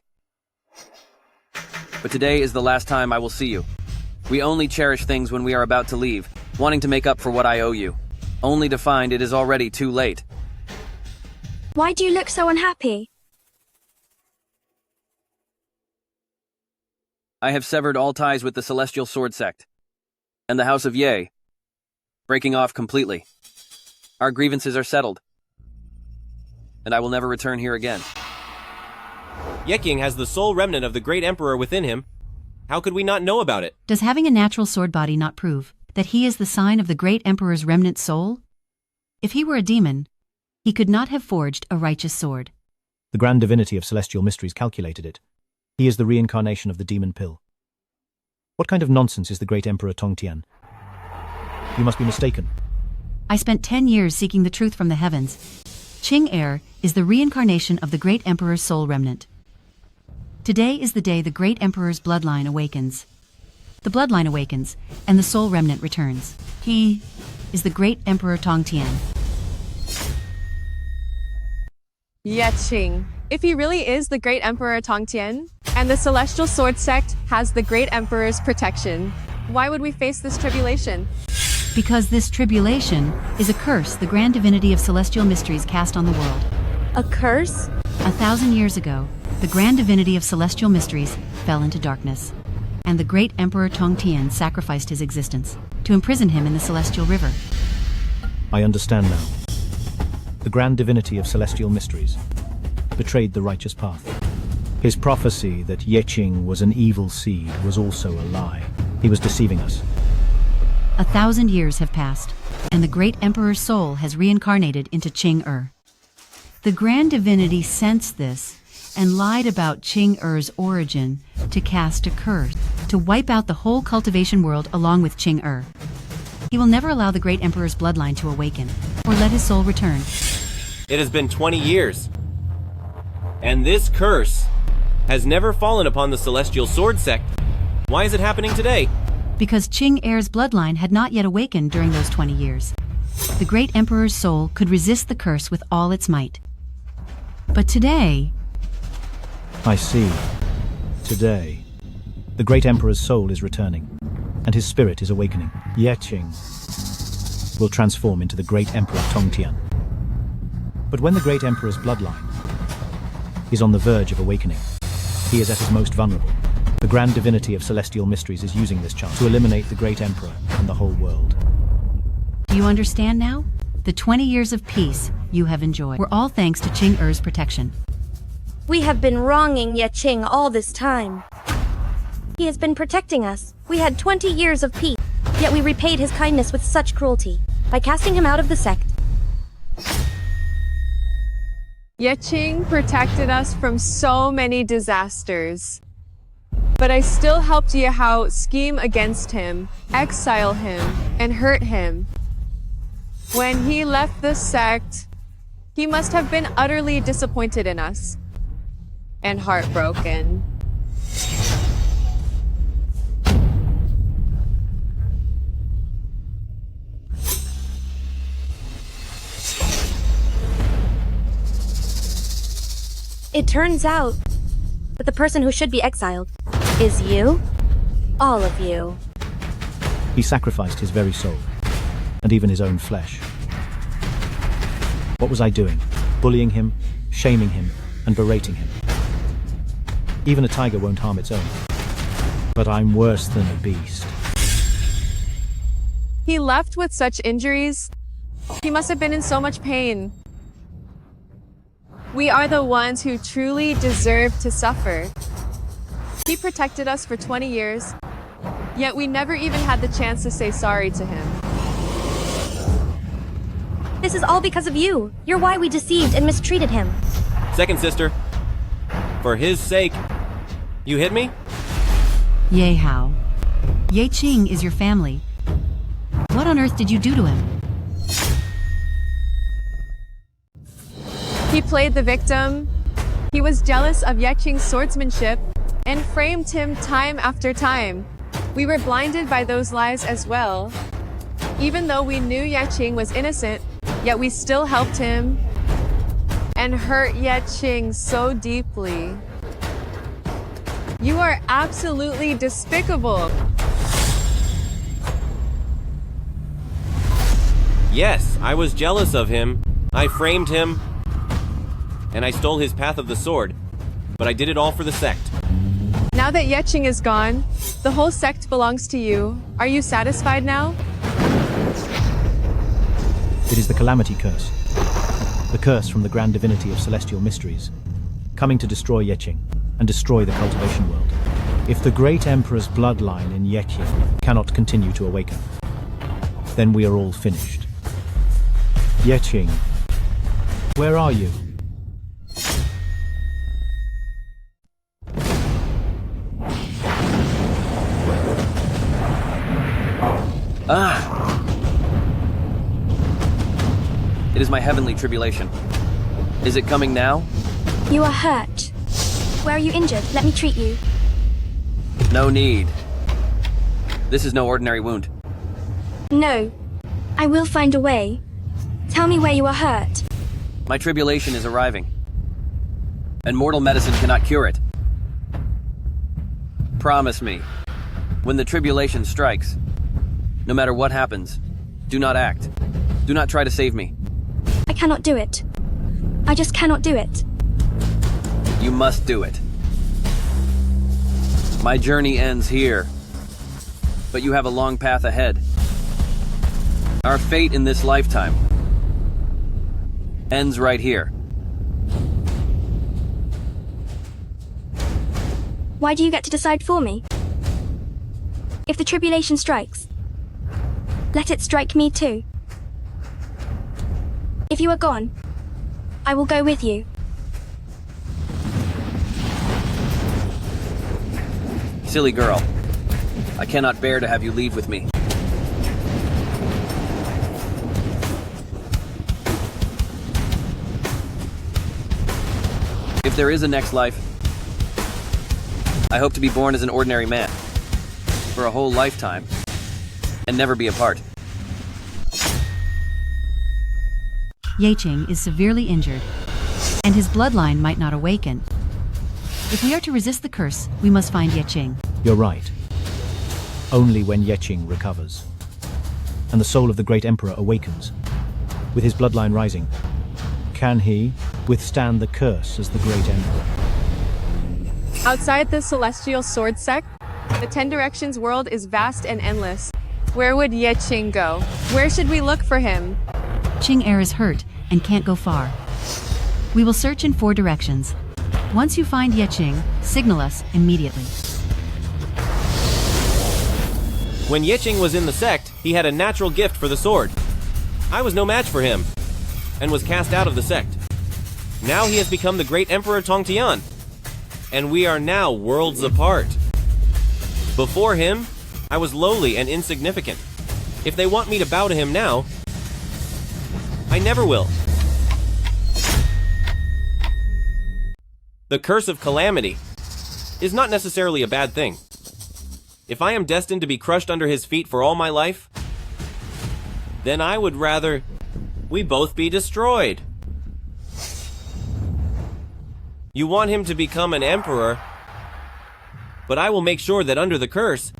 But today is the last time I will see you. We only cherish things when we are about to leave, wanting to make up for what I owe you, only to find it is already too late. Why do you look so unhappy? I have severed all ties with the Celestial Sword Sect and the House of Ye, breaking off completely. Our grievances are settled, and I will never return here again. Yeking has the sole remnant of the great emperor within him. How could we not know about it? Does having a natural sword body not prove that he is the sign of the great emperor's remnant soul? If he were a demon, he could not have forged a righteous sword. The grand divinity of celestial mysteries calculated it. He is the reincarnation of the demon pill. What kind of nonsense is the great emperor Tongtian? You must be mistaken. I spent 10 years seeking the truth from the heavens. Qing is the reincarnation of the great emperor's soul remnant. Today is the day the great emperor's bloodline awakens. The bloodline awakens, and the soul remnant returns. He is the great emperor Tongtian. Yeqing. If he really is the great emperor Tongtian, and the celestial sword sect has the great emperor's protection, why would we face this tribulation? Because this tribulation is a curse the grand divinity of celestial mysteries cast on the world. A curse? 1,000 years ago, the grand divinity of celestial mysteries fell into darkness, and the great emperor Tongtian sacrificed his existence to imprison him in the celestial river. I understand now. The grand divinity of celestial mysteries betrayed the righteous path. His prophecy that Yeqing was an evil seed was also a lie. He was deceiving us. 1,000 years have passed, and the great emperor's soul has reincarnated into Qing. The grand divinity sensed this and lied about Qing-Er's origin to cast a curse, to wipe out the whole cultivation world along with Qing-Er. He will never allow the great emperor's bloodline to awaken, or let his soul return. It has been 20 years. And this curse has never fallen upon the Celestial Sword Sect. Why is it happening today? Because Qing-Er's bloodline had not yet awakened during those 20 years. The great emperor's soul could resist the curse with all its might. But today... I see. Today, the great emperor's soul is returning, and his spirit is awakening. Yeqing will transform into the great emperor Tongtian. But when the great emperor's bloodline is on the verge of awakening, he is at his most vulnerable. The grand divinity of celestial mysteries is using this chance to eliminate the great emperor and the whole world. Do you understand now? The 20 years of peace you have enjoyed were all thanks to Qing-Er's protection. We have been wronging Yeqing all this time. He has been protecting us. We had 20 years of peace, yet we repaid his kindness with such cruelty, by casting him out of the sect. Yeqing protected us from so many disasters. But I still helped Yehao scheme against him, exile him, and hurt him. When he left the sect, he must have been utterly disappointed in us. And heartbroken. It turns out that the person who should be exiled is you. All of you. He sacrificed his very soul, and even his own flesh. What was I doing? Bullying him, shaming him, and berating him. Even a tiger won't harm its own. But I'm worse than a beast. He left with such injuries. He must have been in so much pain. We are the ones who truly deserve to suffer. He protected us for 20 years, yet we never even had the chance to say sorry to him. This is all because of you. You're why we deceived and mistreated him. Second sister, for his sake, you hit me? Yehao. Yeqing is your family. What on earth did you do to him? He played the victim. He was jealous of Yeqing's swordsmanship and framed him time after time. We were blinded by those lies as well. Even though we knew Yeching was innocent, yet we still helped him and hurt Yeching so deeply. You are absolutely despicable. Yes, I was jealous of him. I framed him, and I stole his path of the sword, but I did it all for the sect. Now that Yeching is gone, the whole sect belongs to you. Are you satisfied now? It is the Calamity Curse. The curse from the grand divinity of celestial mysteries, coming to destroy Yeching and destroy the cultivation world. If the great emperor's bloodline in Yeching cannot continue to awaken, then we are all finished. Yeching, where are you? It is my heavenly tribulation. Is it coming now? You are hurt. Where are you injured? Let me treat you. No need. This is no ordinary wound. No. I will find a way. Tell me where you are hurt. My tribulation is arriving, and mortal medicine cannot cure it. Promise me, when the tribulation strikes, no matter what happens, do not act. Do not try to save me. I cannot do it. I just cannot do it. You must do it. My journey ends here, but you have a long path ahead. Our fate in this lifetime ends right here. Why do you get to decide for me? If the tribulation strikes, let it strike me too. If you are gone, I will go with you. Silly girl. I cannot bear to have you leave with me. If there is a next life, I hope to be born as an ordinary man for a whole lifetime and never be apart. Yeching is severely injured, and his bloodline might not awaken. If we are to resist the curse, we must find Yeching. You're right. Only when Yeching recovers, and the soul of the great emperor awakens, with his bloodline rising, can he withstand the curse as the great emperor. Outside the celestial sword sect, the 10 directions world is vast and endless. Where would Yeching go? Where should we look for him? Ching Er is hurt and can't go far. We will search in 4 directions. Once you find Yeching, signal us immediately. When Yeching was in the sect, he had a natural gift for the sword. I was no match for him, and was cast out of the sect. Now he has become the great Emperor Tongtian, and we are now worlds apart. Before him, I was lowly and insignificant. If they want me to bow to him now, I never will. The curse of calamity is not necessarily a bad thing. If I am destined to be crushed under his feet for all my life, then I would rather we both be destroyed. You want him to become an emperor, but I will make sure that under the curse,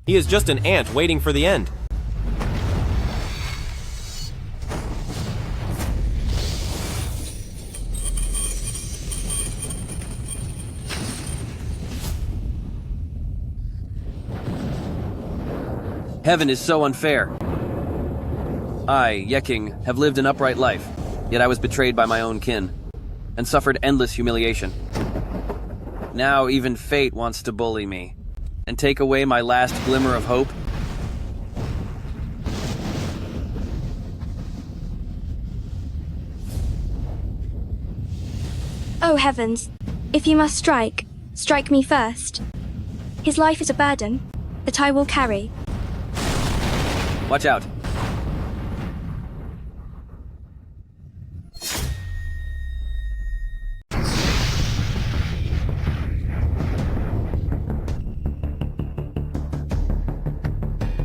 he is just an ant waiting for the end. Heaven is so unfair. I, Yeching, have lived an upright life, yet I was betrayed by my own kin, and suffered endless humiliation. Now even fate wants to bully me, and take away my last glimmer of hope. Oh heavens, if you must strike, strike me first. His life is a burden that I will carry. Watch out.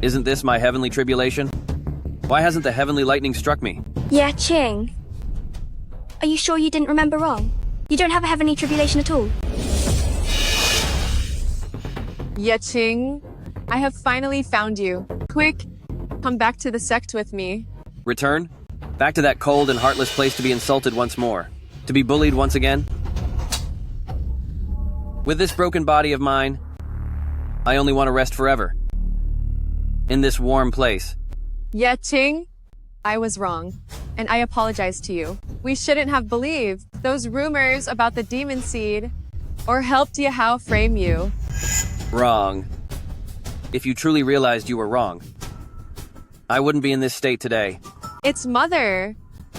Isn't this my heavenly tribulation? Why hasn't the heavenly lightning struck me? Yeah, Ching. Are you sure you didn't remember wrong? You don't have a heavenly tribulation at all. Yeching, I have finally found you. Quick, come back to the sect with me. Return? Back to that cold and heartless place to be insulted once more. To be bullied once again? With this broken body of mine, I only want to rest forever. In this warm place. Yeching, I was wrong, and I apologize to you. We shouldn't have believed those rumors about the demon seed, or helped Yahao frame you. Wrong. If you truly realized you were wrong, I wouldn't be in this state today. It's Mother.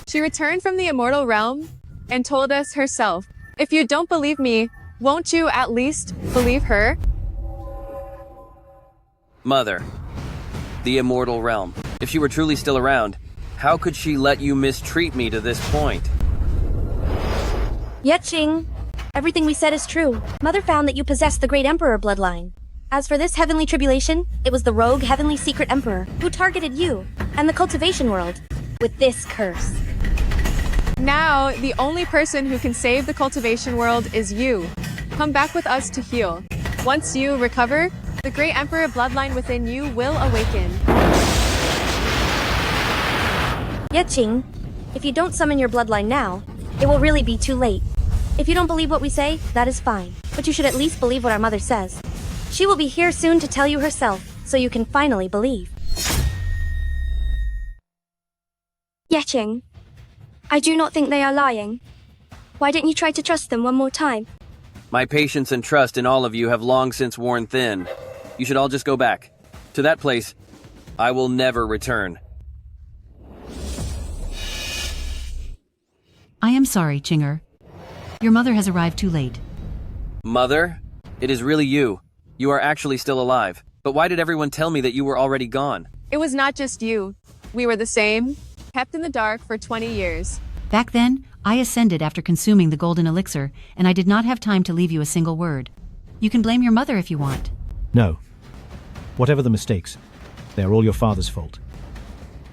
She returned from the immortal realm and told us herself. If you don't believe me, won't you at least believe her? Mother. The immortal realm. If she were truly still around, how could she let you mistreat me to this point? Yeching, everything we said is true. Mother found that you possessed the Great Emperor bloodline. As for this heavenly tribulation, it was the rogue heavenly secret emperor who targeted you and the cultivation world with this curse. Now, the only person who can save the cultivation world is you. Come back with us to heal. Once you recover, the Great Emperor bloodline within you will awaken. Yeching, if you don't summon your bloodline now, it will really be too late. If you don't believe what we say, that is fine. But you should at least believe what our mother says. She will be here soon to tell you herself, so you can finally believe. Yeching, I do not think they are lying. Why don't you try to trust them one more time? My patience and trust in all of you have long since worn thin. You should all just go back. To that place, I will never return. I am sorry, Chinger. Your mother has arrived too late. Mother? It is really you. You are actually still alive. But why did everyone tell me that you were already gone? It was not just you. We were the same, kept in the dark for 20 years. Back then, I ascended after consuming the golden elixir, and I did not have time to leave you a single word. You can blame your mother if you want. No. Whatever the mistakes, they are all your father's fault.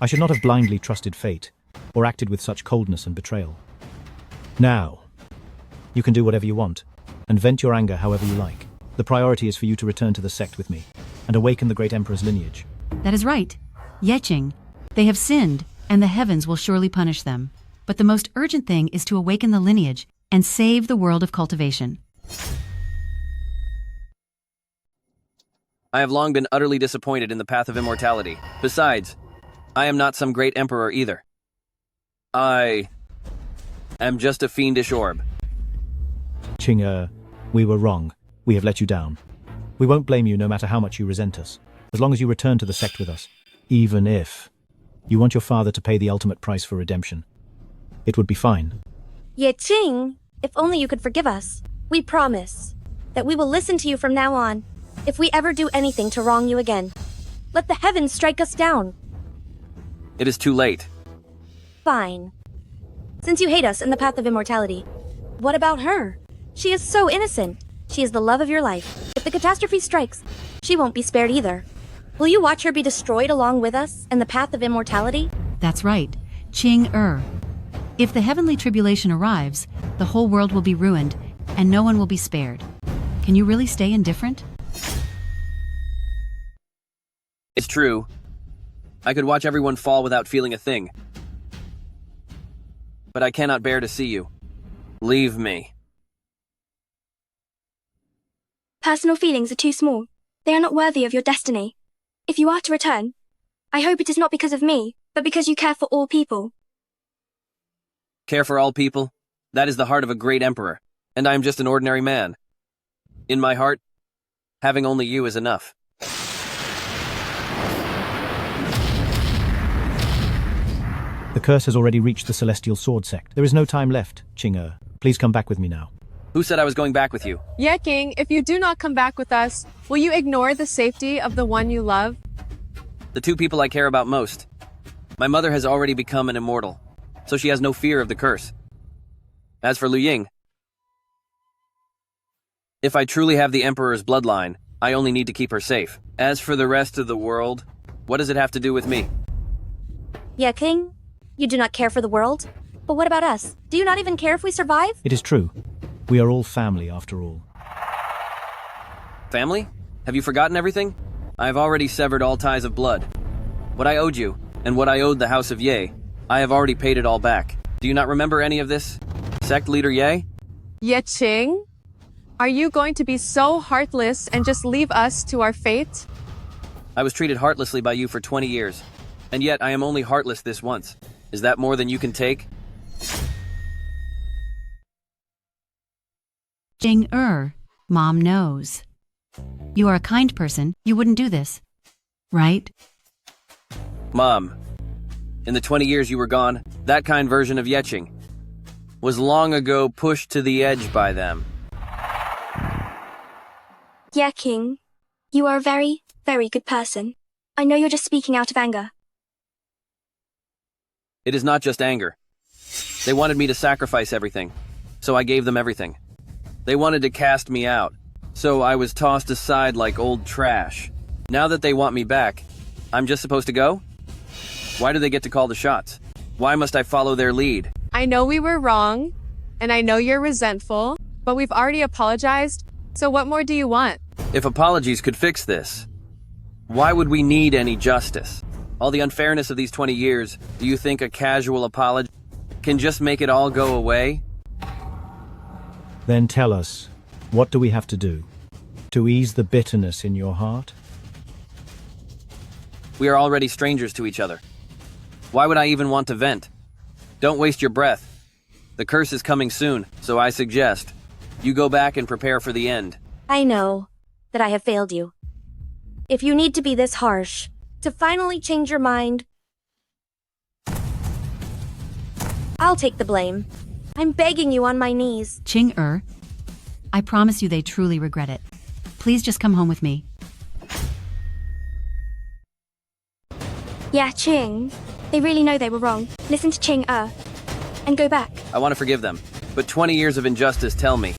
I should not have blindly trusted fate, or acted with such coldness and betrayal. Now, you can do whatever you want, and vent your anger however you like. The priority is for you to return to the sect with me, and awaken the Great Emperor's lineage. That is right. Yeching, they have sinned, and the heavens will surely punish them. But the most urgent thing is to awaken the lineage and save the world of cultivation. I have long been utterly disappointed in the path of immortality. Besides, I am not some great emperor either. I am just a fiendish orb. Chinger, we were wrong. We have let you down. We won't blame you no matter how much you resent us, as long as you return to the sect with us. Even if you want your father to pay the ultimate price for redemption. It would be fine. Yeching, if only you could forgive us. We promise that we will listen to you from now on. If we ever do anything to wrong you again, let the heavens strike us down. It is too late. Fine. Since you hate us in the path of immortality, what about her? She is so innocent. She is the love of your life. If the catastrophe strikes, she won't be spared either. Will you watch her be destroyed along with us in the path of immortality? That's right. Ching-er. If the heavenly tribulation arrives, the whole world will be ruined, and no one will be spared. Can you really stay indifferent? It's true. I could watch everyone fall without feeling a thing. But I cannot bear to see you. Leave me. Personal feelings are too small. They are not worthy of your destiny. If you are to return, I hope it is not because of me, but because you care for all people. Care for all people? That is the heart of a great emperor, and I am just an ordinary man. In my heart, having only you is enough. The curse has already reached the Celestial Sword Sect. There is no time left, Chinger. Please come back with me now. Who said I was going back with you? Yeking, if you do not come back with us, will you ignore the safety of the one you love? The two people I care about most. My mother has already become an immortal, so she has no fear of the curse. As for Lu Ying, if I truly have the Emperor's bloodline, I only need to keep her safe. As for the rest of the world, What does it have to do with me? Yeah, King? You do not care for the world? But what about us? Do you not even care if we survive? It is true. We are all family, after all. Family? Have you forgotten everything? I have already severed all ties of blood. What I owed you, and what I owed the House of Ye, I have already paid it all back. Do you not remember any of this? Sect leader Ye? Ye Qing? Are you going to be so heartless and just leave us to our fate? I was treated heartlessly by you for 20 years, and yet I am only heartless this once. Is that more than you can take? Qing Mom knows. You are a kind person. You wouldn't do this, right? Mom, in the 20 years you were gone, that kind version of Yeching was long ago pushed to the edge by them. Yeah, King. You are a very, very good person. I know you're just speaking out of anger. It is not just anger. They wanted me to sacrifice everything, so I gave them everything. They wanted to cast me out, so I was tossed aside like old trash. Now that they want me back, I'm just supposed to go? Why do they get to call the shots? Why must I follow their lead? I know we were wrong, and I know you're resentful, but we've already apologized, so what more do you want? If apologies could fix this, why would we need any justice? All the unfairness of these 20 years, do you think a casual apology can just make it all go away? Then tell us, what do we have to do to ease the bitterness in your heart? We are already strangers to each other. Why would I even want to vent? Don't waste your breath. The curse is coming soon, so I suggest you go back and prepare for the end. I know that I have failed you. If you need to be this harsh to finally change your mind, I'll take the blame. I'm begging you on my knees. Qing I promise you they truly regret it. Please just come home with me. Yeah, Qing. They really know they were wrong. Listen to Qing and go back. I want to forgive them, but 20 years of injustice tell me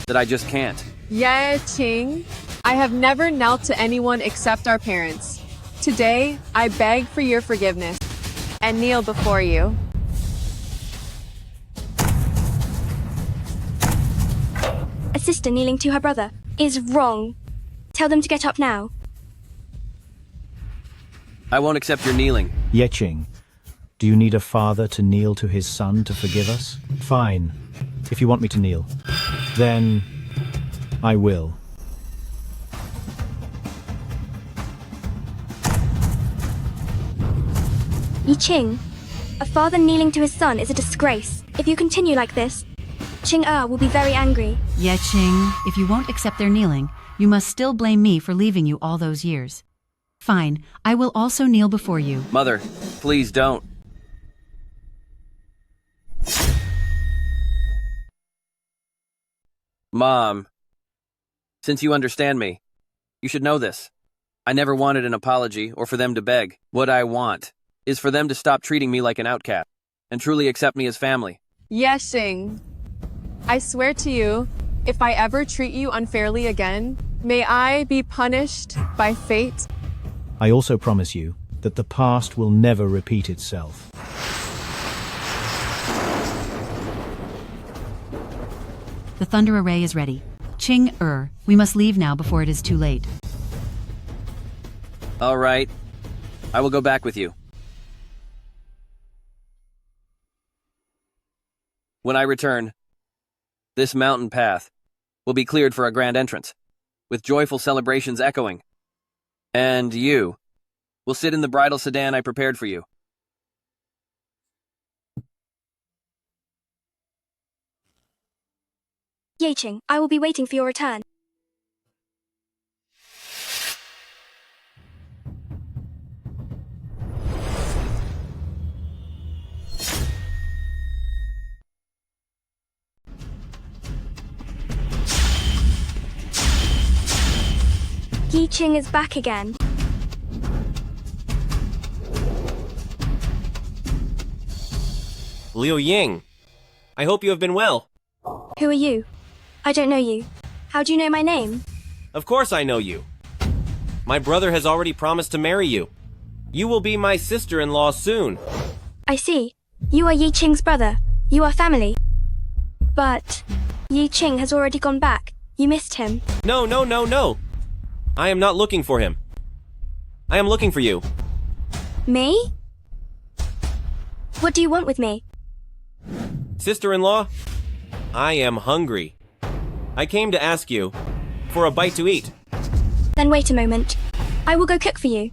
that I just can't. Yeah, Qing. I have never knelt to anyone except our parents. Today, I beg for your forgiveness and kneel before you. A sister kneeling to her brother is wrong. Tell them to get up now. I won't accept your kneeling. Yeching, do you need a father to kneel to his son to forgive us? Fine, if you want me to kneel. Then I will. Yi Qing, a father kneeling to his son is a disgrace. If you continue like this, Qing will be very angry. Yeah, Qing, if you won't accept their kneeling, you must still blame me for leaving you all those years. Fine, I will also kneel before you. Mother, please don't. Mom, since you understand me, you should know this. I never wanted an apology or for them to beg. What I want is for them to stop treating me like an outcast and truly accept me as family. Yes, Qing. I swear to you, if I ever treat you unfairly again, may I be punished by fate. I also promise you that the past will never repeat itself. The thunder array is ready. Qing we must leave now before it is too late. All right, I will go back with you. When I return, this mountain path will be cleared for a grand entrance, with joyful celebrations echoing. And you will sit in the bridal sedan I prepared for you. Yeching, I will be waiting for your return. Yi Qing is back again. Liu Ying, I hope you have been well. Who are you? I don't know you. How do you know my name? Of course I know you. My brother has already promised to marry you. You will be my sister-in-law soon. I see. You are Yi Qing's brother. You are family. But Yi Qing has already gone back. You missed him. No, no, no, no. I am not looking for him. I am looking for you. Me? What do you want with me? Sister-in-law, I am hungry. I came to ask you for a bite to eat. Then wait a moment. I will go cook for you.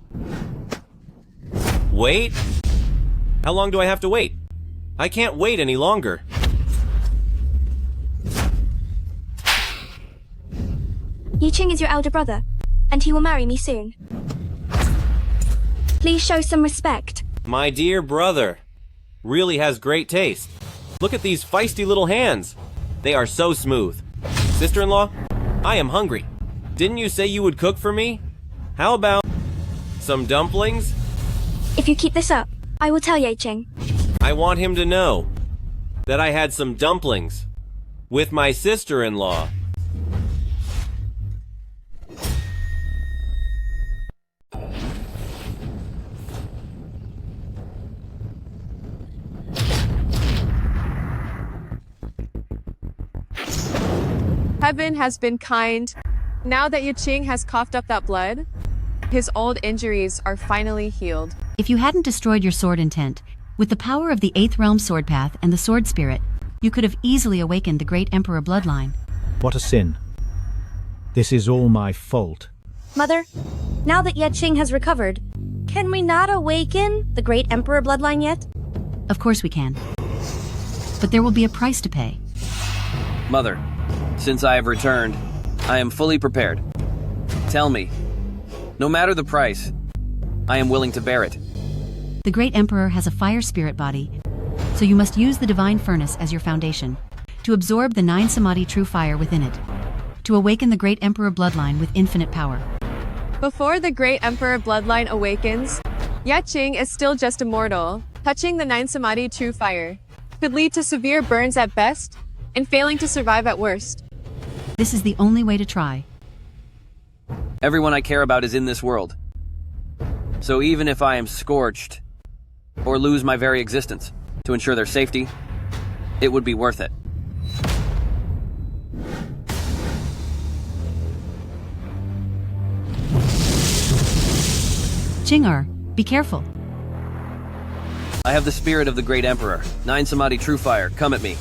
Wait? How long do I have to wait? I can't wait any longer. Yi Qing is your elder brother, and he will marry me soon. Please show some respect. My dear brother really has great taste. Look at these feisty little hands. They are so smooth. Sister-in-law, I am hungry. Didn't you say you would cook for me? How about some dumplings? If you keep this up, I will tell Yi Qing. I want him to know that I had some dumplings with my sister-in-law. Heaven has been kind. Now that Yi Qing has coughed up that blood, his old injuries are finally healed. If you hadn't destroyed your sword intent, with the power of the 8th realm sword path and the sword spirit, you could have easily awakened the great emperor bloodline. What a sin. This is all my fault. Mother, now that Yi Qing has recovered, can we not awaken the great emperor bloodline yet? Of course we can. But there will be a price to pay. Mother, since I have returned, I am fully prepared. Tell me, no matter the price, I am willing to bear it. The great emperor has a fire spirit body, so you must use the divine furnace as your foundation, to absorb the 9 samadhi true fire within it, to awaken the great emperor bloodline with infinite power. Before the great emperor bloodline awakens, Yi Qing is still just a mortal. Touching the 9 samadhi true fire could lead to severe burns at best, and failing to survive at worst. This is the only way to try. Everyone I care about is in this world. So even if I am scorched, or lose my very existence, to ensure their safety, it would be worth it. Qing'er, be careful. I have the spirit of the great emperor. 9 samadhi true fire, come at me.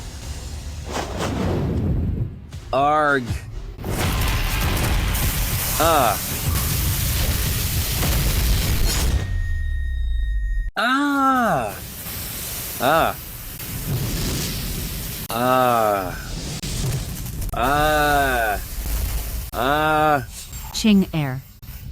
Arg. Ah. Ah. Ah. Ah. Ah. Ah. Qing'er,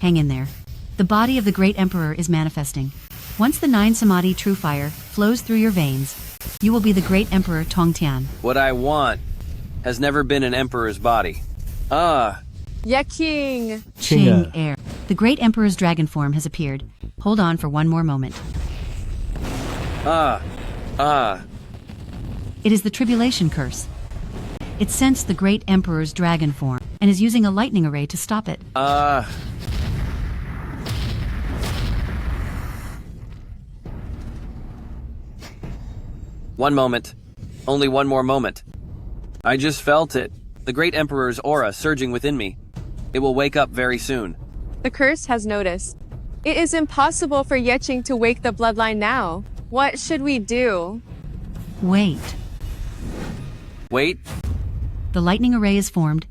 hang in there. The body of the great emperor is manifesting. Once the 9 samadhi true fire flows through your veins, you will be the great emperor Tongtian. What I want has never been an emperor's body. Ah. Yi Qing. Qing'er. The great emperor's dragon form has appeared. Hold on for one more moment. Ah. Ah. It is the tribulation curse. It sensed the great emperor's dragon form and is using a lightning array to stop it. Ah. One moment. Only one more moment. I just felt it. The great emperor's aura surging within me. It will wake up very soon. The curse has noticed. It is impossible for Yi Qing to wake the bloodline now. What should we do? Wait. Wait. The lightning array is formed.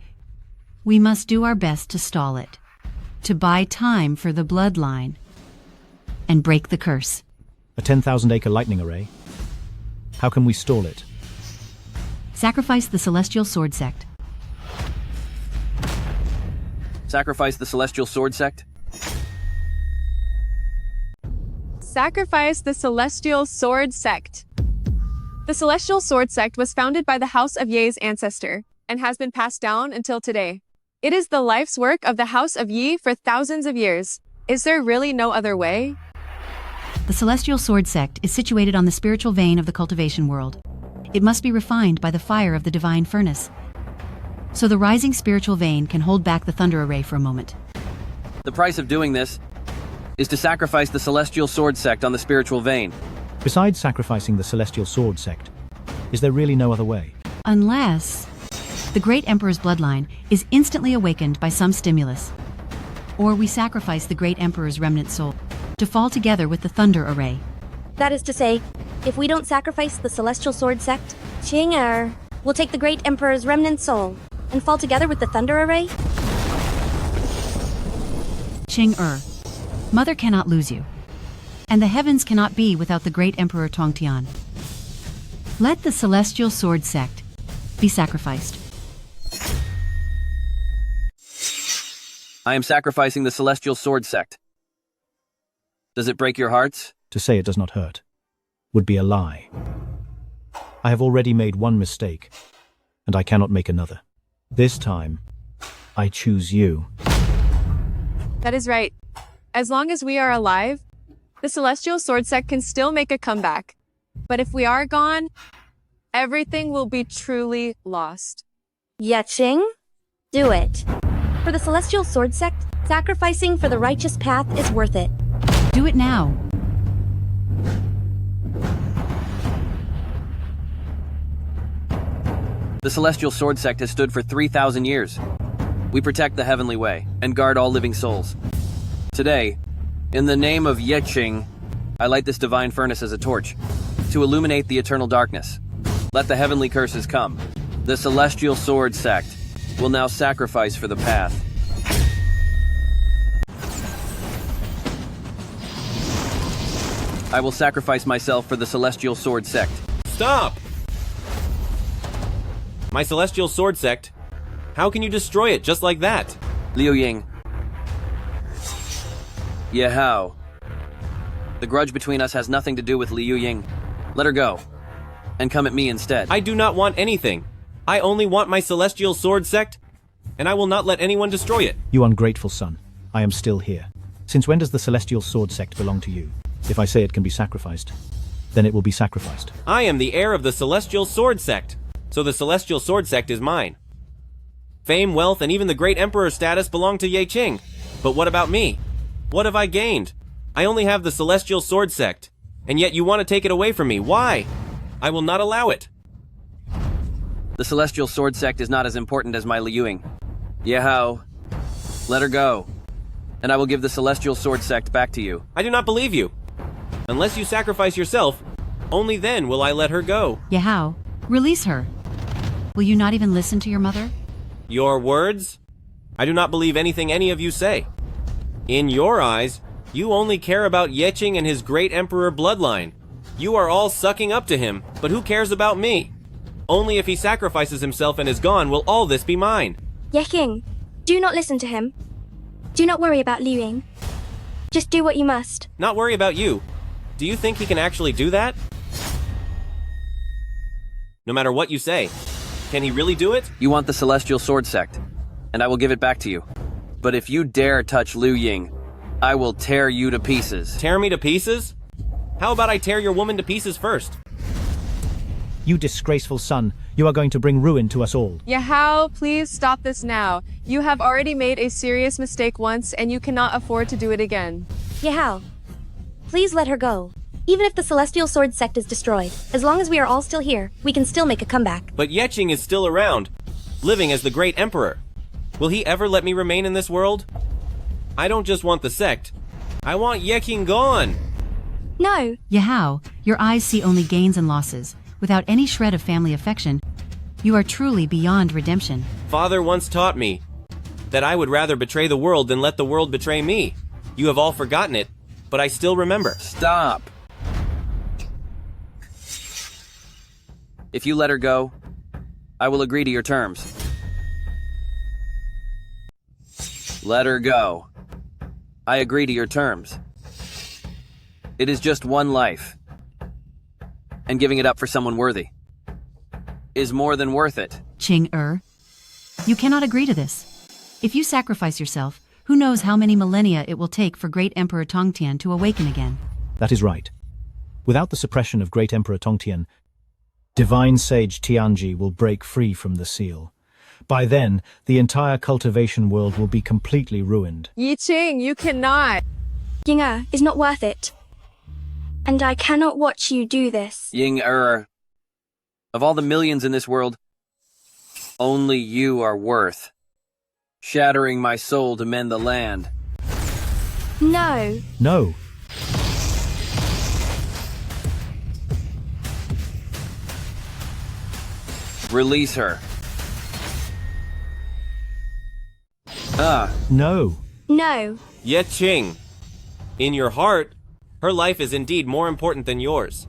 We must do our best to stall it, to buy time for the bloodline, and break the curse. A 10,000-acre lightning array? How can we stall it? Sacrifice the celestial sword sect. Sacrifice the celestial sword sect? Sacrifice the celestial sword sect. The celestial sword sect was founded by the House of Ye's ancestor and has been passed down until today. It is the life's work of the House of Yi for thousands of years. Is there really no other way? The celestial sword sect is situated on the spiritual vein of the cultivation world. It must be refined by the fire of the divine furnace, so the rising spiritual vein can hold back the thunder array for a moment. The price of doing this is to sacrifice the Celestial Sword Sect on the spiritual vein. Besides sacrificing the Celestial Sword Sect, is there really no other way? Unless the Great Emperor's bloodline is instantly awakened by some stimulus. Or we sacrifice the Great Emperor's remnant soul to fall together with the Thunder Array. That is to say, if we don't sacrifice the Celestial Sword Sect, Qing will take the Great Emperor's remnant soul and fall together with the Thunder Array? Qing Mother cannot lose you. And the heavens cannot be without the Great Emperor Tongtian. Let the Celestial Sword Sect be sacrificed. I am sacrificing the Celestial Sword Sect. Does it break your hearts? To say it does not hurt would be a lie. I have already made one mistake, and I cannot make another. This time, I choose you. That is right. As long as we are alive, the Celestial Sword Sect can still make a comeback. But if we are gone, everything will be truly lost. Qing, do it. For the Celestial Sword Sect, sacrificing for the righteous path is worth it. Do it now. The Celestial Sword Sect has stood for 3,000 years. We protect the heavenly way and guard all living souls. Today, in the name of Qing, I light this divine furnace as a torch to illuminate the eternal darkness. Let the heavenly curses come. The Celestial Sword Sect will now sacrifice for the path. I will sacrifice myself for the Celestial Sword Sect. Stop! My Celestial Sword Sect? How can you destroy it just like that? Liu Ying. How? The grudge between us has nothing to do with Liu Ying. Let her go, and come at me instead. I do not want anything. I only want my Celestial Sword Sect, and I will not let anyone destroy it. You ungrateful son, I am still here. Since when does the Celestial Sword Sect belong to you? If I say it can be sacrificed, then it will be sacrificed. I am the heir of the Celestial Sword Sect, so the Celestial Sword Sect is mine. Fame, wealth, and even the Great Emperor status belong to Qing. But what about me? What have I gained? I only have the Celestial Sword Sect, and yet you want to take it away from me. Why? I will not allow it. The Celestial Sword Sect is not as important as my Liu Ying. How? Let her go, and I will give the Celestial Sword Sect back to you. I do not believe you. Unless you sacrifice yourself, only then will I let her go. Yahao, release her. Will you not even listen to your mother? Your words? I do not believe anything any of you say. In your eyes, you only care about Qing and his Great Emperor bloodline. You are all sucking up to him, but who cares about me? Only if he sacrifices himself and is gone will all this be mine. Qing, do not listen to him. Do not worry about Liu Ying. Just do what you must. Not worry about you. Do you think he can actually do that? No matter what you say, can he really do it? You want the Celestial Sword Sect, and I will give it back to you. But if you dare touch Liu Ying, I will tear you to pieces. Tear me to pieces? How about I tear your woman to pieces first? You disgraceful son, you are going to bring ruin to us all. Yahao, please stop this now. You have already made a serious mistake once, and you cannot afford to do it again. Yahao, please let her go. Even if the Celestial Sword Sect is destroyed, as long as we are all still here, we can still make a comeback. But Qing is still around, living as the Great Emperor. Will he ever let me remain in this world? I don't just want the sect. I want Qing gone. No. Yahao, your eyes see only gains and losses. Without any shred of family affection, you are truly beyond redemption. Father once taught me that I would rather betray the world than let the world betray me. You have all forgotten it, but I still remember. Stop. If you let her go, I will agree to your terms. Let her go. I agree to your terms. It is just one life, and giving it up for someone worthy is more than worth it. Qing you cannot agree to this. If you sacrifice yourself, who knows how many millennia it will take for Great Emperor Tongtian to awaken again. That is right. Without the suppression of Great Emperor Tongtian, Divine Sage Tianji will break free from the seal. By then, the entire cultivation world will be completely ruined. Yi Qing, you cannot. Ying is not worth it. And I cannot watch you do this. Ying-er, of all the millions in this world, only you are worth shattering my soul to mend the land. No. No. Release her. No. No. Ye Qing, in your heart, her life is indeed more important than yours.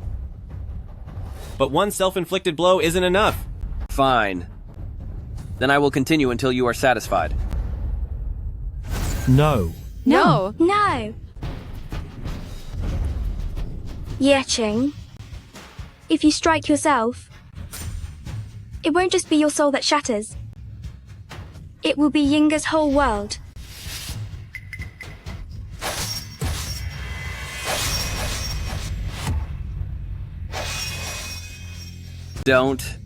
But one self-inflicted blow isn't enough. Fine. Then I will continue until you are satisfied. No. No. No. Yeching, if you strike yourself, it won't just be your soul that shatters. It will be Yinga's whole world. Don't.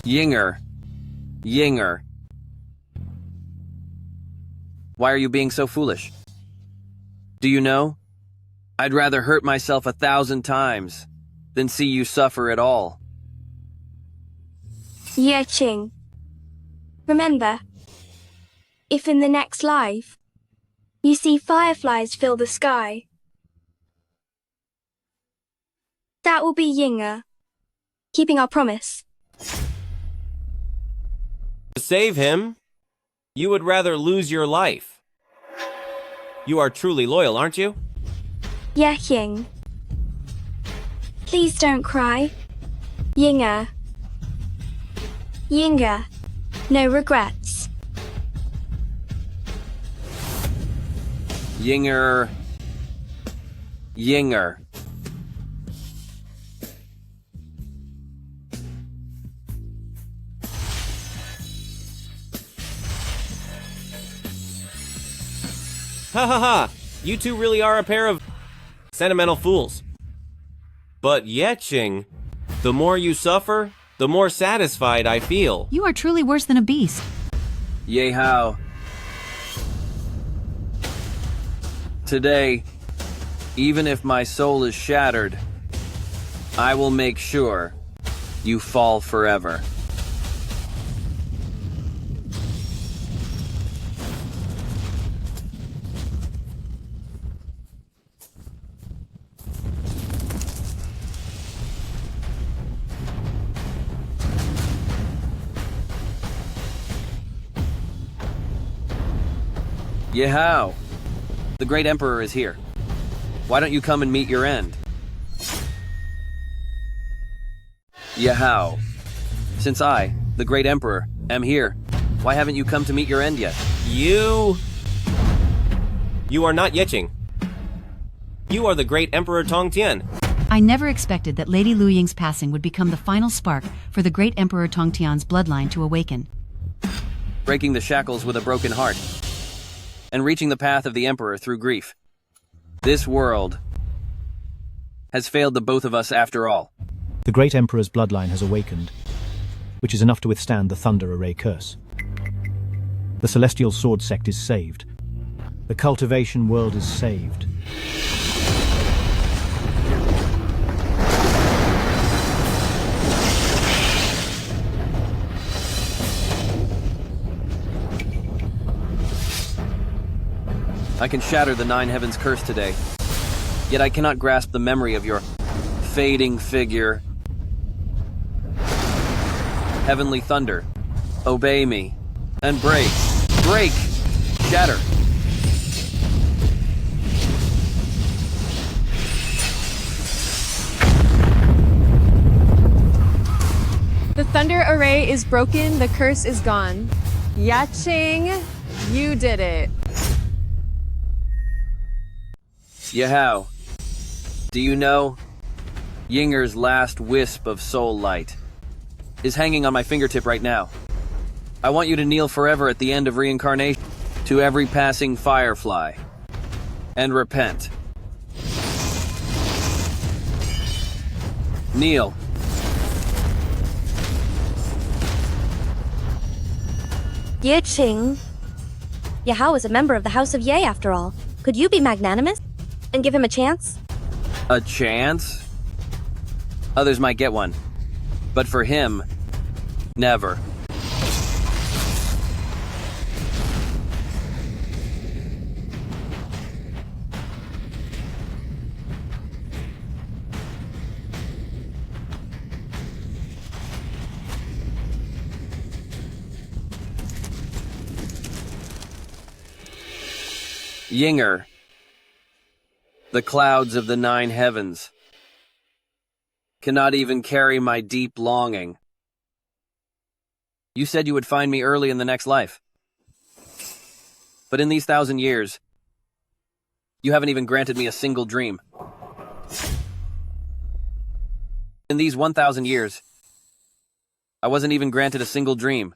Yinger. Yinger. Why are you being so foolish? Do you know? I'd rather hurt myself 1,000 times than see you suffer at all. Yeching, remember, if in the next life you see fireflies fill the sky, that will be Yinga, keeping our promise. To save him, you would rather lose your life. You are truly loyal, aren't you? Yeching, please don't cry. Yinga. Yinga, no regrets. Yinger. Yinger. Ha ha ha! You two really are a pair of sentimental fools. But Yeching, the more you suffer, the more satisfied I feel. You are truly worse than a beast. Ye Hao. Today, even if my soul is shattered, I will make sure you fall forever. Ye Hao. The great emperor is here. Why don't you come and meet your end? Ye Hao. Since I, the great emperor, am here, why haven't you come to meet your end yet? You are not Yeching. You are the great Emperor Tongtian. I never expected that Lady Lu Ying's passing would become the final spark for the great Emperor Tongtian's bloodline to awaken. Breaking the shackles with a broken heart, and reaching the path of the Emperor through grief. This world has failed the both of us after all. The great Emperor's bloodline has awakened, which is enough to withstand the Thunder Array curse. The Celestial Sword sect is saved. The cultivation world is saved. I can shatter the Nine Heavens curse today, yet I cannot grasp the memory of your fading figure. Heavenly thunder, obey me, and break, break, shatter. The thunder array is broken, the curse is gone. Yaching, you did it. Ye Hao, do you know Yinger's last wisp of soul light is hanging on my fingertip right now? I want you to kneel forever at the end of reincarnation To every passing firefly. And repent. Kneel. Ye Qing. Yahao is a member of the House of Ye after all. Could you be magnanimous? And give him a chance? A chance? Others might get one. But for him, never. Yinger. The clouds of the 9 heavens cannot even carry my deep longing. You said you would find me early in the next life. But in these 1,000 years, you haven't even granted me a single dream. In these 1,000 years, I wasn't even granted a single dream.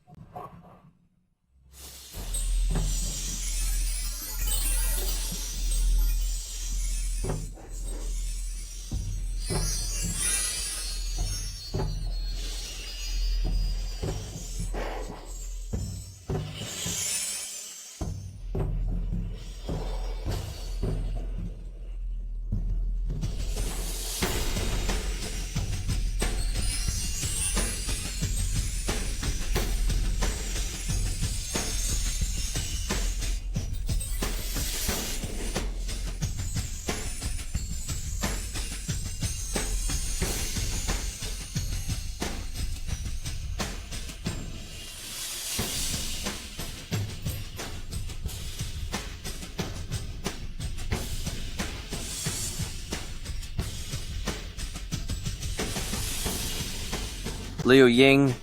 Liu Ying,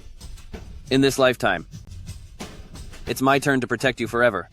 in this lifetime, it's my turn to protect you forever.